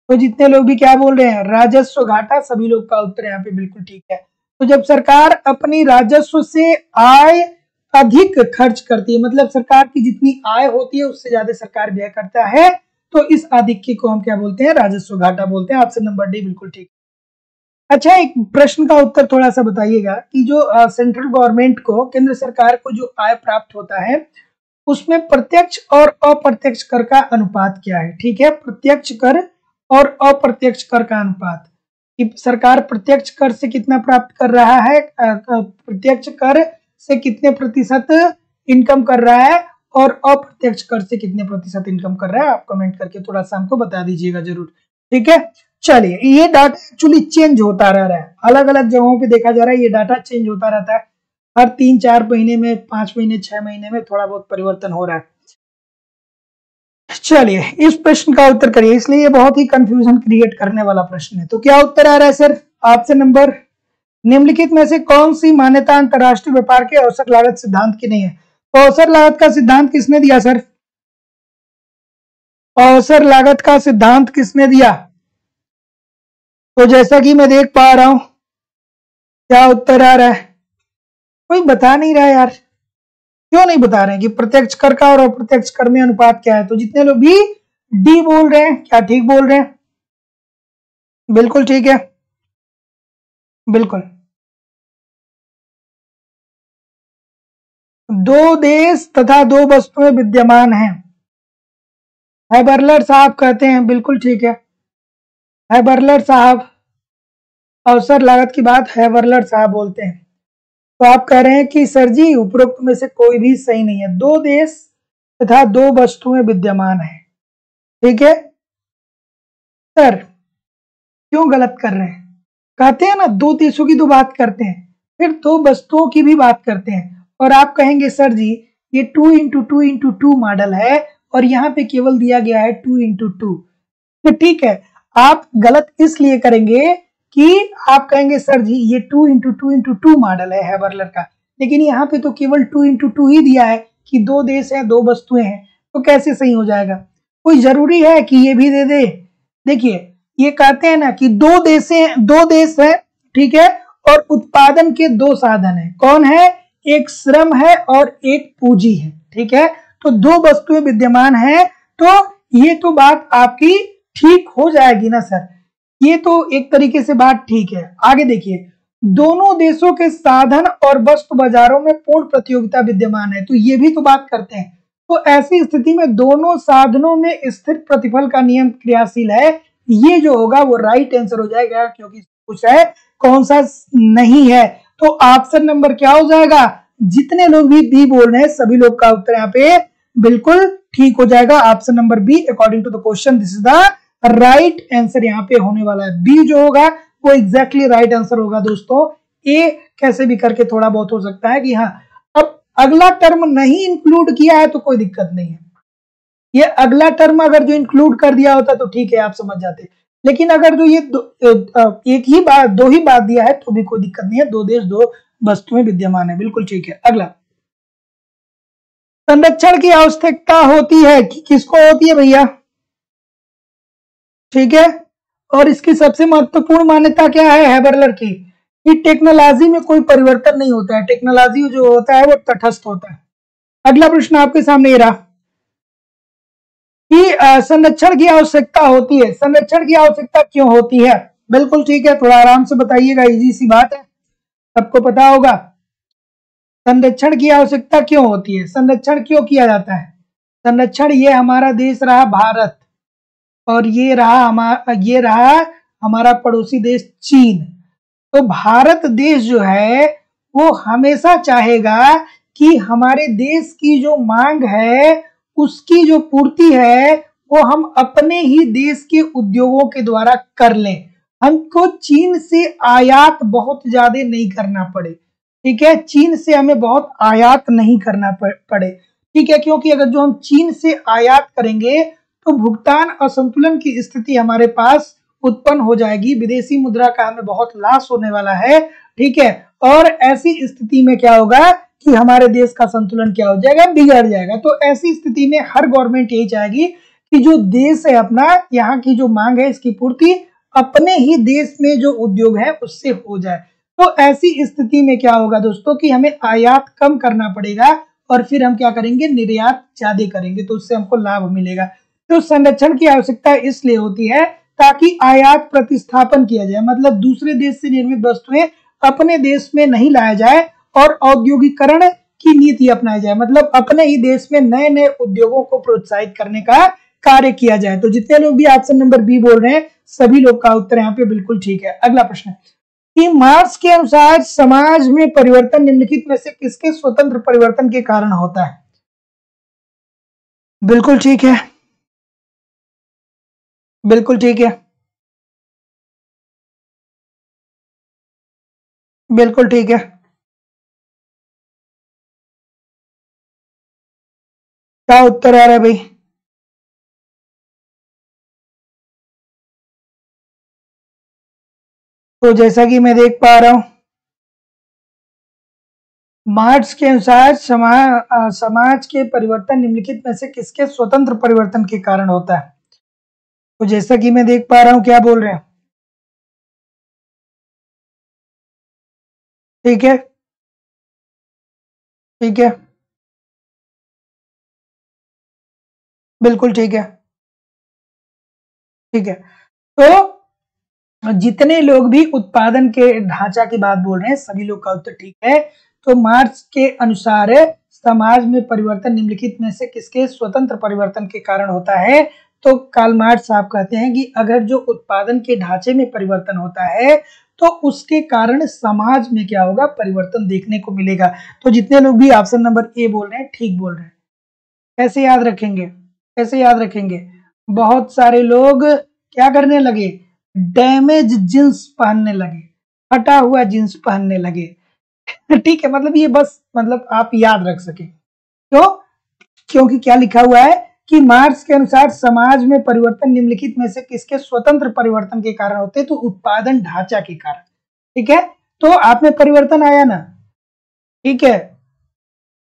तो जितने लोग भी क्या बोल रहे हैं, राजस्व घाटा, सभी लोग का उत्तर यहाँ पे बिल्कुल ठीक है। तो जब सरकार अपनी राजस्व से आय अधिक खर्च करती है, मतलब सरकार की जितनी आय होती है उससे ज्यादा सरकार व्यय करता है, तो इस आधिक्य को हम क्या बोलते हैं, राजस्व घाटा बोलते हैं। ऑप्शन नंबर डी बिल्कुल ठीक। अच्छा, एक प्रश्न का उत्तर थोड़ा सा बताइएगा कि जो सेंट्रल गवर्नमेंट को, केंद्र सरकार को जो आय प्राप्त होता है उसमें प्रत्यक्ष और अप्रत्यक्ष कर का अनुपात क्या है। ठीक है, प्रत्यक्ष कर और अप्रत्यक्ष कर का अनुपात, कि सरकार प्रत्यक्ष कर से कितना प्राप्त कर रहा है, प्रत्यक्ष कर से कितने प्रतिशत इनकम कर रहा है, और अप्रत्यक्ष कर से कितने प्रतिशत इनकम कर रहा है, आप कमेंट करके थोड़ा सा हमको बता दीजिएगा जरूर। ठीक है, चलिए, ये डाटा एक्चुअली चेंज होता रह रहा है, अलग अलग जगहों पे देखा जा रहा है, ये डाटा चेंज होता रहता है, हर 3-4 महीने में, 5 महीने, 6 महीने में थोड़ा बहुत परिवर्तन हो रहा है। चलिए इस प्रश्न का उत्तर करिए, इसलिए ये बहुत ही कंफ्यूजन क्रिएट करने वाला प्रश्न है। तो क्या उत्तर आ रहा है सर? ऑप्शन नंबर, निम्नलिखित में से कौन सी मान्यता अंतरराष्ट्रीय व्यापार के औसत लागत सिद्धांत की नहीं है? तो औसत लागत का सिद्धांत किसने दिया सर? औसत लागत का सिद्धांत किसने दिया? तो जैसा कि मैं देख पा रहा हूं, क्या उत्तर आ रहा है? कोई बता नहीं रहा है यार, क्यों नहीं बता रहे हैं कि प्रत्यक्ष कर का और अप्रत्यक्ष कर में अनुपात क्या है? तो जितने लोग भी डी बोल रहे हैं, क्या ठीक बोल रहे हैं? बिल्कुल ठीक है, बिल्कुल। दो देश तथा दो वस्तुएं विद्यमान हैं, हैबरलर साहब कहते हैं, बिल्कुल ठीक है। हैबरलर साहब, अवसर लागत की बात हैबरलर साहब बोलते हैं। तो आप कह रहे हैं कि सर जी उपरोक्त में से कोई भी सही नहीं है, दो देश तथा दो वस्तुएं विद्यमान है, ठीक है सर। क्यों गलत कर रहे हैं? कहते हैं ना दो देशों की तो बात करते हैं, फिर दो वस्तुओं की भी बात करते हैं, और आप कहेंगे सर जी ये 2x2x2 मॉडल है और यहाँ पे केवल दिया गया है 2x2। तो ठीक है, आप गलत इसलिए करेंगे कि आप कहेंगे सर जी ये 2x2x2 मॉडल है हैबरलर का, लेकिन यहाँ पे तो केवल 2x2 ही दिया है कि दो देश हैं दो वस्तुएं हैं, तो कैसे सही हो जाएगा? कोई जरूरी है कि ये भी दे दे? देखिए ये कहते हैं ना कि दो देश है, ठीक है, और उत्पादन के दो साधन है। कौन है? एक श्रम है और एक पूंजी है, ठीक है। तो दो वस्तुएं विद्यमान है, तो ये तो बात आपकी ठीक हो जाएगी ना सर, ये तो एक तरीके से बात ठीक है। आगे देखिए, दोनों देशों के साधन और वस्तु बाजारों में पूर्ण प्रतियोगिता विद्यमान है, तो ये भी तो बात करते हैं। तो ऐसी स्थिति में दोनों साधनों में स्थिर प्रतिफल का नियम क्रियाशील है, ये जो होगा वो राइट आंसर हो जाएगा, क्योंकि कुछ है कौन सा नहीं है। तो ऑप्शन नंबर क्या हो जाएगा? जितने लोग भी बी बोल रहे हैं सभी लोग का उत्तर यहाँ पे बिल्कुल ठीक हो जाएगा। Option number B according to the question this is the right answer यहाँ पे होने वाला है। बी जो होगा वो एग्जैक्टली राइट आंसर होगा दोस्तों। ए कैसे भी करके थोड़ा बहुत हो सकता है कि हाँ, अब अगला टर्म नहीं इंक्लूड किया है तो कोई दिक्कत नहीं है, ये अगला टर्म अगर जो इंक्लूड कर दिया होता तो ठीक है आप समझ जाते, लेकिन अगर जो ये एक ही बात दो ही बात दिया है तो भी कोई दिक्कत नहीं है। दो देश दो वस्तुएं विद्यमान है, बिल्कुल ठीक है। अगला, संरक्षण की आवश्यकता होती है कि किसको होती है भैया? ठीक है, और इसकी सबसे महत्वपूर्ण मान्यता क्या है हैबरलर की? कि टेक्नोलॉजी में कोई परिवर्तन नहीं होता है, टेक्नोलॉजी जो होता है वो तटस्थ होता है। अगला प्रश्न आपके सामने ये रहा कि संरक्षण की आवश्यकता होती है, संरक्षण की आवश्यकता क्यों होती है? बिल्कुल ठीक है, थोड़ा आराम से बताइएगा, इजी सी बात है, सबको पता होगा। संरक्षण की आवश्यकता क्यों होती है? संरक्षण क्यों किया जाता है? संरक्षण, ये हमारा देश रहा भारत और ये रहा हमारा पड़ोसी देश चीन। तो भारत देश जो है वो हमेशा चाहेगा कि हमारे देश की जो मांग है उसकी जो पूर्ति है वो हम अपने ही देश के उद्योगों के द्वारा कर लें, हमको चीन से आयात बहुत ज्यादा नहीं करना पड़े, ठीक है। चीन से हमें बहुत आयात नहीं करना पड़े, ठीक है, क्योंकि अगर जो हम चीन से आयात करेंगे तो भुगतान असंतुलन की स्थिति हमारे पास उत्पन्न हो जाएगी, विदेशी मुद्रा का हमें बहुत लॉस होने वाला है, ठीक है। और ऐसी स्थिति में क्या होगा कि हमारे देश का संतुलन क्या हो जाएगा? बिगड़ जाएगा। तो ऐसी स्थिति में हर गवर्नमेंट यही चाहेगी कि जो देश है अपना, यहाँ की जो मांग है इसकी पूर्ति अपने ही देश में जो उद्योग है उससे हो जाए। तो ऐसी स्थिति में क्या होगा दोस्तों कि हमें आयात कम करना पड़ेगा और फिर हम क्या करेंगे? निर्यात ज्यादा करेंगे, तो उससे हमको लाभ मिलेगा। तो संरक्षण की आवश्यकता इसलिए होती है ताकि आयात प्रतिस्थापन किया जाए, मतलब दूसरे देश से निर्मित वस्तुएं अपने देश में नहीं लाया जाए और औद्योगिकरण की नीति अपनाई जाए, मतलब अपने ही देश में नए नए उद्योगों को प्रोत्साहित करने का कार्य किया जाए। तो जितने लोग भी ऑप्शन नंबर बी बोल रहे हैं सभी लोग का उत्तर यहाँ पे बिल्कुल ठीक है। अगला प्रश्न है कि मार्क्स के अनुसार समाज में परिवर्तन निम्नलिखित में से किसके स्वतंत्र परिवर्तन के कारण होता है? बिल्कुल ठीक है, बिल्कुल ठीक है, बिल्कुल ठीक है। क्या उत्तर आ रहा है भाई? तो जैसा कि मैं देख पा रहा हूं, मार्क्स के अनुसार समाज के परिवर्तन निम्नलिखित में से किसके स्वतंत्र परिवर्तन के कारण होता है। तो जैसा कि मैं देख पा रहा हूं, क्या बोल रहे हैं, ठीक है, ठीक है, बिल्कुल ठीक है, ठीक है। तो जितने लोग भी उत्पादन के ढांचा की बात बोल रहे हैं, सभी लोग का उत्तर ठीक है। तो मार्क्स के अनुसार समाज में परिवर्तन निम्नलिखित में से किसके स्वतंत्र परिवर्तन के कारण होता है। तो कार्ल मार्क्स साहब कहते हैं कि अगर जो उत्पादन के ढांचे में परिवर्तन होता है तो उसके कारण समाज में क्या होगा, परिवर्तन देखने को मिलेगा। तो जितने लोग भी ऑप्शन नंबर ए बोल रहे हैं, ठीक बोल रहे हैं। कैसे याद रखेंगे, कैसे याद रखेंगे, बहुत सारे लोग क्या करने लगे, डैमेज जींस पहनने लगे, फटा हुआ जींस पहनने लगे। ठीक है, मतलब ये बस मतलब आप याद रख सके। क्यों, क्योंकि क्या लिखा हुआ है कि मार्क्स के अनुसार समाज में परिवर्तन निम्नलिखित में से किसके स्वतंत्र परिवर्तन के कारण होते हैं। तो उत्पादन ढांचा के कारण। ठीक है, तो आप में परिवर्तन आया ना, ठीक है,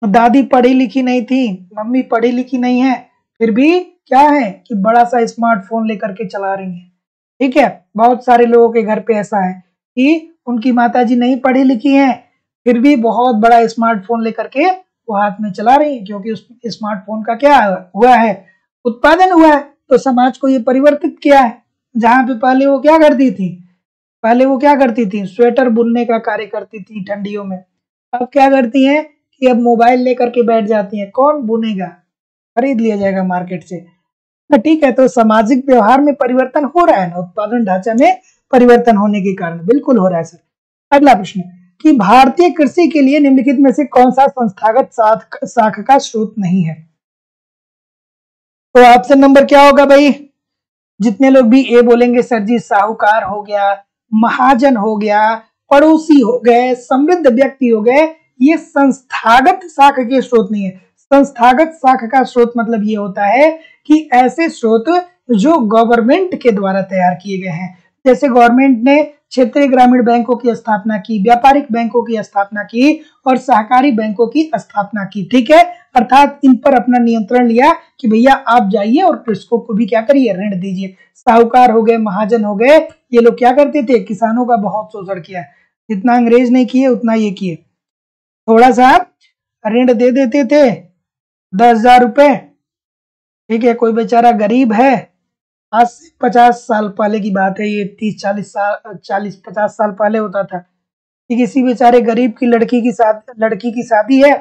दादी पढ़ी लिखी नहीं थी, मम्मी पढ़ी लिखी नहीं है, फिर भी क्या है कि बड़ा सा स्मार्टफोन लेकर के चला रही है। ठीक है, बहुत सारे लोगों के घर पे ऐसा है कि उनकी माताजी नहीं पढ़ी लिखी हैं, फिर भी बहुत बड़ा स्मार्टफोन लेकर के वो हाथ में चला रही है, क्योंकि उस स्मार्टफोन का क्या हुआ है, उत्पादन हुआ है। तो समाज को ये परिवर्तित किया है। जहां पे पहले वो क्या करती थी, पहले वो क्या करती थी, स्वेटर बुनने का कार्य करती थी ठंडियों में, अब क्या करती हैं कि अब मोबाइल लेकर के बैठ जाती हैं। कौन बुनेगा, खरीद लिया जाएगा मार्केट से। ठीक है, तो सामाजिक व्यवहार में परिवर्तन हो रहा है ना, उत्पादन ढांचा में परिवर्तन होने के कारण, बिल्कुल हो रहा है सर। अगला प्रश्न कि भारतीय कृषि के लिए निम्नलिखित में से कौन सा संस्थागत साख का स्रोत नहीं है। तो ऑप्शन नंबर क्या होगा भाई, जितने लोग भी ए बोलेंगे सर जी, साहूकार हो गया, महाजन हो गया, पड़ोसी हो गए, समृद्ध व्यक्ति हो गए, ये संस्थागत साख के स्रोत नहीं है। संस्थागत साख का स्रोत मतलब ये होता है कि ऐसे स्रोत जो गवर्नमेंट के द्वारा तैयार किए गए हैं। जैसे गवर्नमेंट ने क्षेत्रीय ग्रामीण बैंकों की स्थापना की, व्यापारिक बैंकों की स्थापना की और सहकारी बैंकों की स्थापना की। ठीक है, अर्थात इन पर अपना नियंत्रण लिया कि भैया आप जाइए और कृषकों को भी क्या करिए, ऋण दीजिए। साहूकार हो गए, महाजन हो गए, ये लोग क्या करते थे, किसानों का बहुत शोषण किया। जितना अंग्रेज ने किए उतना ये किए। थोड़ा सा ऋण दे देते थे, 10,000 रुपए, ठीक है, कोई बेचारा गरीब है, आज से 50 साल पहले की बात है, ये 30-40 साल 40-50 साल पहले होता था कि किसी बेचारे गरीब की लड़की की शादी है,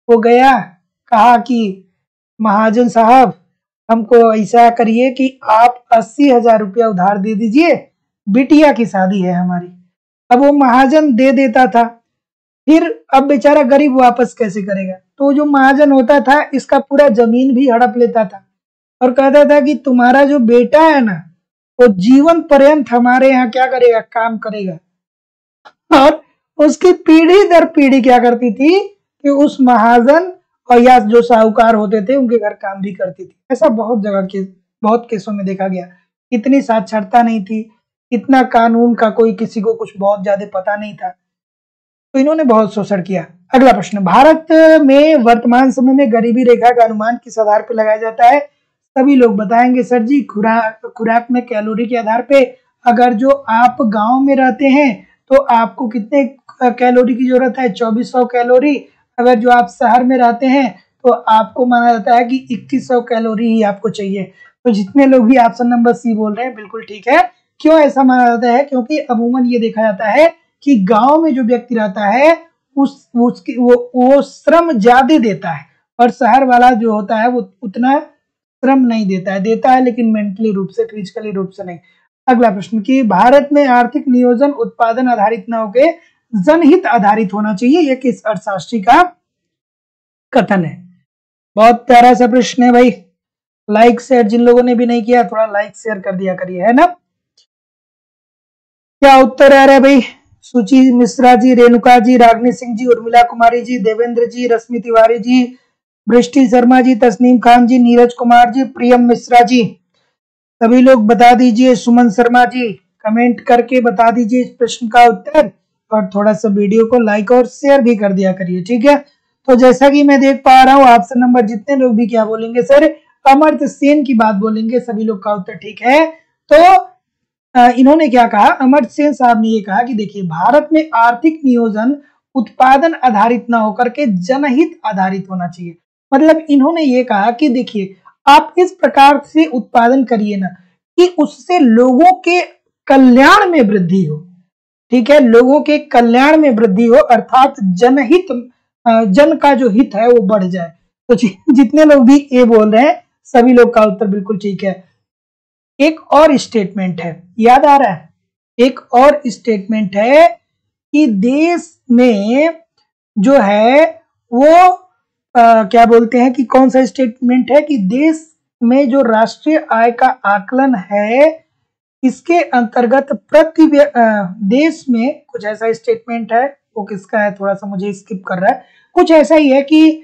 वो गया, कहा कि महाजन साहब हमको ऐसा करिए कि आप 80,000 रुपया उधार दे दीजिए, बिटिया की शादी है हमारी। अब वो महाजन दे देता था, फिर अब बेचारा गरीब वापस कैसे करेगा। तो जो महाजन होता था इसका पूरा जमीन भी हड़प लेता था और कहता था कि तुम्हारा जो बेटा है ना, वो जीवन पर्यंत हमारे यहाँ क्या करेगा, काम करेगा। और उसकी पीढ़ी दर पीढ़ी क्या करती थी कि उस महाजन और या जो साहूकार होते थे उनके घर काम भी करती थी। ऐसा बहुत जगह के बहुत केसों में देखा गया। इतनी साक्षरता नहीं थी, इतना कानून का कोई किसी को कुछ बहुत ज्यादा पता नहीं था, तो इन्होंने बहुत शोषण किया। अगला प्रश्न, भारत में वर्तमान समय में गरीबी रेखा का अनुमान किस आधार पर लगाया जाता है। सभी लोग बताएंगे सर जी, खुराक में कैलोरी के आधार पे। अगर जो आप गांव में रहते हैं तो आपको कितने कैलोरी की जरूरत है, 2400 कैलोरी। अगर जो आप शहर में रहते हैं तो आपको माना जाता है कि 2100 कैलोरी ही आपको चाहिए। तो जितने लोग भी ऑप्शन नंबर सी बोल रहे हैं बिल्कुल ठीक है। क्यों ऐसा माना जाता है, क्योंकि अमूमन ये देखा जाता है कि गांव में जो व्यक्ति रहता है उसकी वो श्रम ज्यादा देता है, और शहर वाला जो होता है वो उतना श्रम नहीं देता है लेकिन मेंटली रूप से, फिजिकली रूप से नहीं। अगला प्रश्न कि भारत में आर्थिक नियोजन उत्पादन आधारित न होकर जनहित आधारित होना चाहिए, यह किस अर्थशास्त्री का कथन है। बहुत प्यारा सा प्रश्न है भाई। लाइक शेयर जिन लोगों ने भी नहीं किया, थोड़ा लाइक शेयर कर दिया करिए, है ना। क्या उत्तर आ रहा है भाई, सुची मिश्रा जी, रेणुका जी, रागनी सिंह जी, उर्मिला कुमारी जी, देवेंद्र जी, रश्मि तिवारी जी, वृष्टि शर्मा जी, तस्नीम खान जी, नीरज कुमार जी, प्रियम मिश्रा जी, सभी लोग बता दीजिए। सुमन शर्मा जी, कमेंट करके बता दीजिए इस प्रश्न का उत्तर, और थोड़ा सा वीडियो को लाइक और शेयर भी कर दिया करिए, ठीक है। तो जैसा कि मैं देख पा रहा हूँ ऑप्शन नंबर जितने लोग भी क्या बोलेंगे सर, अमर्त्य सेन की बात बोलेंगे, सभी लोग का उत्तर ठीक है। तो इन्होंने क्या कहा, अमर्त्य सेन साहब ने ये कहा कि देखिए भारत में आर्थिक नियोजन उत्पादन आधारित ना होकर के जनहित आधारित होना चाहिए। मतलब इन्होंने ये कहा कि देखिए आप इस प्रकार से उत्पादन करिए ना कि उससे लोगों के कल्याण में वृद्धि हो, ठीक है, लोगों के कल्याण में वृद्धि हो, अर्थात जनहित, जन का जो हित है वो बढ़ जाए। तो जितने लोग भी ये बोल रहे हैं सभी लोग का उत्तर बिल्कुल ठीक है। एक और स्टेटमेंट है, याद आ रहा है, एक और स्टेटमेंट है कि देश में जो है वो क्या बोलते हैं कि कौन सा स्टेटमेंट है कि देश में जो राष्ट्रीय आय का आकलन है इसके अंतर्गत प्रति देश में कुछ ऐसा स्टेटमेंट है, वो किसका है थोड़ा सा मुझे स्किप कर रहा है, कुछ ऐसा ही है कि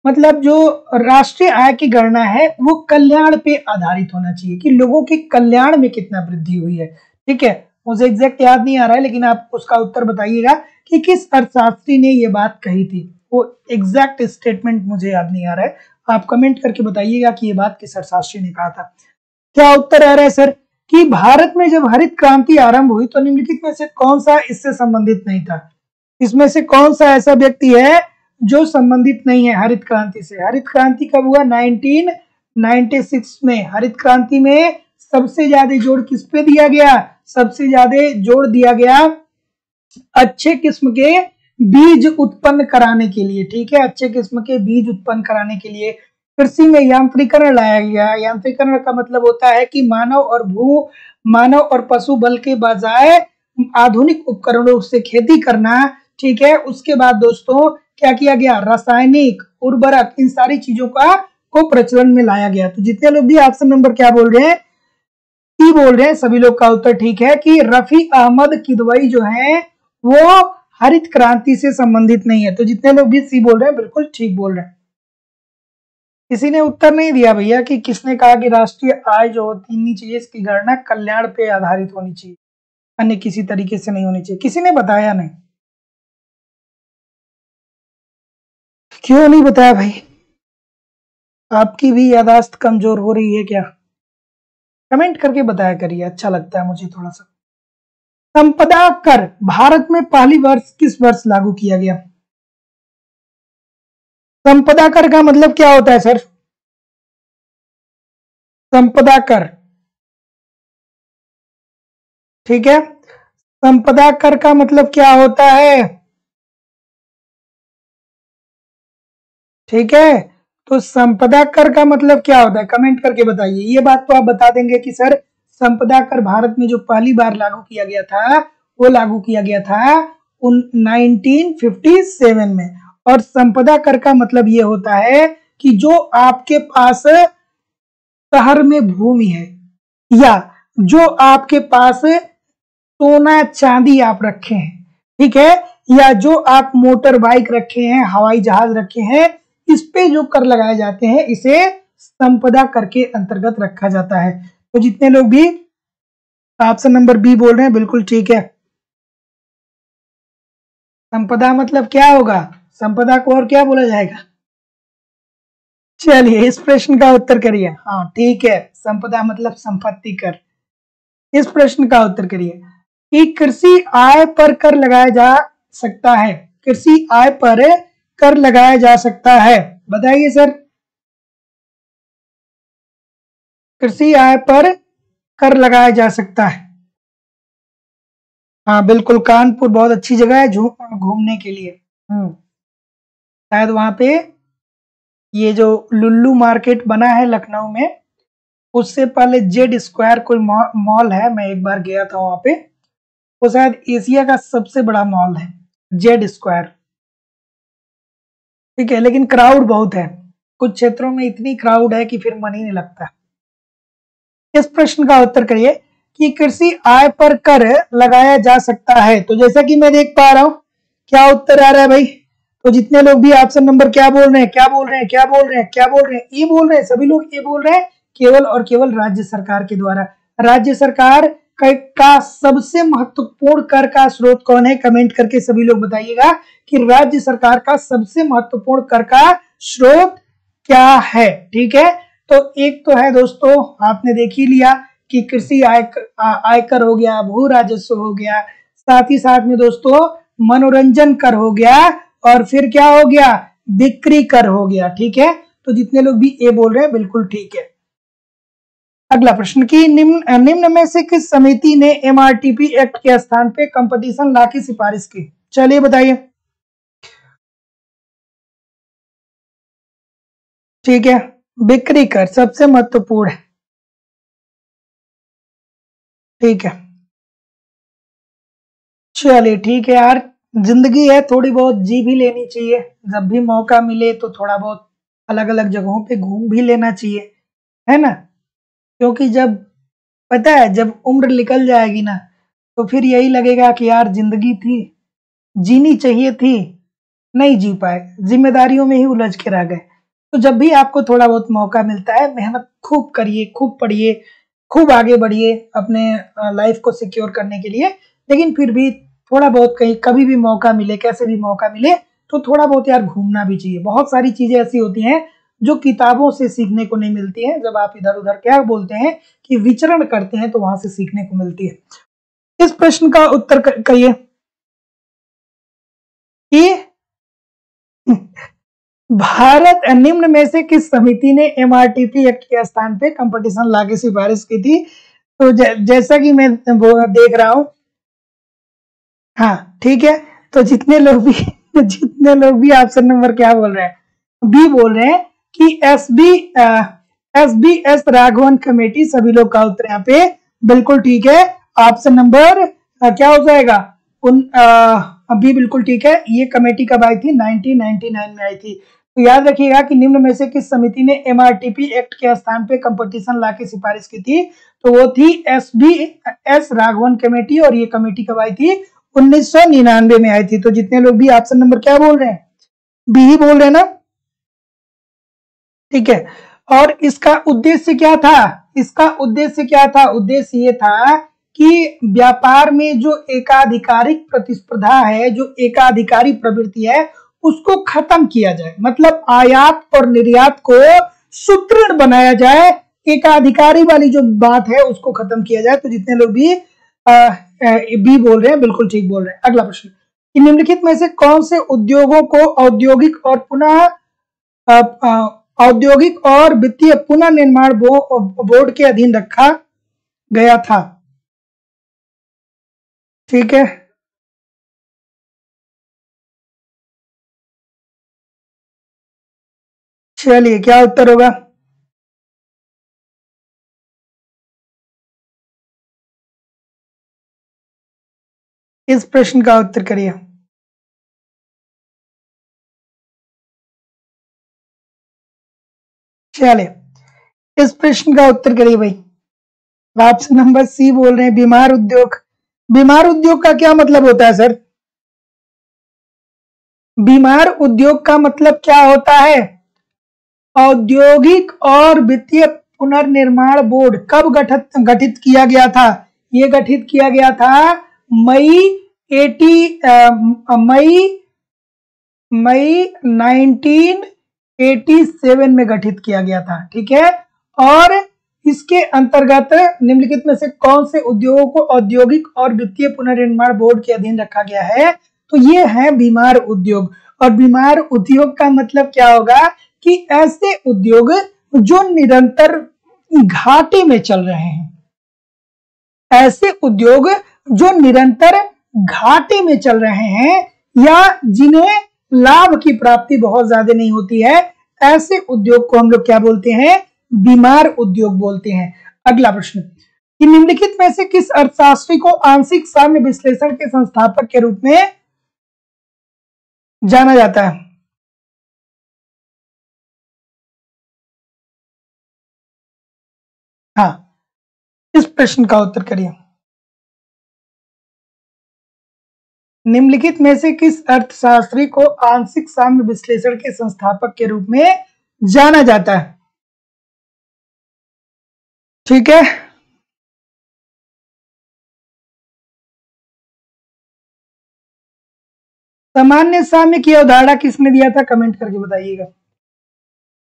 मतलब जो राष्ट्रीय आय की गणना है वो कल्याण पे आधारित होना चाहिए कि लोगों के कल्याण में कितना वृद्धि हुई है, ठीक है। मुझे एग्जैक्ट याद नहीं आ रहा है, लेकिन आप उसका उत्तर बताइएगा कि किस अर्थशास्त्री ने ये बात कही थी। वो एग्जैक्ट स्टेटमेंट मुझे याद नहीं आ रहा है, आप कमेंट करके बताइएगा कि ये बात किस अर्थशास्त्री ने कहा था। क्या उत्तर आ रहा है सर कि भारत में जब हरित क्रांति आरंभ हुई तो निम्नलिखित में से कौन सा इससे संबंधित नहीं था। इसमें से कौन सा ऐसा व्यक्ति है जो संबंधित नहीं है हरित क्रांति से। हरित क्रांति कब हुआ, 1996 में। हरित क्रांति में सबसे ज्यादा जोर किस पे दिया गया, सबसे ज्यादा जोर दिया गया अच्छे किस्म के बीज उत्पन्न कराने के लिए, ठीक है, अच्छे किस्म के बीज उत्पन्न कराने के लिए। कृषि में यांत्रिकरण लाया गया। यांत्रिकरण का मतलब होता है कि मानव और पशु बल के बजाय आधुनिक उपकरणों से खेती करना, ठीक है। उसके बाद दोस्तों क्या किया गया, रासायनिक उर्वरक, इन सारी चीजों को प्रचलन में लाया गया। तो जितने लोग भी ऑप्शन नंबर क्या बोल रहे हैं, सी बोल रहे हैं, सभी लोग का उत्तर ठीक है कि रफी अहमद किदवई जो है वो हरित क्रांति से संबंधित नहीं है। तो जितने लोग भी सी बोल रहे हैं बिल्कुल ठीक बोल रहे हैं। किसी ने उत्तर नहीं दिया भैया कि किसने कहा कि राष्ट्रीय आय जो होती चाहिए इसकी गणना कल्याण पे आधारित होनी चाहिए, अन्य किसी तरीके से नहीं होनी चाहिए। किसी ने बताया नहीं, क्यों नहीं बताया भाई, आपकी भी याददाश्त कमजोर हो रही है क्या? कमेंट करके बताया करिए, अच्छा लगता है मुझे थोड़ा सा। संपदा कर भारत में पहली वर्ष किस वर्ष लागू किया गया? संपदा कर का मतलब क्या होता है सर? संपदा कर, ठीक है, संपदा कर का मतलब क्या होता है, ठीक है। तो संपदा कर का मतलब क्या होता है, कमेंट करके बताइए। ये बात तो आप बता देंगे कि सर संपदा कर भारत में जो पहली बार लागू किया गया था वो लागू किया गया था 1957 में। और संपदा कर का मतलब ये होता है कि जो आपके पास शहर में भूमि है या जो आपके पास सोना चांदी आप रखे हैं, ठीक है, या जो आप मोटर बाइक रखे हैं, हवाई जहाज रखे हैं, इस पे जो कर लगाए जाते हैं इसे संपदा कर के अंतर्गत रखा जाता है। तो जितने लोग भी ऑप्शन नंबर बी बोल रहे हैं बिल्कुल ठीक है। संपदा मतलब क्या होगा, संपदा को और क्या बोला जाएगा? चलिए इस प्रश्न का उत्तर करिए। हाँ ठीक है, संपदा मतलब संपत्ति कर। इस प्रश्न का उत्तर करिए कि कृषि आय पर कर लगाया जा सकता है, कृषि आय पर कर लगाया जा सकता है, बताइए सर। कृषि आय पर कर लगाया जा सकता है। हाँ बिल्कुल, कानपुर बहुत अच्छी जगह है घूमने के लिए। शायद वहां पे ये जो लुल्लू मार्केट बना है लखनऊ में, उससे पहले जेड स्क्वायर कोई मॉल है, मैं एक बार गया था वहां पे, वो शायद एशिया का सबसे बड़ा मॉल है जेड स्क्वायर, ठीक है। लेकिन क्राउड बहुत है, कुछ क्षेत्रों में इतनी क्राउड है कि फिर मन ही नहीं लगता। इस प्रश्न का उत्तर करिए कि कृषि आय पर कर लगाया जा सकता है। तो जैसा कि मैं देख पा रहा हूं, क्या उत्तर आ रहा है भाई? तो जितने लोग भी ऑप्शन नंबर क्या बोल रहे हैं, क्या बोल रहे हैं, क्या बोल रहे हैं, क्या बोल रहे हैं, ये बोल रहे हैं, सभी लोग ये बोल रहे हैं केवल और केवल राज्य सरकार के द्वारा। राज्य सरकार का सबसे महत्वपूर्ण कर का स्रोत कौन है? कमेंट करके सभी लोग बताइएगा कि राज्य सरकार का सबसे महत्वपूर्ण कर का स्रोत क्या है। ठीक है, तो एक तो है दोस्तों, आपने देख ही लिया कि कृषि आयकर हो गया, भू राजस्व हो गया, साथ ही साथ में दोस्तों मनोरंजन कर हो गया, और फिर क्या हो गया? बिक्री कर हो गया। ठीक है, तो जितने लोग भी ए बोल रहे हैं बिल्कुल ठीक है। अगला प्रश्न की निम्न में से किस समिति ने एमआरटीपी एक्ट के स्थान पे कंपटीशन लॉ की सिफारिश की? चलिए बताइए। ठीक है, बिक्री कर सबसे महत्वपूर्ण है। ठीक है, चलिए ठीक है यार, जिंदगी है, थोड़ी बहुत जी भी लेनी चाहिए। जब भी मौका मिले तो थोड़ा बहुत अलग अलग जगहों पे घूम भी लेना चाहिए, है ना? क्योंकि जब पता है, जब उम्र निकल जाएगी ना, तो फिर यही लगेगा कि यार जिंदगी थी, जीनी चाहिए थी, नहीं जी पाए, जिम्मेदारियों में ही उलझ के रह गए। तो जब भी आपको थोड़ा बहुत मौका मिलता है, मेहनत खूब करिए, खूब पढ़िए, खूब आगे बढ़िए अपने लाइफ को सिक्योर करने के लिए। लेकिन फिर भी थोड़ा बहुत कहीं कभी भी मौका मिले, कैसे भी मौका मिले, तो थोड़ा बहुत यार घूमना भी चाहिए। बहुत सारी चीजें ऐसी होती हैं जो किताबों से सीखने को नहीं मिलती हैं। जब आप इधर उधर क्या बोलते हैं कि विचरण करते हैं, तो वहां से सीखने को मिलती है। इस प्रश्न का उत्तर करिए कि भारत निम्न में से किस समिति ने एमआरटीपी एक्ट के स्थान पे कंपटीशन लॉ की सिफारिश की थी? तो जैसा कि मैं देख रहा हूं, हाँ ठीक है, तो जितने लोग भी ऑप्शन नंबर क्या बोल रहे हैं? बी बोल रहे हैं कि एस राघवन कमेटी। सभी लोग का उत्तर यहाँ पे बिल्कुल ठीक है। ऑप्शन नंबर क्या हो जाएगा? बी बिल्कुल ठीक है। ये कमेटी कब आई थी? 1999 में आई थी। तो याद रखिएगा कि निम्न में से किस समिति ने एमआरटीपी एक्ट के स्थान पे कंपटीशन लॉ की सिफारिश की थी? तो वो थी एस राघवन कमेटी, और ये कमेटी कब आई थी? 1999 में आई थी। तो जितने लोग भी ऑप्शन नंबर क्या बोल रहे हैं? बी ही बोल रहे हैं ना? ठीक है, और इसका उद्देश्य क्या था? इसका उद्देश्य क्या था? उद्देश्य ये था कि व्यापार में जो एकाधिकारिक प्रतिस्पर्धा है, जो एकाधिकारी प्रवृत्ति है, उसको खत्म किया जाए। मतलब आयात और निर्यात को सुदृढ़ बनाया जाए, एकाधिकारी वाली जो बात है उसको खत्म किया जाए। तो जितने लोग भी बी बोल रहे हैं बिल्कुल ठीक बोल रहे हैं। अगला प्रश्न, निम्नलिखित में से कौन से उद्योगों को औद्योगिक और वित्तीय पुनर्निर्माण बोर्ड के अधीन रखा गया था? ठीक है, चलिए क्या उत्तर होगा? इस प्रश्न का उत्तर करिए। चलिए इस प्रश्न का उत्तर करिए भाई। ऑप्शन नंबर सी बोल रहे हैं बीमार उद्योग। बीमार उद्योग का क्या मतलब होता है सर? बीमार उद्योग का मतलब क्या होता है? औद्योगिक और वित्तीय पुनर्निर्माण बोर्ड कब गठित किया गया था? ये गठित किया गया था मई 1987 में गठित किया गया था। ठीक है, और इसके अंतर्गत निम्नलिखित में से कौन से उद्योगों को औद्योगिक और वित्तीय पुनर्निर्माण बोर्ड के अधीन रखा गया है? तो ये है बीमार उद्योग। और बीमार उद्योग का मतलब क्या होगा कि ऐसे उद्योग जो निरंतर घाटे में चल रहे हैं, ऐसे उद्योग जो निरंतर घाटे में चल रहे हैं या जिन्हें लाभ की प्राप्ति बहुत ज्यादा नहीं होती है, ऐसे उद्योग को हम लोग क्या बोलते हैं? बीमार उद्योग बोलते हैं। अगला प्रश्न, कि निम्नलिखित में से किस अर्थशास्त्री को आंशिक साम्य विश्लेषण के संस्थापक के रूप में जाना जाता है? हाँ, इस प्रश्न का उत्तर करिए। निम्नलिखित में से किस अर्थशास्त्री को आंशिक साम्य विश्लेषण के संस्थापक के रूप में जाना जाता है? ठीक है, सामान्य साम्य की अवधारणा किसने दिया था, कमेंट करके बताइएगा।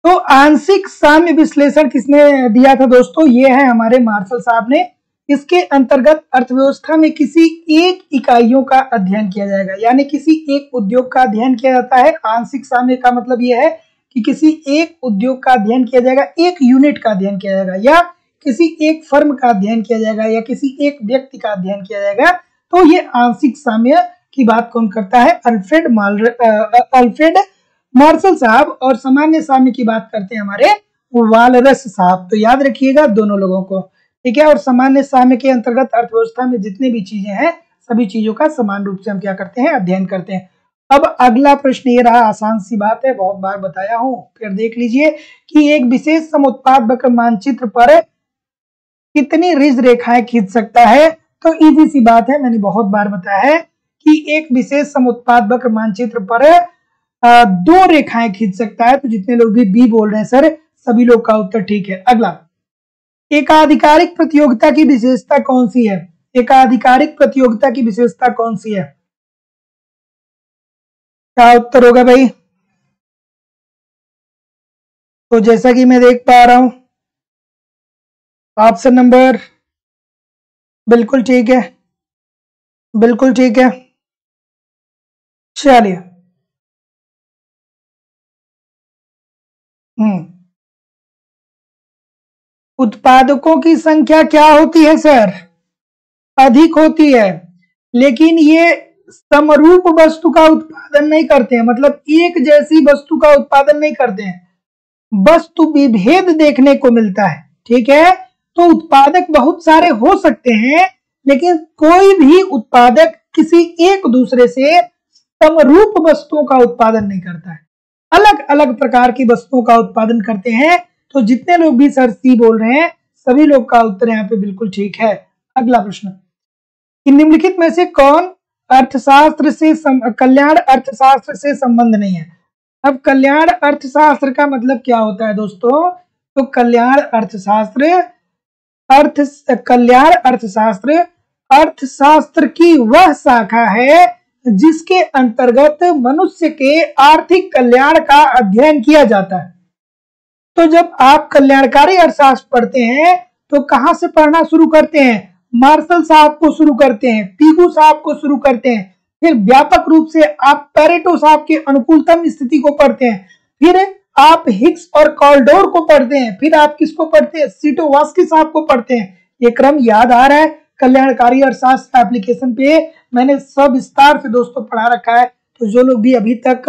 तो आंशिक साम्य विश्लेषण किसने दिया था दोस्तों, ये है हमारे मार्शल साहब ने। इसके अंतर्गत अर्थव्यवस्था में किसी एक इकाइयों का अध्ययन किया जाएगा, यानी किसी एक उद्योग का अध्ययन किया जाता है। आंशिक साम्य का मतलब यह है कि किसी एक उद्योग का अध्ययन किया जाएगा, एक यूनिट का अध्ययन किया जाएगा, या किसी एक फर्म का अध्ययन किया जाएगा, या किसी एक व्यक्ति का अध्ययन किया जाएगा। तो ये आंशिक साम्य की बात कौन करता है, अल्फ्रेड मार्शल साहब। और सामान्य साम्य की बात करते हैं हमारे वालरस साहब। तो याद रखिएगा दोनों लोगों को, ठीक है। और सामान्य साम्य के अंतर्गत अर्थव्यवस्था में जितने भी चीजें हैं, सभी चीजों का समान रूप से हम क्या करते हैं, अध्ययन करते हैं। अब अगला प्रश्न ये रहा, आसान सी बात है, बहुत बार बताया हूं, फिर देख लीजिए कि एक विशेष समुत्पाद वक्र मानचित्र पर कितनी रिज रेखाएं खींच सकता है। तो इजी सी बात है, मैंने बहुत बार बताया है कि एक विशेष समुत्पाद वक्र मानचित्र पर 2 रेखाएं खींच सकता है। तो जितने लोग भी बी बोल रहे हैं सर, सभी लोग का उत्तर ठीक है। अगला, एकाधिकारिक प्रतियोगिता की विशेषता कौन सी है, एकाधिकारिक प्रतियोगिता की विशेषता कौन सी है, क्या उत्तर होगा भाई। तो जैसा कि मैं देख पा रहा हूं, ऑप्शन नंबर बिल्कुल ठीक है, बिल्कुल ठीक है। चलिए, उत्पादकों की संख्या क्या होती है सर, अधिक होती है, लेकिन ये समरूप वस्तु का उत्पादन नहीं करते हैं, मतलब एक जैसी वस्तु का उत्पादन नहीं करते हैं, वस्तु विभेद देखने को मिलता है, ठीक है। तो उत्पादक बहुत सारे हो सकते हैं, लेकिन कोई भी उत्पादक किसी एक दूसरे से समरूप वस्तुओं का उत्पादन नहीं करता है, अलग अलग प्रकार की वस्तुओं का उत्पादन करते हैं। तो जितने लोग भी सर सी बोल रहे हैं, सभी लोग का उत्तर यहाँ पे बिल्कुल ठीक है। अगला प्रश्न, निम्नलिखित में से कौन अर्थशास्त्र से कल्याण अर्थशास्त्र से संबंध नहीं है। अब कल्याण अर्थशास्त्र का मतलब क्या होता है दोस्तों, तो कल्याण अर्थशास्त्र अर्थशास्त्र की वह शाखा है जिसके अंतर्गत मनुष्य के आर्थिक कल्याण का अध्ययन किया जाता है। तो जब आप कल्याणकारी अर्थशास्त्र पढ़ते हैं तो कहां से पढ़ना शुरू करते हैं, मार्शल साहब को शुरू करते हैं, पीगू साहब को शुरू करते हैं, फिर व्यापक रूप से आप पेरेटो साहब के अनुकूलतम स्थिति को पढ़ते हैं, फिर आप हिग्स और कॉल्डोर को पढ़ते हैं, फिर आप किसको पढ़ते हैं, सीटोवास्की साहब को पढ़ते हैं। ये क्रम याद आ रहा है, कल्याणकारी अर्थशास्त्र एप्लीकेशन पे मैंने सब विस्तार से दोस्तों पढ़ा रखा है। तो जो लोग भी अभी तक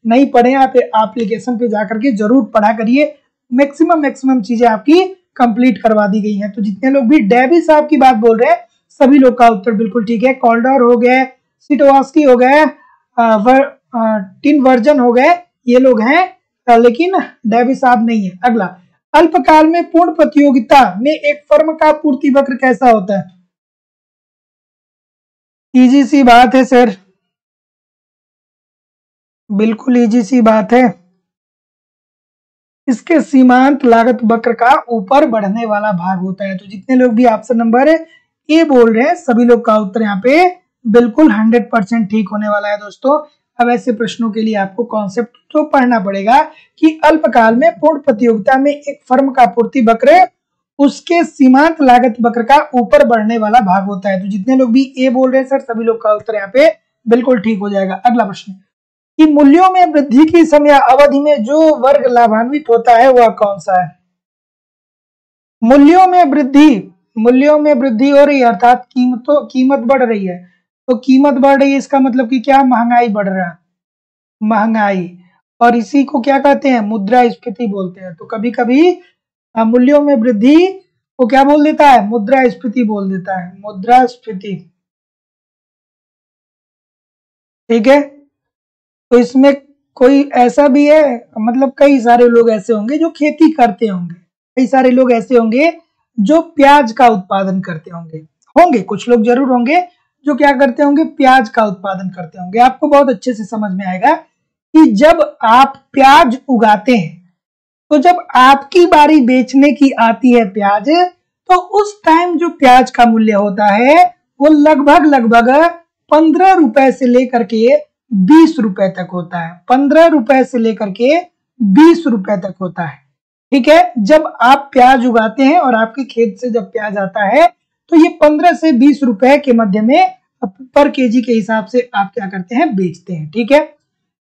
नहीं पढ़े, आप एप्लीकेशन पे जाकर के जरूर पढ़ा करिए, मैक्सिमम चीजें आपकी कंप्लीट करवा दी गई हैं। तो जितने लोग भी डेवी साहब की बात बोल रहे हैं, सभी लोग का उत्तर बिल्कुल ठीक है। कॉल्डर हो गए, सीटोवास्की हो गए, टिन वर्जन हो गए, ये लोग हैं, लेकिन डेवी साहब नहीं है। अगला, अल्पकाल में पूर्ण प्रतियोगिता में एक फर्म का पूर्ति वक्र कैसा होता है। इजी सी बात है सर, बिल्कुल इजी सी बात है। इसके सीमांत लागत वक्र का ऊपर बढ़ने वाला भाग होता है। तो जितने लोग भी ऑप्शन नंबर ए बोल रहे हैं, सभी लोग का उत्तर यहाँ पे बिल्कुल 100% ठीक होने वाला है दोस्तों। अब ऐसे प्रश्नों के लिए आपको कॉन्सेप्ट तो पढ़ना पड़ेगा कि अल्पकाल में पूर्ण प्रतियोगिता में एक फर्म का पूर्ति वक्र उसके सीमांत लागत वक्र का ऊपर बढ़ने वाला भाग होता है। तो जितने लोग भी ए बोल रहे हैं सर, सभी लोग का उत्तर यहाँ पे बिल्कुल ठीक हो जाएगा। अगला प्रश्न, कि मूल्यों में वृद्धि की समय अवधि में जो वर्ग लाभान्वित होता है वह कौन सा है। मूल्यों में वृद्धि हो रही है, अर्थात कीमत बढ़ रही है। तो कीमत बढ़ रही है, इसका मतलब कि क्या, महंगाई बढ़ रहा है, महंगाई। और इसी को क्या कहते हैं, मुद्रास्फीति बोलते हैं। तो कभी कभी मूल्यों में वृद्धि को क्या बोल देता है, मुद्रास्फीति बोल देता है, मुद्रास्फीति, ठीक है। तो इसमें कोई ऐसा भी है, मतलब कई सारे लोग ऐसे होंगे जो खेती करते होंगे, कई सारे लोग ऐसे होंगे जो प्याज का उत्पादन करते होंगे, कुछ लोग जरूर होंगे जो क्या करते होंगे, प्याज का उत्पादन करते होंगे। आपको बहुत अच्छे से समझ में आएगा कि जब आप प्याज उगाते हैं, तो जब आपकी बारी बेचने की आती है प्याज, तो उस टाइम जो प्याज का मूल्य होता है वो लगभग 15 रुपए से लेकर के ₹20 तक होता है। ₹15 से लेकर के ₹20 तक होता है। ठीक है, जब आप प्याज उगाते हैं और आपके खेत से जब प्याज आता है तो ये 15 से ₹20 के मध्य में पर केजी के हिसाब से आप क्या करते हैं, बेचते हैं। ठीक है,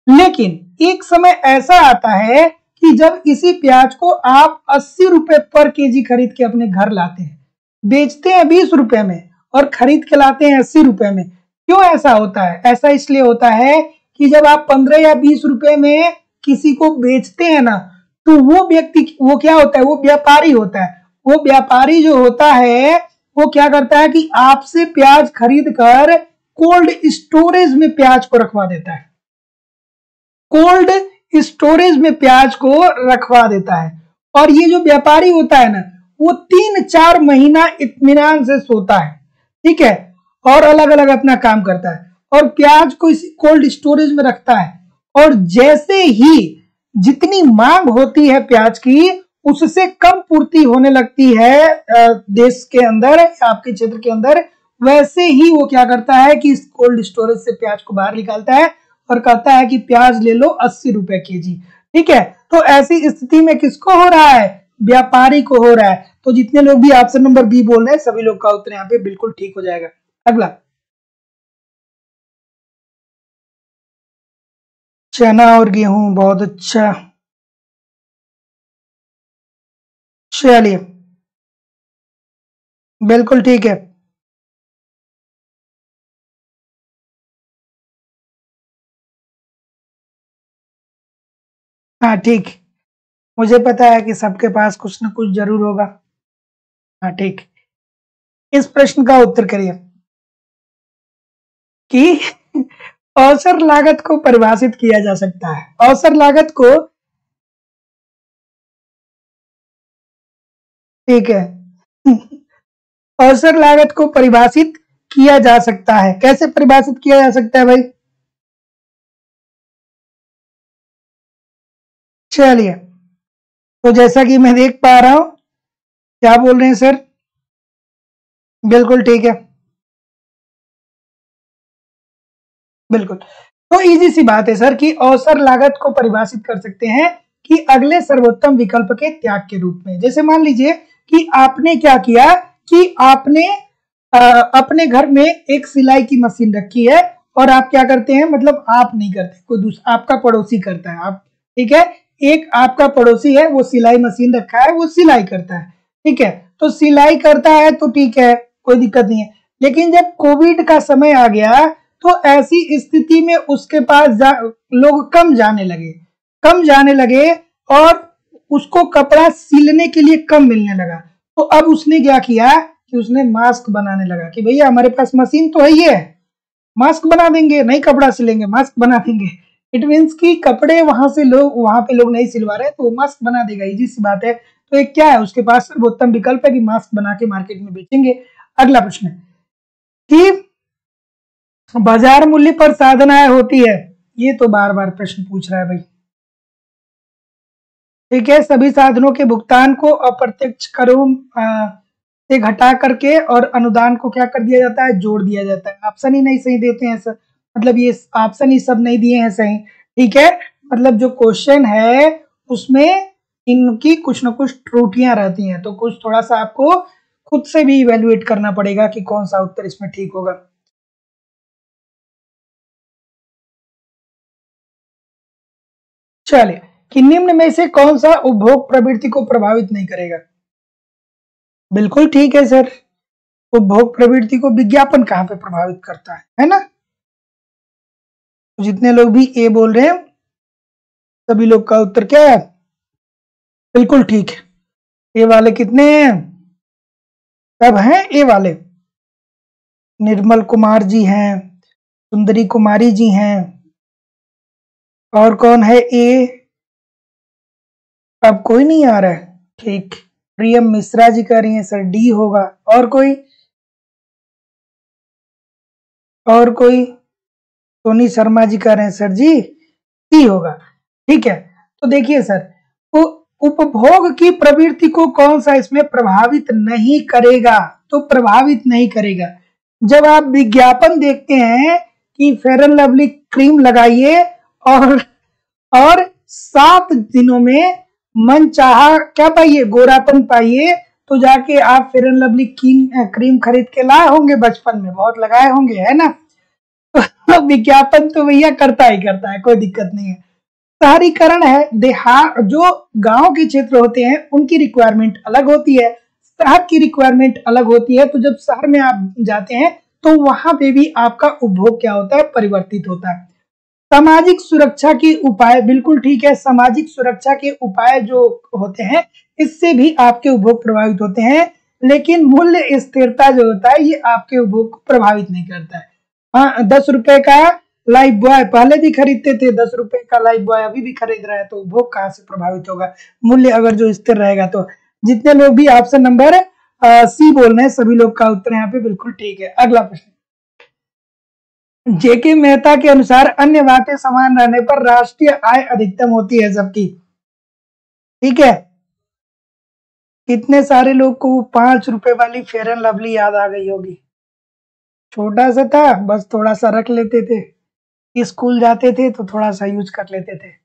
लेकिन एक समय ऐसा आता है कि जब इसी प्याज को आप ₹80 पर केजी खरीद के अपने घर लाते हैं, बेचते हैं ₹20 में और खरीद के लाते हैं ₹80 में। क्यों ऐसा होता है? ऐसा इसलिए होता है कि जब आप 15 या ₹20 में किसी को बेचते हैं ना, तो वो व्यक्ति, वो क्या होता है, वो व्यापारी होता है। वो व्यापारी जो होता है वो क्या करता है कि आपसे प्याज खरीद कर कोल्ड स्टोरेज में प्याज को रखवा देता है। कोल्ड स्टोरेज में प्याज को रखवा देता है और ये जो व्यापारी होता है ना, वो 3-4 महीना इत्मीनान से सोता है। ठीक है, और अलग अलग अपना काम करता है और प्याज को इसी कोल्ड स्टोरेज में रखता है। और जैसे ही जितनी मांग होती है प्याज की, उससे कम पूर्ति होने लगती है देश के अंदर, आपके क्षेत्र के अंदर, वैसे ही वो क्या करता है कि इस कोल्ड स्टोरेज से प्याज को बाहर निकालता है और कहता है कि प्याज ले लो ₹80 केजी। ठीक है, तो ऐसी स्थिति में किसको हो रहा है? व्यापारी को हो रहा है। तो जितने लोग भी ऑप्शन नंबर बी बोल रहे हैं, सभी लोग का उत्तर यहाँ पे बिल्कुल ठीक हो जाएगा। अगला, चना और गेहूं, बहुत अच्छा। चलिए, बिल्कुल ठीक है। हाँ ठीक, मुझे पता है कि सबके पास कुछ न कुछ जरूर होगा। हाँ ठीक, इस प्रश्न का उत्तर करिए कि अवसर लागत को परिभाषित किया जा सकता है। अवसर लागत को, ठीक है, अवसर लागत को परिभाषित किया जा सकता है। कैसे परिभाषित किया जा सकता है भाई? चलिए, तो जैसा कि मैं देख पा रहा हूं, क्या बोल रहे हैं सर? बिल्कुल ठीक है, बिल्कुल। तो इजी सी बात है सर कि अवसर लागत को परिभाषित कर सकते हैं कि अगले सर्वोत्तम विकल्प के त्याग के रूप में। जैसे मान लीजिए कि आपने क्या किया कि आपने अपने घर में एक सिलाई की मशीन रखी है और आप क्या करते हैं, मतलब आप नहीं करते, कोई दूसरा आपका पड़ोसी करता है। आप, ठीक है, एक आपका पड़ोसी है, वो सिलाई मशीन रखा है, वो सिलाई करता है। ठीक है, तो सिलाई करता है तो ठीक है, कोई दिक्कत नहीं है। लेकिन जब कोविड का समय आ गया तो ऐसी स्थिति में उसके पास लोग कम जाने लगे और उसको कपड़ा सिलने के लिए कम मिलने लगा। तो अब उसने क्या किया कि उसने मास्क बनाने लगा कि भैया हमारे पास मशीन तो है, ही है, मास्क बना देंगे, नहीं कपड़ा सिलेंगे, मास्क बना देंगे। इट मीन्स कि कपड़े वहां पे लोग नहीं सिलवा रहे तो वो मास्क बना देगा, इजी सी बात है। तो एक क्या है, उसके पास सर्वोत्तम विकल्प है कि मास्क बना के मार्केट में बेचेंगे। अगला प्रश्न है कि बाजार मूल्य पर साधनाएं होती है। ये तो बार बार प्रश्न पूछ रहा है भाई। ठीक है, सभी साधनों के भुगतान को अप्रत्यक्ष करों से घटा करके और अनुदान को क्या कर दिया जाता है, जोड़ दिया जाता है। ऑप्शन ही नहीं सही देते हैं सर, मतलब ये ऑप्शन ही सब नहीं दिए हैं सही। ठीक है, मतलब जो क्वेश्चन है उसमें इनकी कुछ न कुछ त्रुटियां रहती हैं, तो कुछ थोड़ा सा आपको खुद से भी इवेल्युएट करना पड़ेगा कि कौन सा उत्तर इसमें ठीक होगा। चलिए, कि निम्न में से कौन सा उपभोग प्रवृत्ति को प्रभावित नहीं करेगा? बिल्कुल ठीक है सर, उपभोग प्रवृत्ति को विज्ञापन कहां पे प्रभावित करता है ना? जितने लोग भी ए बोल रहे हैं, सभी लोग का उत्तर क्या है? बिल्कुल ठीक है। ए वाले कितने हैं? सब हैं ए वाले। निर्मल कुमार जी हैं, सुंदरी कुमारी जी हैं, और कौन है ए? अब कोई नहीं आ रहा है। ठीक, प्रियम मिश्रा जी कह रही हैं सर डी होगा। और कोई? और कोई? सोनी शर्मा जी कह रहे हैं सर जी सी होगा। ठीक है, तो देखिए सर, तो उपभोग की प्रवृत्ति को कौन सा इसमें प्रभावित नहीं करेगा? तो प्रभावित नहीं करेगा। जब आप विज्ञापन देखते हैं कि फेयर एंड लवली क्रीम लगाइए और 7 दिनों में मन चाहा क्या पाइए, गोरापन पाइए। तो जाके आप फेयर एंड लवली क्रीम खरीद के लाए होंगे, बचपन में बहुत लगाए होंगे, है ना। तो विज्ञापन तो भैया करता ही करता है, कोई दिक्कत नहीं है। शहरीकरण है, जो गांव के क्षेत्र होते हैं उनकी रिक्वायरमेंट अलग होती है, शहर की रिक्वायरमेंट अलग होती है। तो जब शहर में आप जाते हैं तो वहां पे भी आपका उपभोग क्या होता है, परिवर्तित होता है। सामाजिक सुरक्षा के उपाय, बिल्कुल ठीक है, सामाजिक सुरक्षा के उपाय जो होते हैं इससे भी आपके उपभोग प्रभावित होते हैं, लेकिन मूल्य स्थिरता जो होता है ये आपके उपभोग को प्रभावित नहीं करता है। हाँ, 10 रुपए का लाइफ बॉय पहले भी खरीदते थे, 10 रुपए का लाइफ बॉय अभी भी खरीद रहे हैं, तो उपभोग कहाँ से प्रभावित होगा, मूल्य अगर जो स्थिर रहेगा तो। जितने लोग भी ऑप्शन नंबर सी बोल रहे हैं सभी लोग का उत्तर यहाँ पे बिल्कुल ठीक है। अगला प्रश्न, जेके मेहता के अनुसार अन्य बातें समान रहने पर राष्ट्रीय आय अधिकतम होती है सबकी, ठीक है। कितने सारे लोग को 5 रुपए वाली फेयर एंड लवली याद आ गई होगी। छोटा सा था, बस थोड़ा सा रख लेते थे, स्कूल जाते थे तो थोड़ा सा यूज कर लेते थे।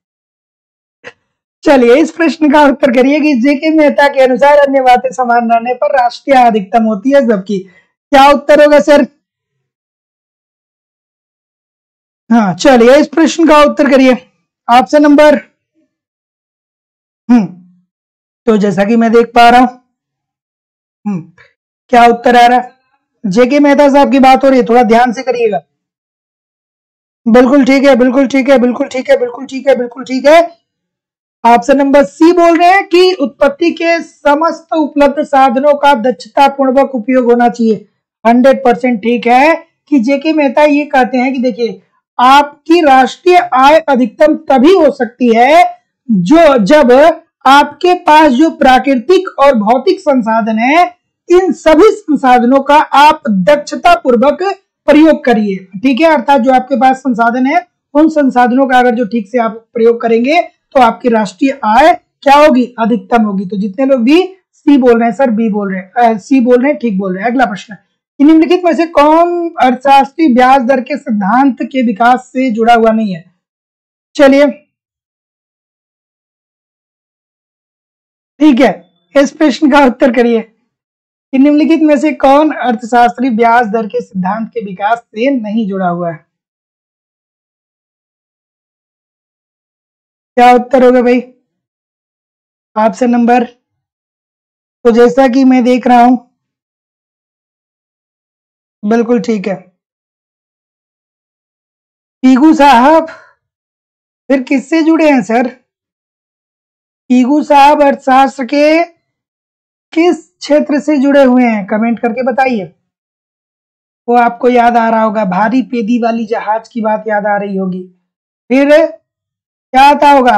चलिए इस प्रश्न का उत्तर करिए कि जेके मेहता के अनुसार अन्य बातें समान रहने पर राष्ट्रीय आय अधिकतम होती है सबकी। क्या उत्तर होगा सर? हाँ, चलिए इस प्रश्न का उत्तर करिए। ऑप्शन नंबर तो जैसा कि मैं देख पा रहा हूं, क्या उत्तर आ रहा है? जेके मेहता साहब की बात हो रही है, थोड़ा ध्यान से करिएगा। बिल्कुल ठीक है, बिल्कुल ठीक है, बिल्कुल ठीक है, बिल्कुल ठीक है, बिल्कुल ठीक है। ऑप्शन नंबर सी बोल रहे हैं कि उत्पत्ति के समस्त उपलब्ध साधनों का दक्षता पूर्वक उपयोग होना चाहिए। 100% ठीक है कि जेके मेहता ये कहते हैं कि देखिए, आपकी राष्ट्रीय आय अधिकतम तभी हो सकती है जब आपके पास जो प्राकृतिक और भौतिक संसाधन है, इन सभी संसाधनों का आप दक्षता पूर्वक प्रयोग करिए, ठीक है। अर्थात जो आपके पास संसाधन है उन संसाधनों का अगर जो ठीक से आप प्रयोग करेंगे तो आपकी राष्ट्रीय आय क्या होगी, अधिकतम होगी। तो जितने लोग भी सी बोल रहे हैं सर, बी बोल रहे हैं, सी बोल रहे हैं, ठीक बोल रहे हैं। अगला प्रश्न, निम्नलिखित में से कौन अर्थशास्त्री ब्याज दर के सिद्धांत के विकास से जुड़ा हुआ नहीं है? चलिए ठीक है, इस प्रश्न का उत्तर करिए कि निम्नलिखित में से कौन अर्थशास्त्री ब्याज दर के सिद्धांत के विकास से नहीं जुड़ा हुआ है? क्या उत्तर होगा भाई? ऑप्शन नंबर, तो जैसा कि मैं देख रहा हूं, बिल्कुल ठीक है, पीगू साहब। फिर किससे जुड़े हैं सर? पीगू साहब अर्थशास्त्र के किस क्षेत्र से जुड़े हुए हैं, कमेंट करके बताइए। वो आपको याद आ रहा होगा, भारी पेदी वाली जहाज की बात याद आ रही होगी। फिर क्या आता होगा,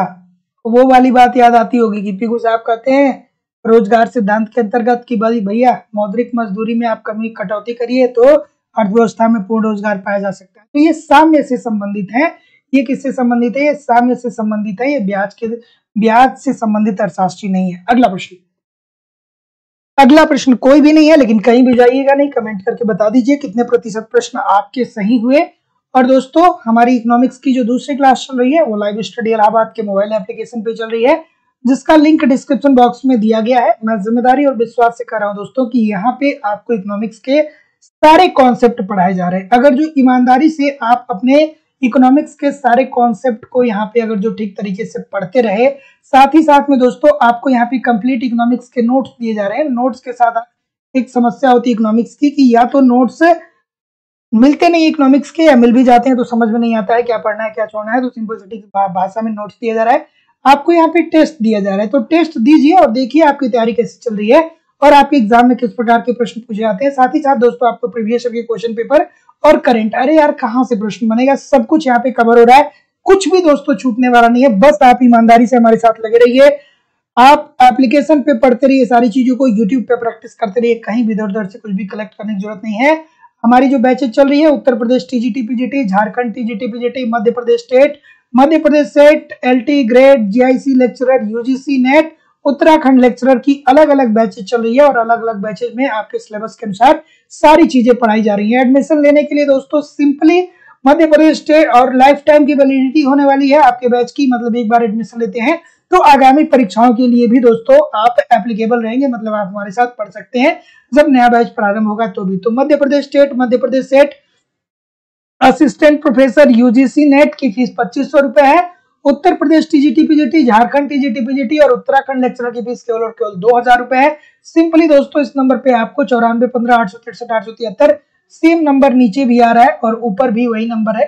वो वाली बात याद आती होगी कि पीगू साहब कहते हैं रोजगार सिद्धांत के अंतर्गत कि भाई भैया मौद्रिक मजदूरी में आप कमी कटौती करिए तो अर्थव्यवस्था में पूर्ण रोजगार पाया जा सकता है। तो ये साम्य से संबंधित है। ये किससे संबंधित है? ये साम्य से संबंधित है। ये ब्याज से संबंधित अर्थशास्त्री नहीं है। अगला प्रश्न, अगला प्रश्न कोई भी नहीं है, लेकिन कहीं भी जाइएगा नहीं, कमेंट करके बता दीजिए कितने प्रतिशत प्रश्न आपके सही हुए। और दोस्तों, हमारी इकोनॉमिक्स की जो दूसरी क्लास चल रही है वो लाइव स्टडी इलाहाबाद के मोबाइल एप्लीकेशन पे चल रही है, जिसका लिंक डिस्क्रिप्शन बॉक्स में दिया गया है। मैं जिम्मेदारी और विश्वास से कर रहा हूं दोस्तों कि यहाँ पे आपको इकोनॉमिक्स के सारे कॉन्सेप्ट पढ़ाए जा रहे हैं। अगर जो ईमानदारी से आप अपने इकोनॉमिक्स के सारे कॉन्सेप्ट को यहाँ पे अगर जो ठीक तरीके से पढ़ते रहे, साथ ही साथ में दोस्तों आपको यहाँ पे कंप्लीट इकोनॉमिक्स के नोट्स दिए जा रहे हैं। नोट्स के साथ एक समस्या होती है इकोनॉमिक्स की कि या तो नोट्स मिलते नहीं इकोनॉमिक्स के, या मिल भी जाते हैं तो समझ में नहीं आता है क्या पढ़ना है क्या छोड़ना है। तो सिंपल सटीक भाषा में नोट्स दिया जा रहा है, आपको यहाँ पे टेस्ट दिया जा रहा है। तो टेस्ट दीजिए और देखिए आपकी तैयारी कैसे चल रही है और आपके एग्जाम में किस प्रकार के प्रश्न पूछे जाते हैं। साथ ही साथ दोस्तों आपको प्रीवियस ईयर के क्वेश्चन पेपर और करंट, अरे यार कहाँ से प्रश्न बनेगा, सब कुछ यहाँ पे कवर हो रहा है। कुछ भी दोस्तों छूटने वाला नहीं है, बस आप ईमानदारी से हमारे साथ लगे रहिए। आप एप्लीकेशन पे पढ़ते रहिए सारी चीजों को, यूट्यूब पे प्रैक्टिस करते रहिए, कहीं भी इधर उधर से कुछ भी कलेक्ट करने की जरूरत नहीं है। हमारी जो बैचेज चल रही है, Uttar Pradesh TGT PGT, Jharkhand TGT PGT, Madhya Pradesh state, Madhya Pradesh SET, LT grade, GIC lecturer, UGC NET, Uttarakhand lecturer की अलग अलग बैचेज चल रही है और अलग अलग बैचेज में आपके सिलेबस के अनुसार सारी चीजें पढ़ाई जा रही हैं। एडमिशन लेने के लिए दोस्तों सिंपली मध्य प्रदेश स्टेट और लाइफ टाइम की वैलिडिटी होने वाली है आपके बैच की, मतलब एक बार एडमिशन लेते हैं तो आगामी परीक्षाओं के लिए भी दोस्तों आप एप्लीकेबल रहेंगे, मतलब आप हमारे साथ पढ़ सकते हैं जब नया बैच प्रारंभ होगा तो भी। तो Madhya Pradesh state, Madhya Pradesh SET assistant professor UGC NET की फीस 2500 रुपए है। Uttar Pradesh TGT PGT, Jharkhand TGT PGT और उत्तराखंड लेक्चरर की फीस केवल और केवल 2000 रुपए है। सिंपली दोस्तों इस नंबर पे आपको 9415 सेम नंबर नीचे भी आ रहा है और ऊपर भी वही नंबर है,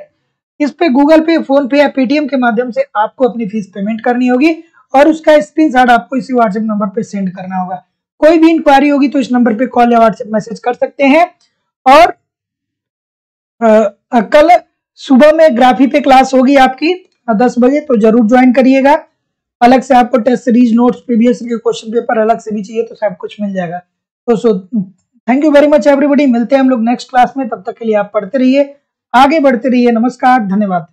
इस पे गूगल पे, फोन पे या पेटीएम के माध्यम से आपको अपनी फीस पेमेंट करनी होगी और उसका स्क्रीनशॉट आपको इसी व्हाट्सएप नंबर पे सेंड करना होगा। कोई भी इंक्वायरी होगी तो इस नंबर पे कॉल या व्हाट्सएप मैसेज कर सकते हैं। और कल सुबह में ग्राफी पे क्लास होगी आपकी 10 बजे, तो जरूर ज्वाइन करिएगा। अलग से आपको टेस्ट सीरीज, नोट्स, प्रीवियस के क्वेश्चन पेपर अलग से भी चाहिए तो सब कुछ मिल जाएगा। तो thank you very much everybody, मिलते हैं हम लोग नेक्स्ट क्लास में, तब तक के लिए आप पढ़ते रहिए, आगे बढ़ते रहिए। नमस्कार, धन्यवाद।